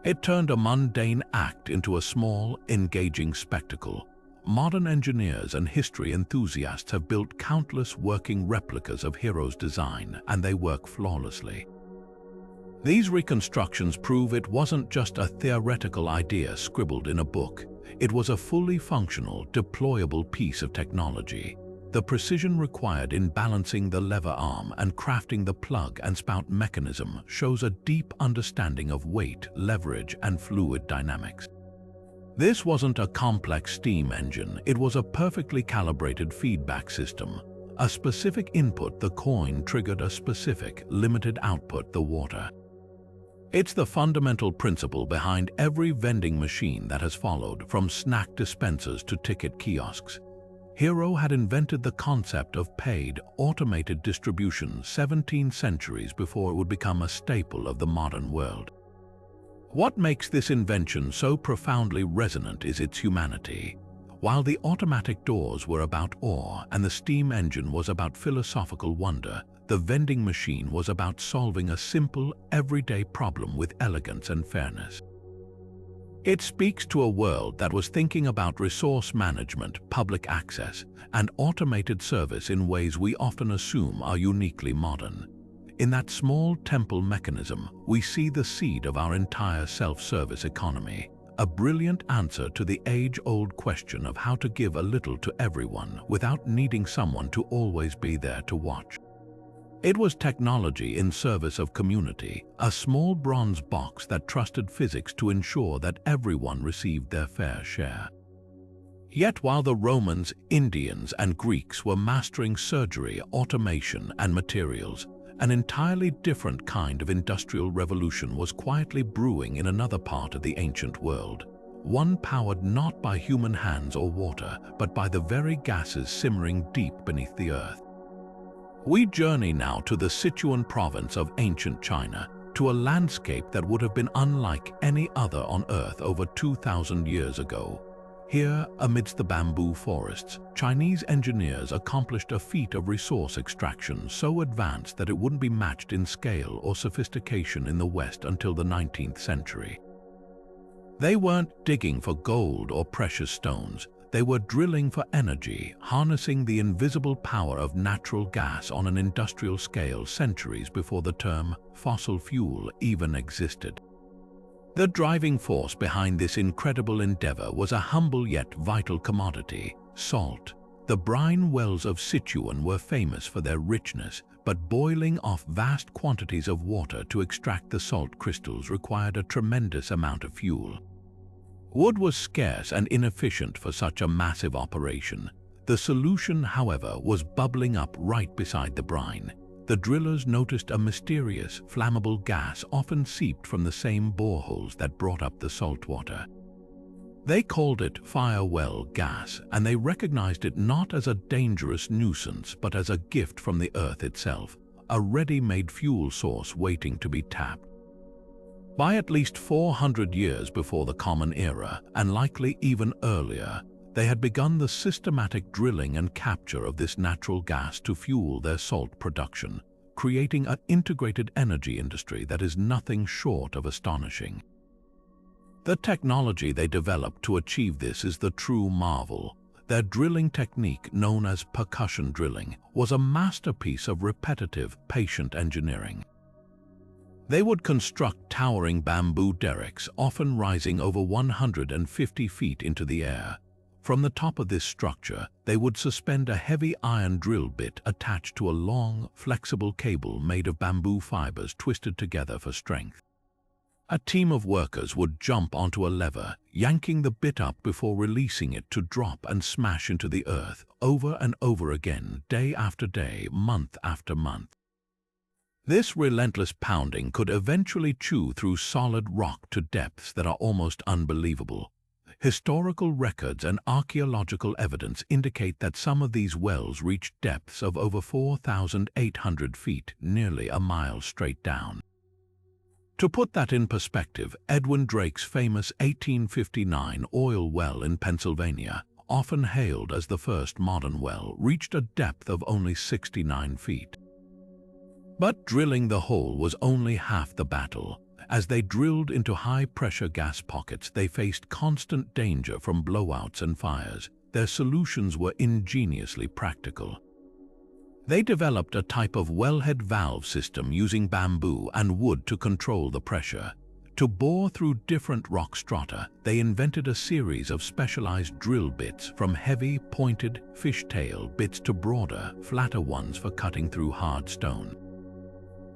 It turned a mundane act into a small, engaging spectacle. Modern engineers and history enthusiasts have built countless working replicas of Hero's design, and they work flawlessly. These reconstructions prove it wasn't just a theoretical idea scribbled in a book. It was a fully functional, deployable piece of technology. The precision required in balancing the lever arm and crafting the plug and spout mechanism shows a deep understanding of weight, leverage, and fluid dynamics. This wasn't a complex steam engine, it was a perfectly calibrated feedback system. A specific input, the coin, triggered a specific, limited output, the water. It's the fundamental principle behind every vending machine that has followed, from snack dispensers to ticket kiosks. Hero had invented the concept of paid, automated distribution 17 centuries before it would become a staple of the modern world. What makes this invention so profoundly resonant is its humanity. While the automatic doors were about awe and the steam engine was about philosophical wonder, the vending machine was about solving a simple, everyday problem with elegance and fairness. It speaks to a world that was thinking about resource management, public access, and automated service in ways we often assume are uniquely modern. In that small temple mechanism, we see the seed of our entire self-service economy, a brilliant answer to the age-old question of how to give a little to everyone without needing someone to always be there to watch. It was technology in service of community, a small bronze box that trusted physics to ensure that everyone received their fair share. Yet while the Romans, Indians, and Greeks were mastering surgery, automation, and materials, an entirely different kind of industrial revolution was quietly brewing in another part of the ancient world, one powered not by human hands or water, but by the very gases simmering deep beneath the earth. We journey now to the Sichuan province of ancient China, to a landscape that would have been unlike any other on Earth over 2,000 years ago. Here, amidst the bamboo forests, Chinese engineers accomplished a feat of resource extraction so advanced that it wouldn't be matched in scale or sophistication in the West until the 19th century. They weren't digging for gold or precious stones. They were drilling for energy, harnessing the invisible power of natural gas on an industrial scale centuries before the term fossil fuel even existed. The driving force behind this incredible endeavor was a humble yet vital commodity: salt. The brine wells of Sichuan were famous for their richness, but boiling off vast quantities of water to extract the salt crystals required a tremendous amount of fuel. Wood was scarce and inefficient for such a massive operation. The solution, however, was bubbling up right beside the brine. The drillers noticed a mysterious, flammable gas often seeped from the same boreholes that brought up the salt water. They called it fire well gas, and they recognized it not as a dangerous nuisance but as a gift from the earth itself, a ready-made fuel source waiting to be tapped. By at least 400 years before the Common Era, and likely even earlier, they had begun the systematic drilling and capture of this natural gas to fuel their salt production, creating an integrated energy industry that is nothing short of astonishing. The technology they developed to achieve this is the true marvel. Their drilling technique, known as percussion drilling, was a masterpiece of repetitive, patient engineering. They would construct towering bamboo derricks, often rising over 150 feet into the air. From the top of this structure, they would suspend a heavy iron drill bit attached to a long, flexible cable made of bamboo fibers twisted together for strength. A team of workers would jump onto a lever, yanking the bit up before releasing it to drop and smash into the earth, over and over again, day after day, month after month. This relentless pounding could eventually chew through solid rock to depths that are almost unbelievable. Historical records and archaeological evidence indicate that some of these wells reached depths of over 4,800 feet, nearly a mile straight down. To put that in perspective, Edwin Drake's famous 1859 oil well in Pennsylvania, often hailed as the first modern well, reached a depth of only 69 feet. But drilling the hole was only half the battle. As they drilled into high-pressure gas pockets, they faced constant danger from blowouts and fires. Their solutions were ingeniously practical. They developed a type of wellhead valve system using bamboo and wood to control the pressure. To bore through different rock strata, they invented a series of specialized drill bits, from heavy, pointed fishtail bits to broader, flatter ones for cutting through hard stone.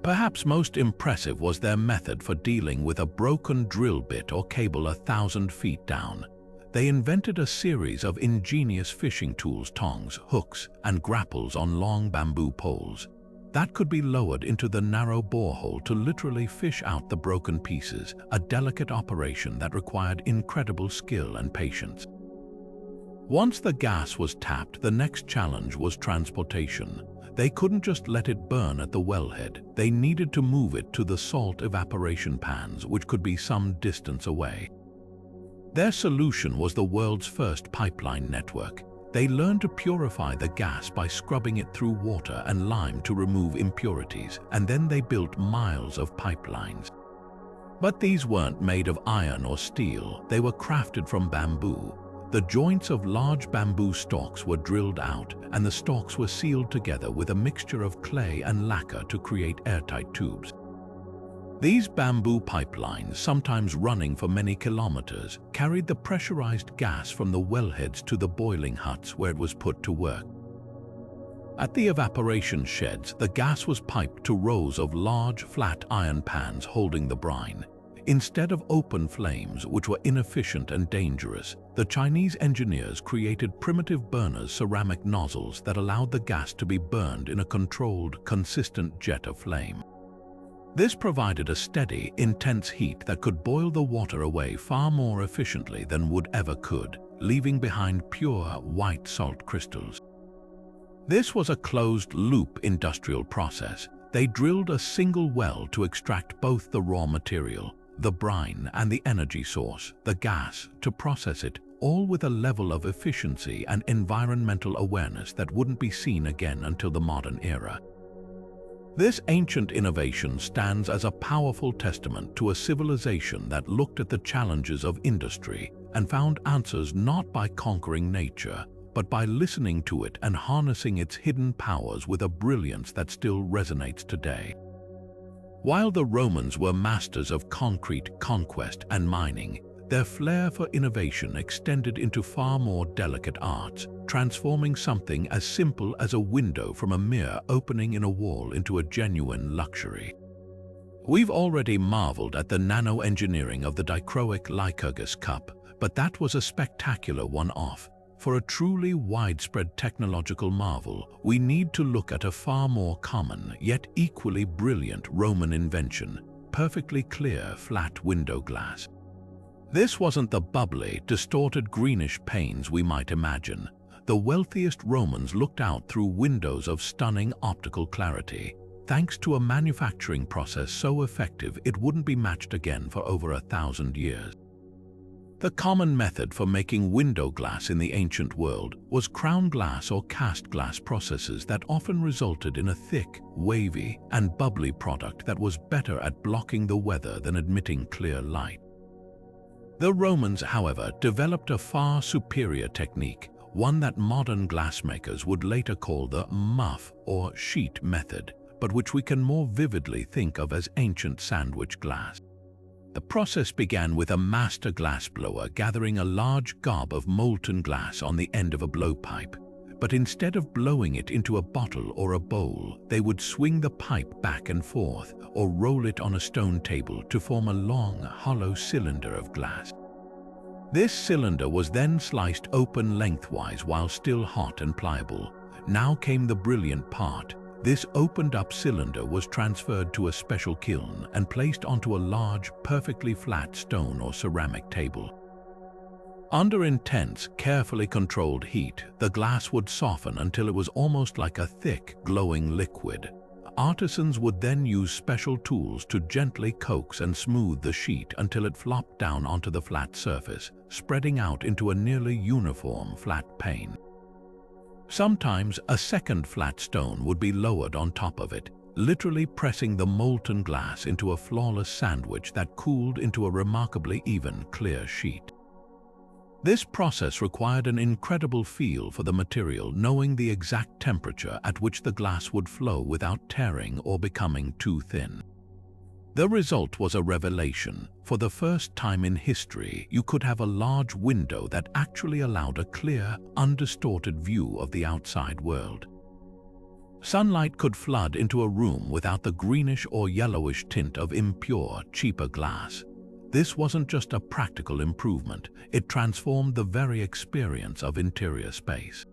Perhaps most impressive was their method for dealing with a broken drill bit or cable 1,000 feet down. They invented a series of ingenious fishing tools, tongs, hooks, and grapples on long bamboo poles that could be lowered into the narrow borehole to literally fish out the broken pieces, a delicate operation that required incredible skill and patience. Once the gas was tapped, the next challenge was transportation. They couldn't just let it burn at the wellhead. They needed to move it to the salt evaporation pans, which could be some distance away. Their solution was the world's first pipeline network. They learned to purify the gas by scrubbing it through water and lime to remove impurities, and then they built miles of pipelines. But these weren't made of iron or steel. They were crafted from bamboo. The joints of large bamboo stalks were drilled out, and the stalks were sealed together with a mixture of clay and lacquer to create airtight tubes. These bamboo pipelines, sometimes running for many kilometers, carried the pressurized gas from the wellheads to the boiling huts where it was put to work. At the evaporation sheds, the gas was piped to rows of large, flat iron pans holding the brine. Instead of open flames, which were inefficient and dangerous, the Chinese engineers created primitive burners, ceramic nozzles that allowed the gas to be burned in a controlled, consistent jet of flame. This provided a steady, intense heat that could boil the water away far more efficiently than wood ever could, leaving behind pure, white salt crystals. This was a closed-loop industrial process. They drilled a single well to extract both the raw material, the brine, and the energy source, the gas, to process it, all with a level of efficiency and environmental awareness that wouldn't be seen again until the modern era. This ancient innovation stands as a powerful testament to a civilization that looked at the challenges of industry and found answers not by conquering nature, but by listening to it and harnessing its hidden powers with a brilliance that still resonates today. While the Romans were masters of concrete, conquest, and mining, their flair for innovation extended into far more delicate arts, transforming something as simple as a window from a mere opening in a wall into a genuine luxury. We've already marveled at the nano-engineering of the dichroic Lycurgus cup, but that was a spectacular one-off. For a truly widespread technological marvel, we need to look at a far more common, yet equally brilliant Roman invention: perfectly clear, flat window glass. This wasn't the bubbly, distorted greenish panes we might imagine. The wealthiest Romans looked out through windows of stunning optical clarity, thanks to a manufacturing process so effective it wouldn't be matched again for over 1,000 years. The common method for making window glass in the ancient world was crown glass or cast glass processes that often resulted in a thick, wavy, and bubbly product that was better at blocking the weather than admitting clear light. The Romans, however, developed a far superior technique, one that modern glassmakers would later call the muff or sheet method, but which we can more vividly think of as ancient sandwich glass. The process began with a master glassblower gathering a large gob of molten glass on the end of a blowpipe, but instead of blowing it into a bottle or a bowl, they would swing the pipe back and forth or roll it on a stone table to form a long, hollow cylinder of glass. This cylinder was then sliced open lengthwise while still hot and pliable. Now came the brilliant part. This opened-up cylinder was transferred to a special kiln and placed onto a large, perfectly flat stone or ceramic table. Under intense, carefully controlled heat, the glass would soften until it was almost like a thick, glowing liquid. Artisans would then use special tools to gently coax and smooth the sheet until it flopped down onto the flat surface, spreading out into a nearly uniform flat pane. Sometimes a second flat stone would be lowered on top of it, literally pressing the molten glass into a flawless sandwich that cooled into a remarkably even, clear sheet. This process required an incredible feel for the material, knowing the exact temperature at which the glass would flow without tearing or becoming too thin. The result was a revelation. For the first time in history, you could have a large window that actually allowed a clear, undistorted view of the outside world. Sunlight could flood into a room without the greenish or yellowish tint of impure, cheaper glass. This wasn't just a practical improvement, it transformed the very experience of interior space.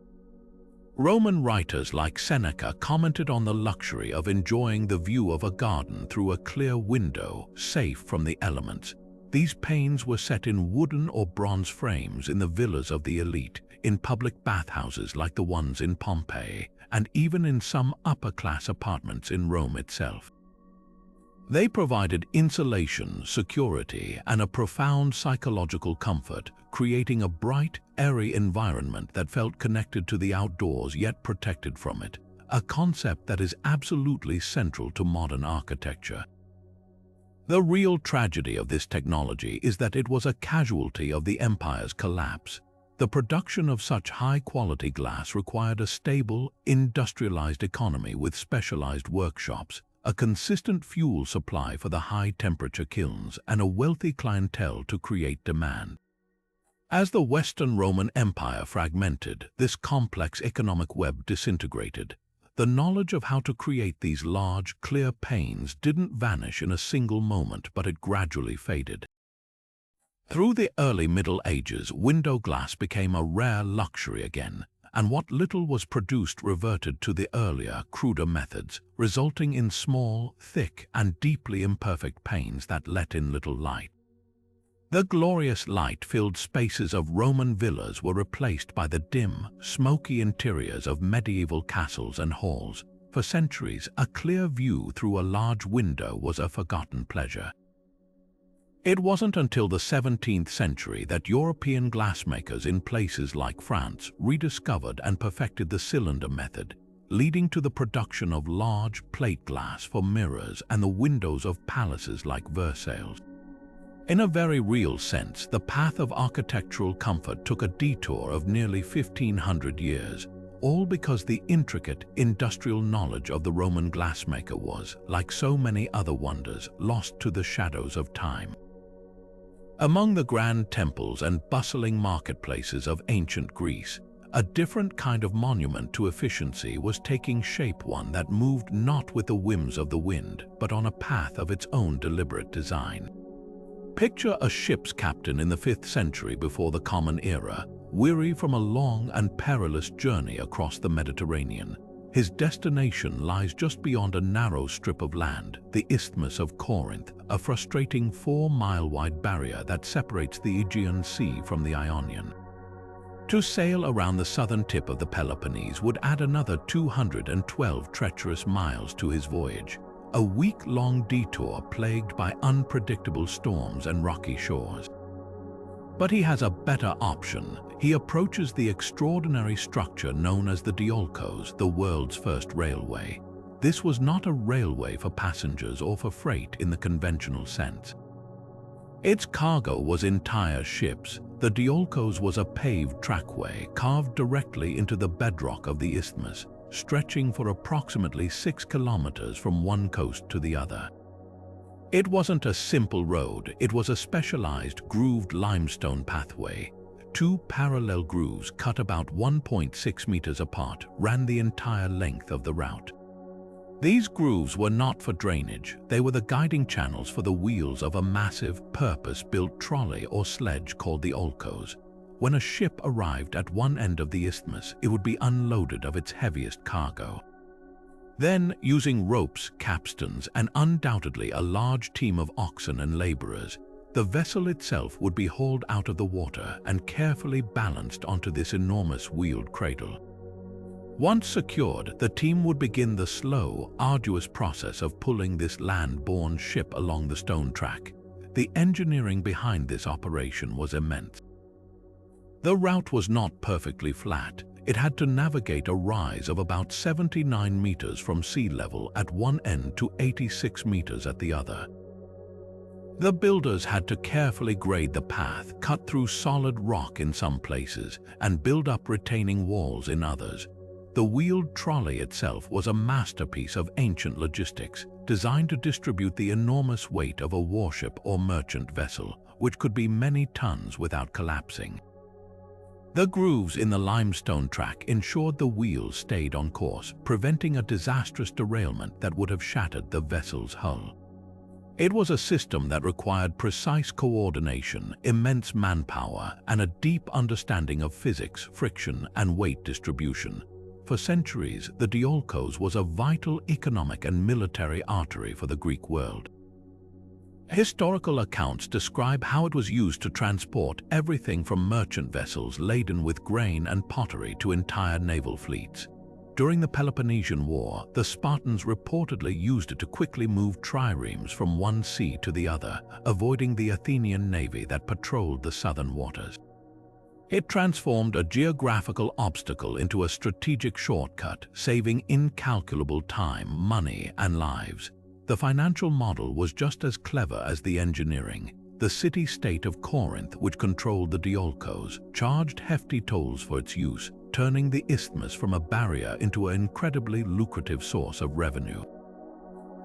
Roman writers like Seneca commented on the luxury of enjoying the view of a garden through a clear window, safe from the elements. These panes were set in wooden or bronze frames in the villas of the elite, in public bathhouses like the ones in Pompeii, and even in some upper-class apartments in Rome itself. They provided insulation, security, and a profound psychological comfort, creating a bright, airy environment that felt connected to the outdoors yet protected from it, a concept that is absolutely central to modern architecture. The real tragedy of this technology is that it was a casualty of the empire's collapse. The production of such high-quality glass required a stable, industrialized economy with specialized workshops, a consistent fuel supply for the high-temperature kilns, and a wealthy clientele to create demand. As the Western Roman Empire fragmented, this complex economic web disintegrated. The knowledge of how to create these large, clear panes didn't vanish in a single moment, but it gradually faded. Through the early Middle Ages, window glass became a rare luxury again, and what little was produced reverted to the earlier, cruder methods, resulting in small, thick, and deeply imperfect panes that let in little light. The glorious light-filled spaces of Roman villas were replaced by the dim, smoky interiors of medieval castles and halls. For centuries, a clear view through a large window was a forgotten pleasure. It wasn't until the 17th century that European glassmakers in places like France rediscovered and perfected the cylinder method, leading to the production of large plate glass for mirrors and the windows of palaces like Versailles. In a very real sense, the path of architectural comfort took a detour of nearly 1,500 years, all because the intricate industrial knowledge of the Roman glassmaker was, like so many other wonders, lost to the shadows of time. Among the grand temples and bustling marketplaces of ancient Greece, a different kind of monument to efficiency was taking shape, one that moved not with the whims of the wind, but on a path of its own deliberate design. Picture a ship's captain in the 5th century before the Common Era, weary from a long and perilous journey across the Mediterranean. His destination lies just beyond a narrow strip of land, the Isthmus of Corinth, a frustrating 4-mile-wide barrier that separates the Aegean Sea from the Ionian. To sail around the southern tip of the Peloponnese would add another 212 treacherous miles to his voyage, a week-long detour plagued by unpredictable storms and rocky shores. But he has a better option. He approaches the extraordinary structure known as the Diolkos, the world's first railway. This was not a railway for passengers or for freight in the conventional sense. Its cargo was entire ships. The Diolkos was a paved trackway carved directly into the bedrock of the isthmus, stretching for approximately 6 kilometers from one coast to the other. It wasn't a simple road, it was a specialized grooved limestone pathway. 2 parallel grooves cut about 1.6 meters apart ran the entire length of the route. These grooves were not for drainage, they were the guiding channels for the wheels of a massive, purpose-built trolley or sledge called the olkos. When a ship arrived at one end of the isthmus, it would be unloaded of its heaviest cargo. Then, using ropes, capstans, and undoubtedly a large team of oxen and laborers, the vessel itself would be hauled out of the water and carefully balanced onto this enormous wheeled cradle. Once secured, the team would begin the slow, arduous process of pulling this land-borne ship along the stone track. The engineering behind this operation was immense. The route was not perfectly flat. It had to navigate a rise of about 79 meters from sea level at one end to 86 meters at the other. The builders had to carefully grade the path, cut through solid rock in some places, and build up retaining walls in others. The wheeled trolley itself was a masterpiece of ancient logistics, designed to distribute the enormous weight of a warship or merchant vessel, which could be many tons without collapsing. The grooves in the limestone track ensured the wheels stayed on course, preventing a disastrous derailment that would have shattered the vessel's hull. It was a system that required precise coordination, immense manpower, and a deep understanding of physics, friction, and weight distribution. For centuries, the diolkos was a vital economic and military artery for the Greek world. Historical accounts describe how it was used to transport everything from merchant vessels laden with grain and pottery to entire naval fleets. During the Peloponnesian War, the Spartans reportedly used it to quickly move triremes from one sea to the other, avoiding the Athenian navy that patrolled the southern waters. It transformed a geographical obstacle into a strategic shortcut, saving incalculable time, money, and lives. The financial model was just as clever as the engineering. The city-state of Corinth, which controlled the diolkos, charged hefty tolls for its use, turning the isthmus from a barrier into an incredibly lucrative source of revenue.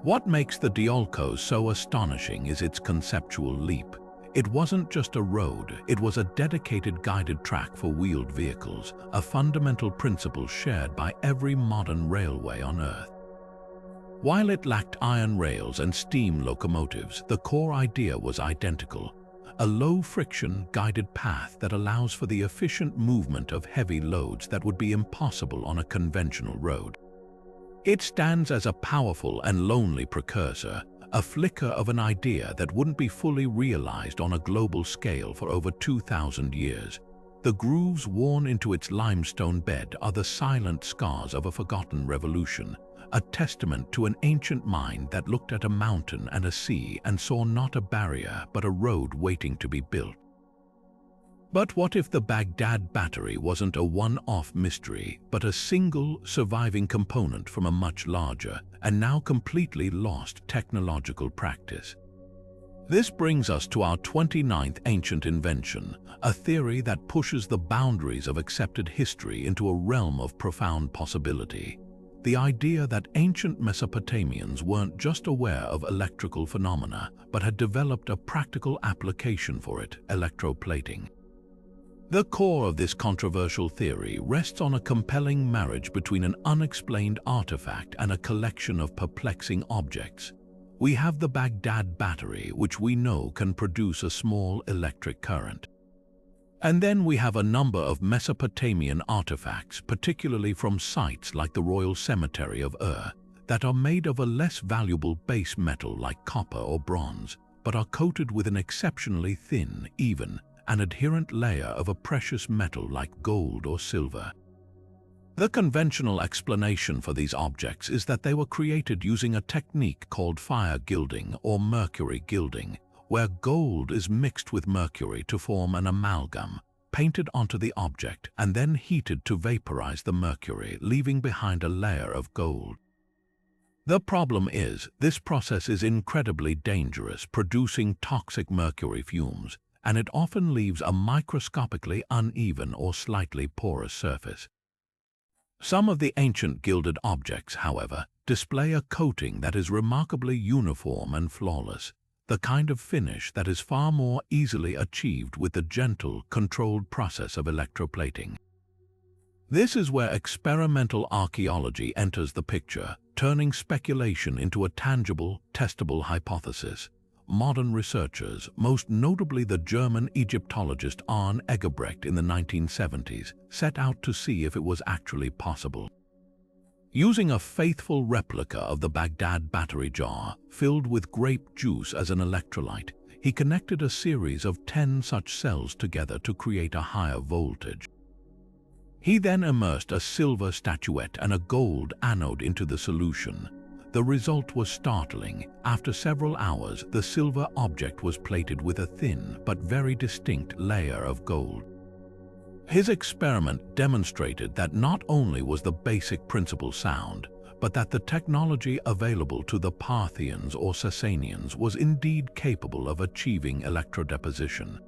What makes the diolkos so astonishing is its conceptual leap. It wasn't just a road, it was a dedicated guided track for wheeled vehicles, a fundamental principle shared by every modern railway on Earth. While it lacked iron rails and steam locomotives, the core idea was identical: a low-friction, guided path that allows for the efficient movement of heavy loads that would be impossible on a conventional road. It stands as a powerful and lonely precursor, a flicker of an idea that wouldn't be fully realized on a global scale for over 2,000 years. The grooves worn into its limestone bed are the silent scars of a forgotten revolution, a testament to an ancient mind that looked at a mountain and a sea and saw not a barrier but a road waiting to be built. But what if the Baghdad Battery wasn't a one-off mystery, but a single, surviving component from a much larger, and now completely lost technological practice? This brings us to our 29th ancient invention, a theory that pushes the boundaries of accepted history into a realm of profound possibility. The idea that ancient Mesopotamians weren't just aware of electrical phenomena, but had developed a practical application for it: electroplating. The core of this controversial theory rests on a compelling marriage between an unexplained artifact and a collection of perplexing objects. We have the Baghdad Battery, which we know can produce a small electric current. And then we have a number of Mesopotamian artifacts, particularly from sites like the Royal Cemetery of Ur, that are made of a less valuable base metal like copper or bronze, but are coated with an exceptionally thin, even, and adherent layer of a precious metal like gold or silver. The conventional explanation for these objects is that they were created using a technique called fire gilding or mercury gilding, where gold is mixed with mercury to form an amalgam, painted onto the object and then heated to vaporize the mercury, leaving behind a layer of gold. The problem is, this process is incredibly dangerous, producing toxic mercury fumes, and it often leaves a microscopically uneven or slightly porous surface. Some of the ancient gilded objects, however, display a coating that is remarkably uniform and flawless, the kind of finish that is far more easily achieved with the gentle, controlled process of electroplating. This is where experimental archaeology enters the picture, turning speculation into a tangible, testable hypothesis. Modern researchers, most notably the German Egyptologist Arne Egebrecht in the 1970s, set out to see if it was actually possible. Using a faithful replica of the Baghdad Battery jar, filled with grape juice as an electrolyte, he connected a series of 10 such cells together to create a higher voltage. He then immersed a silver statuette and a gold anode into the solution. The result was startling. After several hours, the silver object was plated with a thin but very distinct layer of gold. His experiment demonstrated that not only was the basic principle sound, but that the technology available to the Parthians or Sasanians was indeed capable of achieving electrodeposition.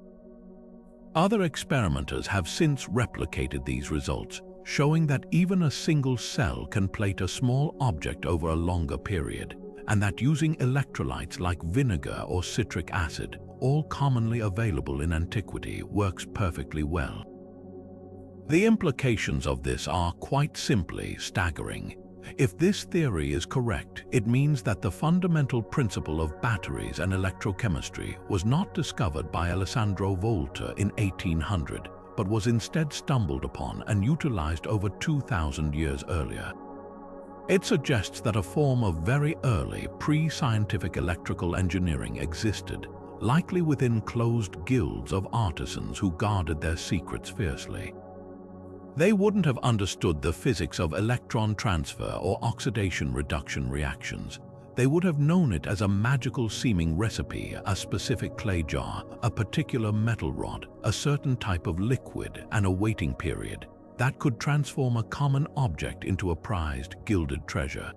Other experimenters have since replicated these results, showing that even a single cell can plate a small object over a longer period, and that using electrolytes like vinegar or citric acid, all commonly available in antiquity, works perfectly well. The implications of this are quite simply staggering. If this theory is correct, it means that the fundamental principle of batteries and electrochemistry was not discovered by Alessandro Volta in 1800, but was instead stumbled upon and utilized over 2,000 years earlier. It suggests that a form of very early, pre-scientific electrical engineering existed, likely within closed guilds of artisans who guarded their secrets fiercely. They wouldn't have understood the physics of electron transfer or oxidation reduction reactions. They would have known it as a magical-seeming recipe, a specific clay jar, a particular metal rod, a certain type of liquid, and a waiting period that could transform a common object into a prized, gilded treasure.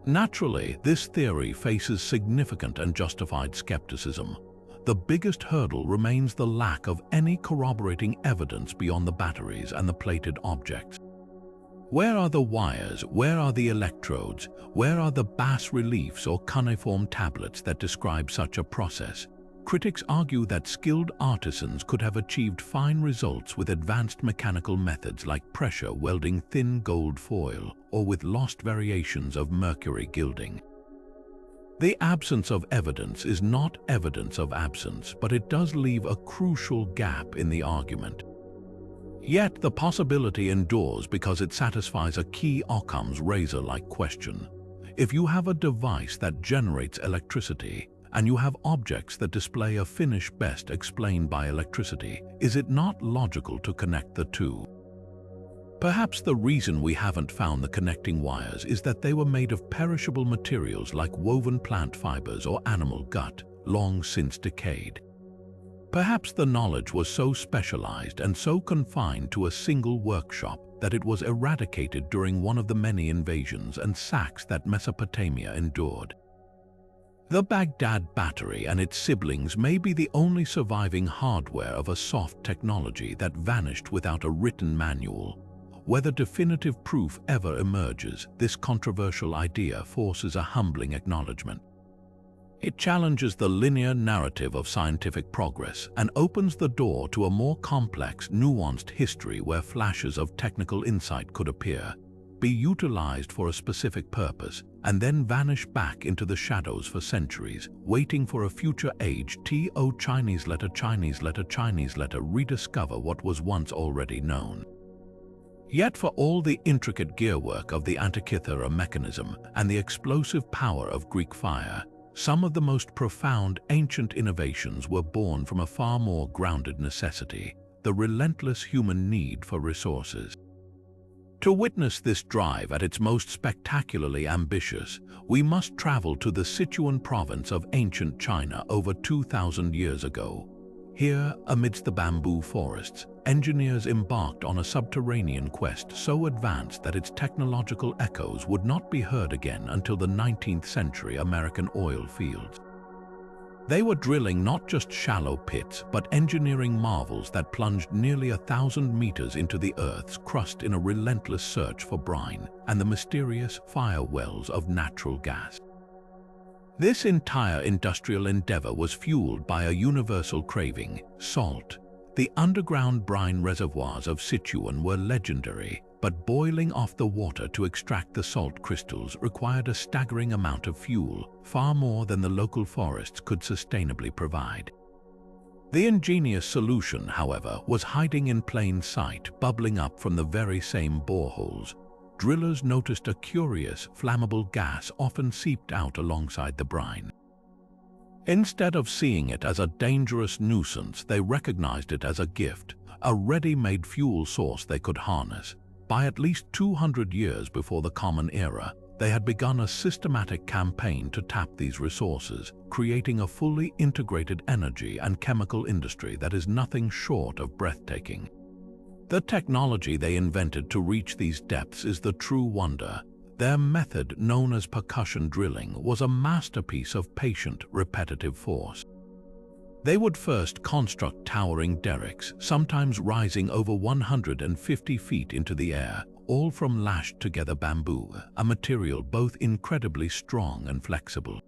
Naturally, this theory faces significant and justified skepticism. The biggest hurdle remains the lack of any corroborating evidence beyond the batteries and the plated objects. Where are the wires? Where are the electrodes? Where are the bas-reliefs or cuneiform tablets that describe such a process? Critics argue that skilled artisans could have achieved fine results with advanced mechanical methods like pressure welding thin gold foil or with lost variations of mercury gilding. The absence of evidence is not evidence of absence, but it does leave a crucial gap in the argument. Yet the possibility endures because it satisfies a key Occam's razor-like question. If you have a device that generates electricity, and you have objects that display a finish best explained by electricity, is it not logical to connect the two? Perhaps the reason we haven't found the connecting wires is that they were made of perishable materials like woven plant fibers or animal gut, long since decayed. Perhaps the knowledge was so specialized and so confined to a single workshop that it was eradicated during one of the many invasions and sacks that Mesopotamia endured. The Baghdad Battery and its siblings may be the only surviving hardware of a soft technology that vanished without a written manual. Whether definitive proof ever emerges, this controversial idea forces a humbling acknowledgement. It challenges the linear narrative of scientific progress and opens the door to a more complex, nuanced history where flashes of technical insight could appear, be utilized for a specific purpose, and then vanish back into the shadows for centuries, waiting for a future age to Chinese letter rediscover what was once already known. Yet for all the intricate gearwork of the Antikythera Mechanism and the explosive power of Greek fire, some of the most profound ancient innovations were born from a far more grounded necessity, the relentless human need for resources. To witness this drive at its most spectacularly ambitious, we must travel to the Sichuan province of ancient China over 2,000 years ago. Here, amidst the bamboo forests, engineers embarked on a subterranean quest so advanced that its technological echoes would not be heard again until the 19th century American oil fields. They were drilling not just shallow pits, but engineering marvels that plunged nearly 1,000 meters into the Earth's crust in a relentless search for brine and the mysterious fire wells of natural gas. This entire industrial endeavor was fueled by a universal craving: salt. The underground brine reservoirs of Sichuan were legendary, but boiling off the water to extract the salt crystals required a staggering amount of fuel, far more than the local forests could sustainably provide. The ingenious solution, however, was hiding in plain sight, bubbling up from the very same boreholes. Drillers noticed a curious, flammable gas often seeped out alongside the brine. Instead of seeing it as a dangerous nuisance, they recognized it as a gift, a ready-made fuel source they could harness. By at least 200 years before the Common Era, they had begun a systematic campaign to tap these resources, creating a fully integrated energy and chemical industry that is nothing short of breathtaking. The technology they invented to reach these depths is the true wonder. Their method, known as percussion drilling, was a masterpiece of patient, repetitive force. They would first construct towering derricks, sometimes rising over 150 feet into the air, all from lashed-together bamboo, a material both incredibly strong and flexible.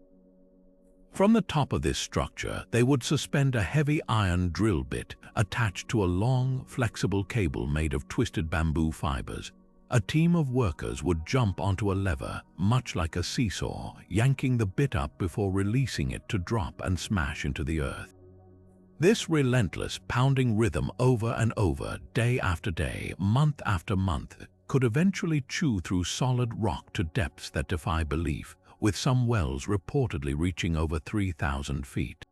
From the top of this structure, they would suspend a heavy iron drill bit attached to a long, flexible cable made of twisted bamboo fibers. A team of workers would jump onto a lever, much like a seesaw, yanking the bit up before releasing it to drop and smash into the earth. This relentless, pounding rhythm over and over, day after day, month after month, could eventually chew through solid rock to depths that defy belief, with some wells reportedly reaching over 3,000 feet.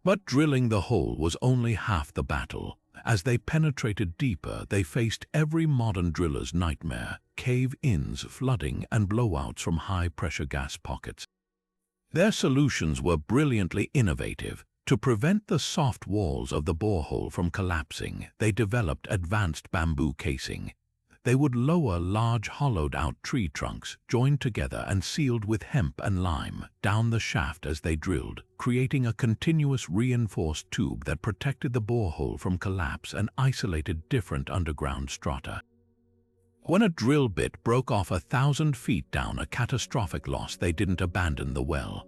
But drilling the hole was only half the battle. As they penetrated deeper, they faced every modern driller's nightmare: cave-ins, flooding, and blowouts from high-pressure gas pockets. Their solutions were brilliantly innovative. To prevent the soft walls of the borehole from collapsing, they developed advanced bamboo casing. They would lower large hollowed-out tree trunks, joined together and sealed with hemp and lime, down the shaft as they drilled, creating a continuous reinforced tube that protected the borehole from collapse and isolated different underground strata. When a drill bit broke off 1,000 feet down, a catastrophic loss, they didn't abandon the well.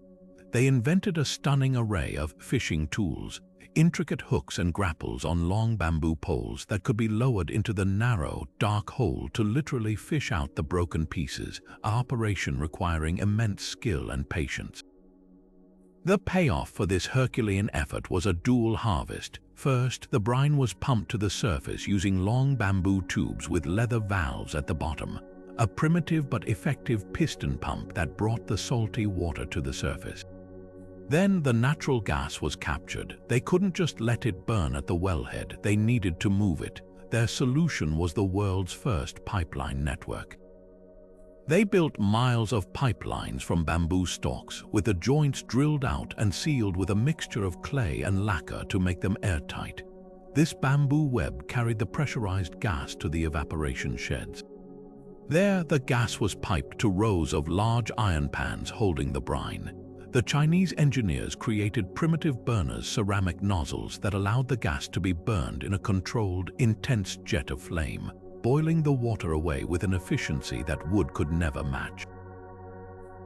They invented a stunning array of fishing tools, intricate hooks and grapples on long bamboo poles that could be lowered into the narrow, dark hole to literally fish out the broken pieces, an operation requiring immense skill and patience. The payoff for this Herculean effort was a dual harvest. First, the brine was pumped to the surface using long bamboo tubes with leather valves at the bottom, a primitive but effective piston pump that brought the salty water to the surface. Then the natural gas was captured. They couldn't just let it burn at the wellhead, they needed to move it. Their solution was the world's first pipeline network. They built miles of pipelines from bamboo stalks, with the joints drilled out and sealed with a mixture of clay and lacquer to make them airtight. This bamboo web carried the pressurized gas to the evaporation sheds. There, the gas was piped to rows of large iron pans holding the brine. The Chinese engineers created primitive burners, ceramic nozzles that allowed the gas to be burned in a controlled, intense jet of flame, boiling the water away with an efficiency that wood could never match.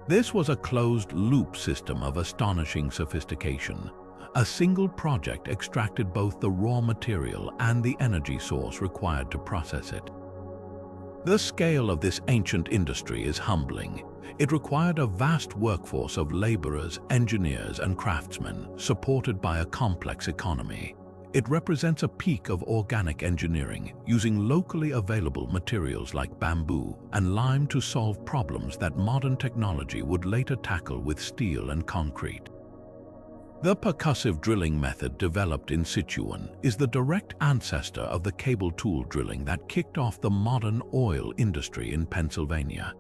This was a closed-loop system of astonishing sophistication. A single project extracted both the raw material and the energy source required to process it. The scale of this ancient industry is humbling. It required a vast workforce of laborers, engineers, and craftsmen, supported by a complex economy. It represents a peak of organic engineering, using locally available materials like bamboo and lime to solve problems that modern technology would later tackle with steel and concrete. The percussive drilling method developed in Sichuan is the direct ancestor of the cable tool drilling that kicked off the modern oil industry in Pennsylvania.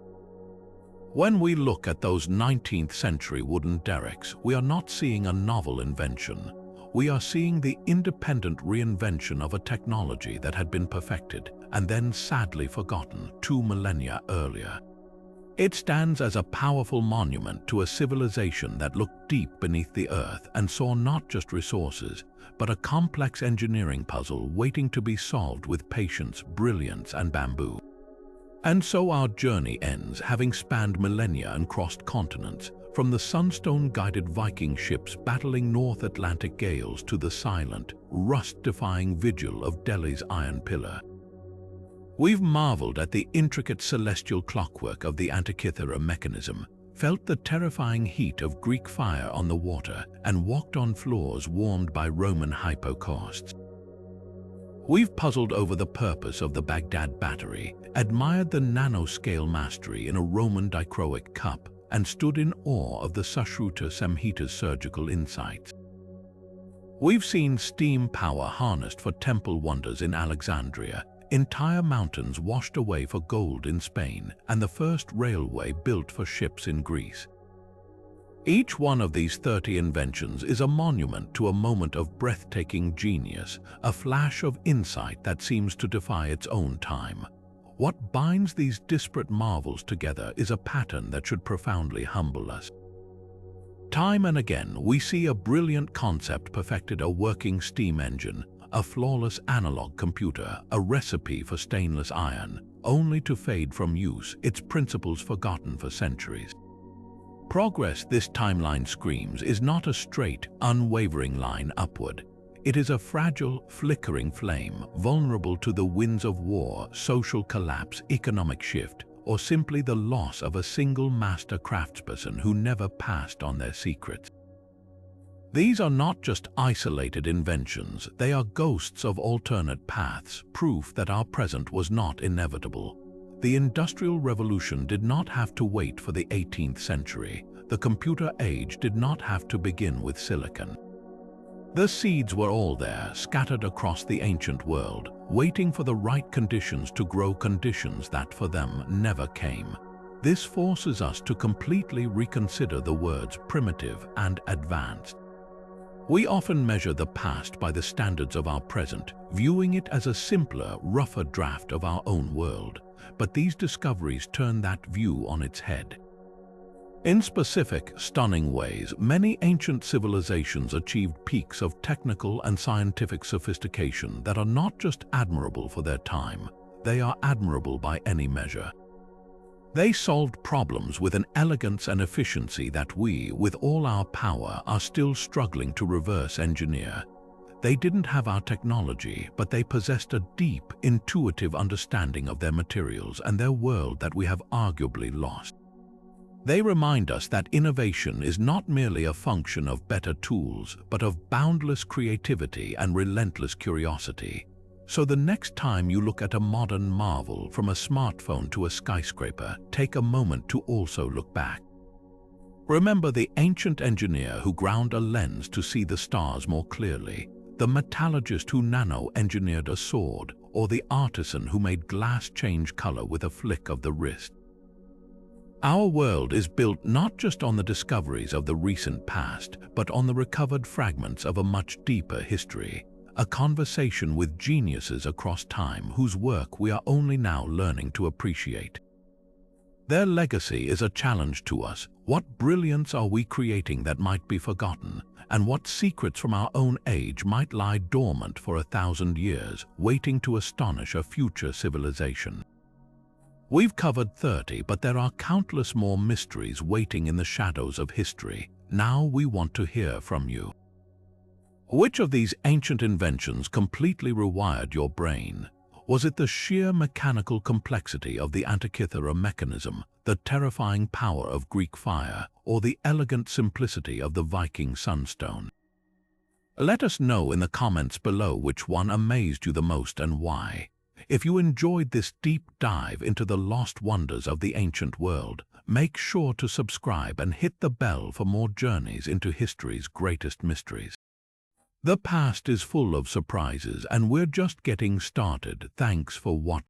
When we look at those 19th century wooden derricks, we are not seeing a novel invention. We are seeing the independent reinvention of a technology that had been perfected and then sadly forgotten 2 millennia earlier. It stands as a powerful monument to a civilization that looked deep beneath the earth and saw not just resources, but a complex engineering puzzle waiting to be solved with patience, brilliance, and bamboo. And so our journey ends, having spanned millennia and crossed continents, from the sunstone-guided Viking ships battling North Atlantic gales to the silent, rust-defying vigil of Delhi's Iron Pillar. We've marveled at the intricate celestial clockwork of the Antikythera Mechanism, felt the terrifying heat of Greek fire on the water, and walked on floors warmed by Roman hypocausts. We've puzzled over the purpose of the Baghdad Battery, admired the nanoscale mastery in a Roman dichroic cup, and stood in awe of the Sushruta Samhita's surgical insights. We've seen steam power harnessed for temple wonders in Alexandria, entire mountains washed away for gold in Spain, and the first railway built for ships in Greece. Each one of these 30 inventions is a monument to a moment of breathtaking genius, a flash of insight that seems to defy its own time. What binds these disparate marvels together is a pattern that should profoundly humble us. Time and again, we see a brilliant concept perfected: a working steam engine, a flawless analog computer, a recipe for stainless iron, only to fade from use, its principles forgotten for centuries. Progress, this timeline screams, is not a straight, unwavering line upward. It is a fragile, flickering flame, vulnerable to the winds of war, social collapse, economic shift, or simply the loss of a single master craftsperson who never passed on their secrets. These are not just isolated inventions, they are ghosts of alternate paths, proof that our present was not inevitable. The Industrial Revolution did not have to wait for the 18th century. The computer age did not have to begin with silicon. The seeds were all there, scattered across the ancient world, waiting for the right conditions to grow, conditions that for them never came. This forces us to completely reconsider the words primitive and advanced. We often measure the past by the standards of our present, viewing it as a simpler, rougher draft of our own world. But these discoveries turn that view on its head. In specific, stunning ways, many ancient civilizations achieved peaks of technical and scientific sophistication that are not just admirable for their time, they are admirable by any measure. They solved problems with an elegance and efficiency that we, with all our power, are still struggling to reverse engineer. They didn't have our technology, but they possessed a deep, intuitive understanding of their materials and their world that we have arguably lost. They remind us that innovation is not merely a function of better tools, but of boundless creativity and relentless curiosity. So the next time you look at a modern marvel, from a smartphone to a skyscraper, take a moment to also look back. Remember the ancient engineer who ground a lens to see the stars more clearly, the metallurgist who nano-engineered a sword, or the artisan who made glass change color with a flick of the wrist. Our world is built not just on the discoveries of the recent past, but on the recovered fragments of a much deeper history, a conversation with geniuses across time whose work we are only now learning to appreciate. Their legacy is a challenge to us. What brilliance are we creating that might be forgotten? And what secrets from our own age might lie dormant for 1,000 years, waiting to astonish a future civilization? We've covered 30, but there are countless more mysteries waiting in the shadows of history. Now we want to hear from you. Which of these ancient inventions completely rewired your brain? Was it the sheer mechanical complexity of the Antikythera Mechanism, the terrifying power of Greek fire, or the elegant simplicity of the Viking sunstone? Let us know in the comments below which one amazed you the most and why. If you enjoyed this deep dive into the lost wonders of the ancient world, make sure to subscribe and hit the bell for more journeys into history's greatest mysteries. The past is full of surprises, and we're just getting started. Thanks for watching.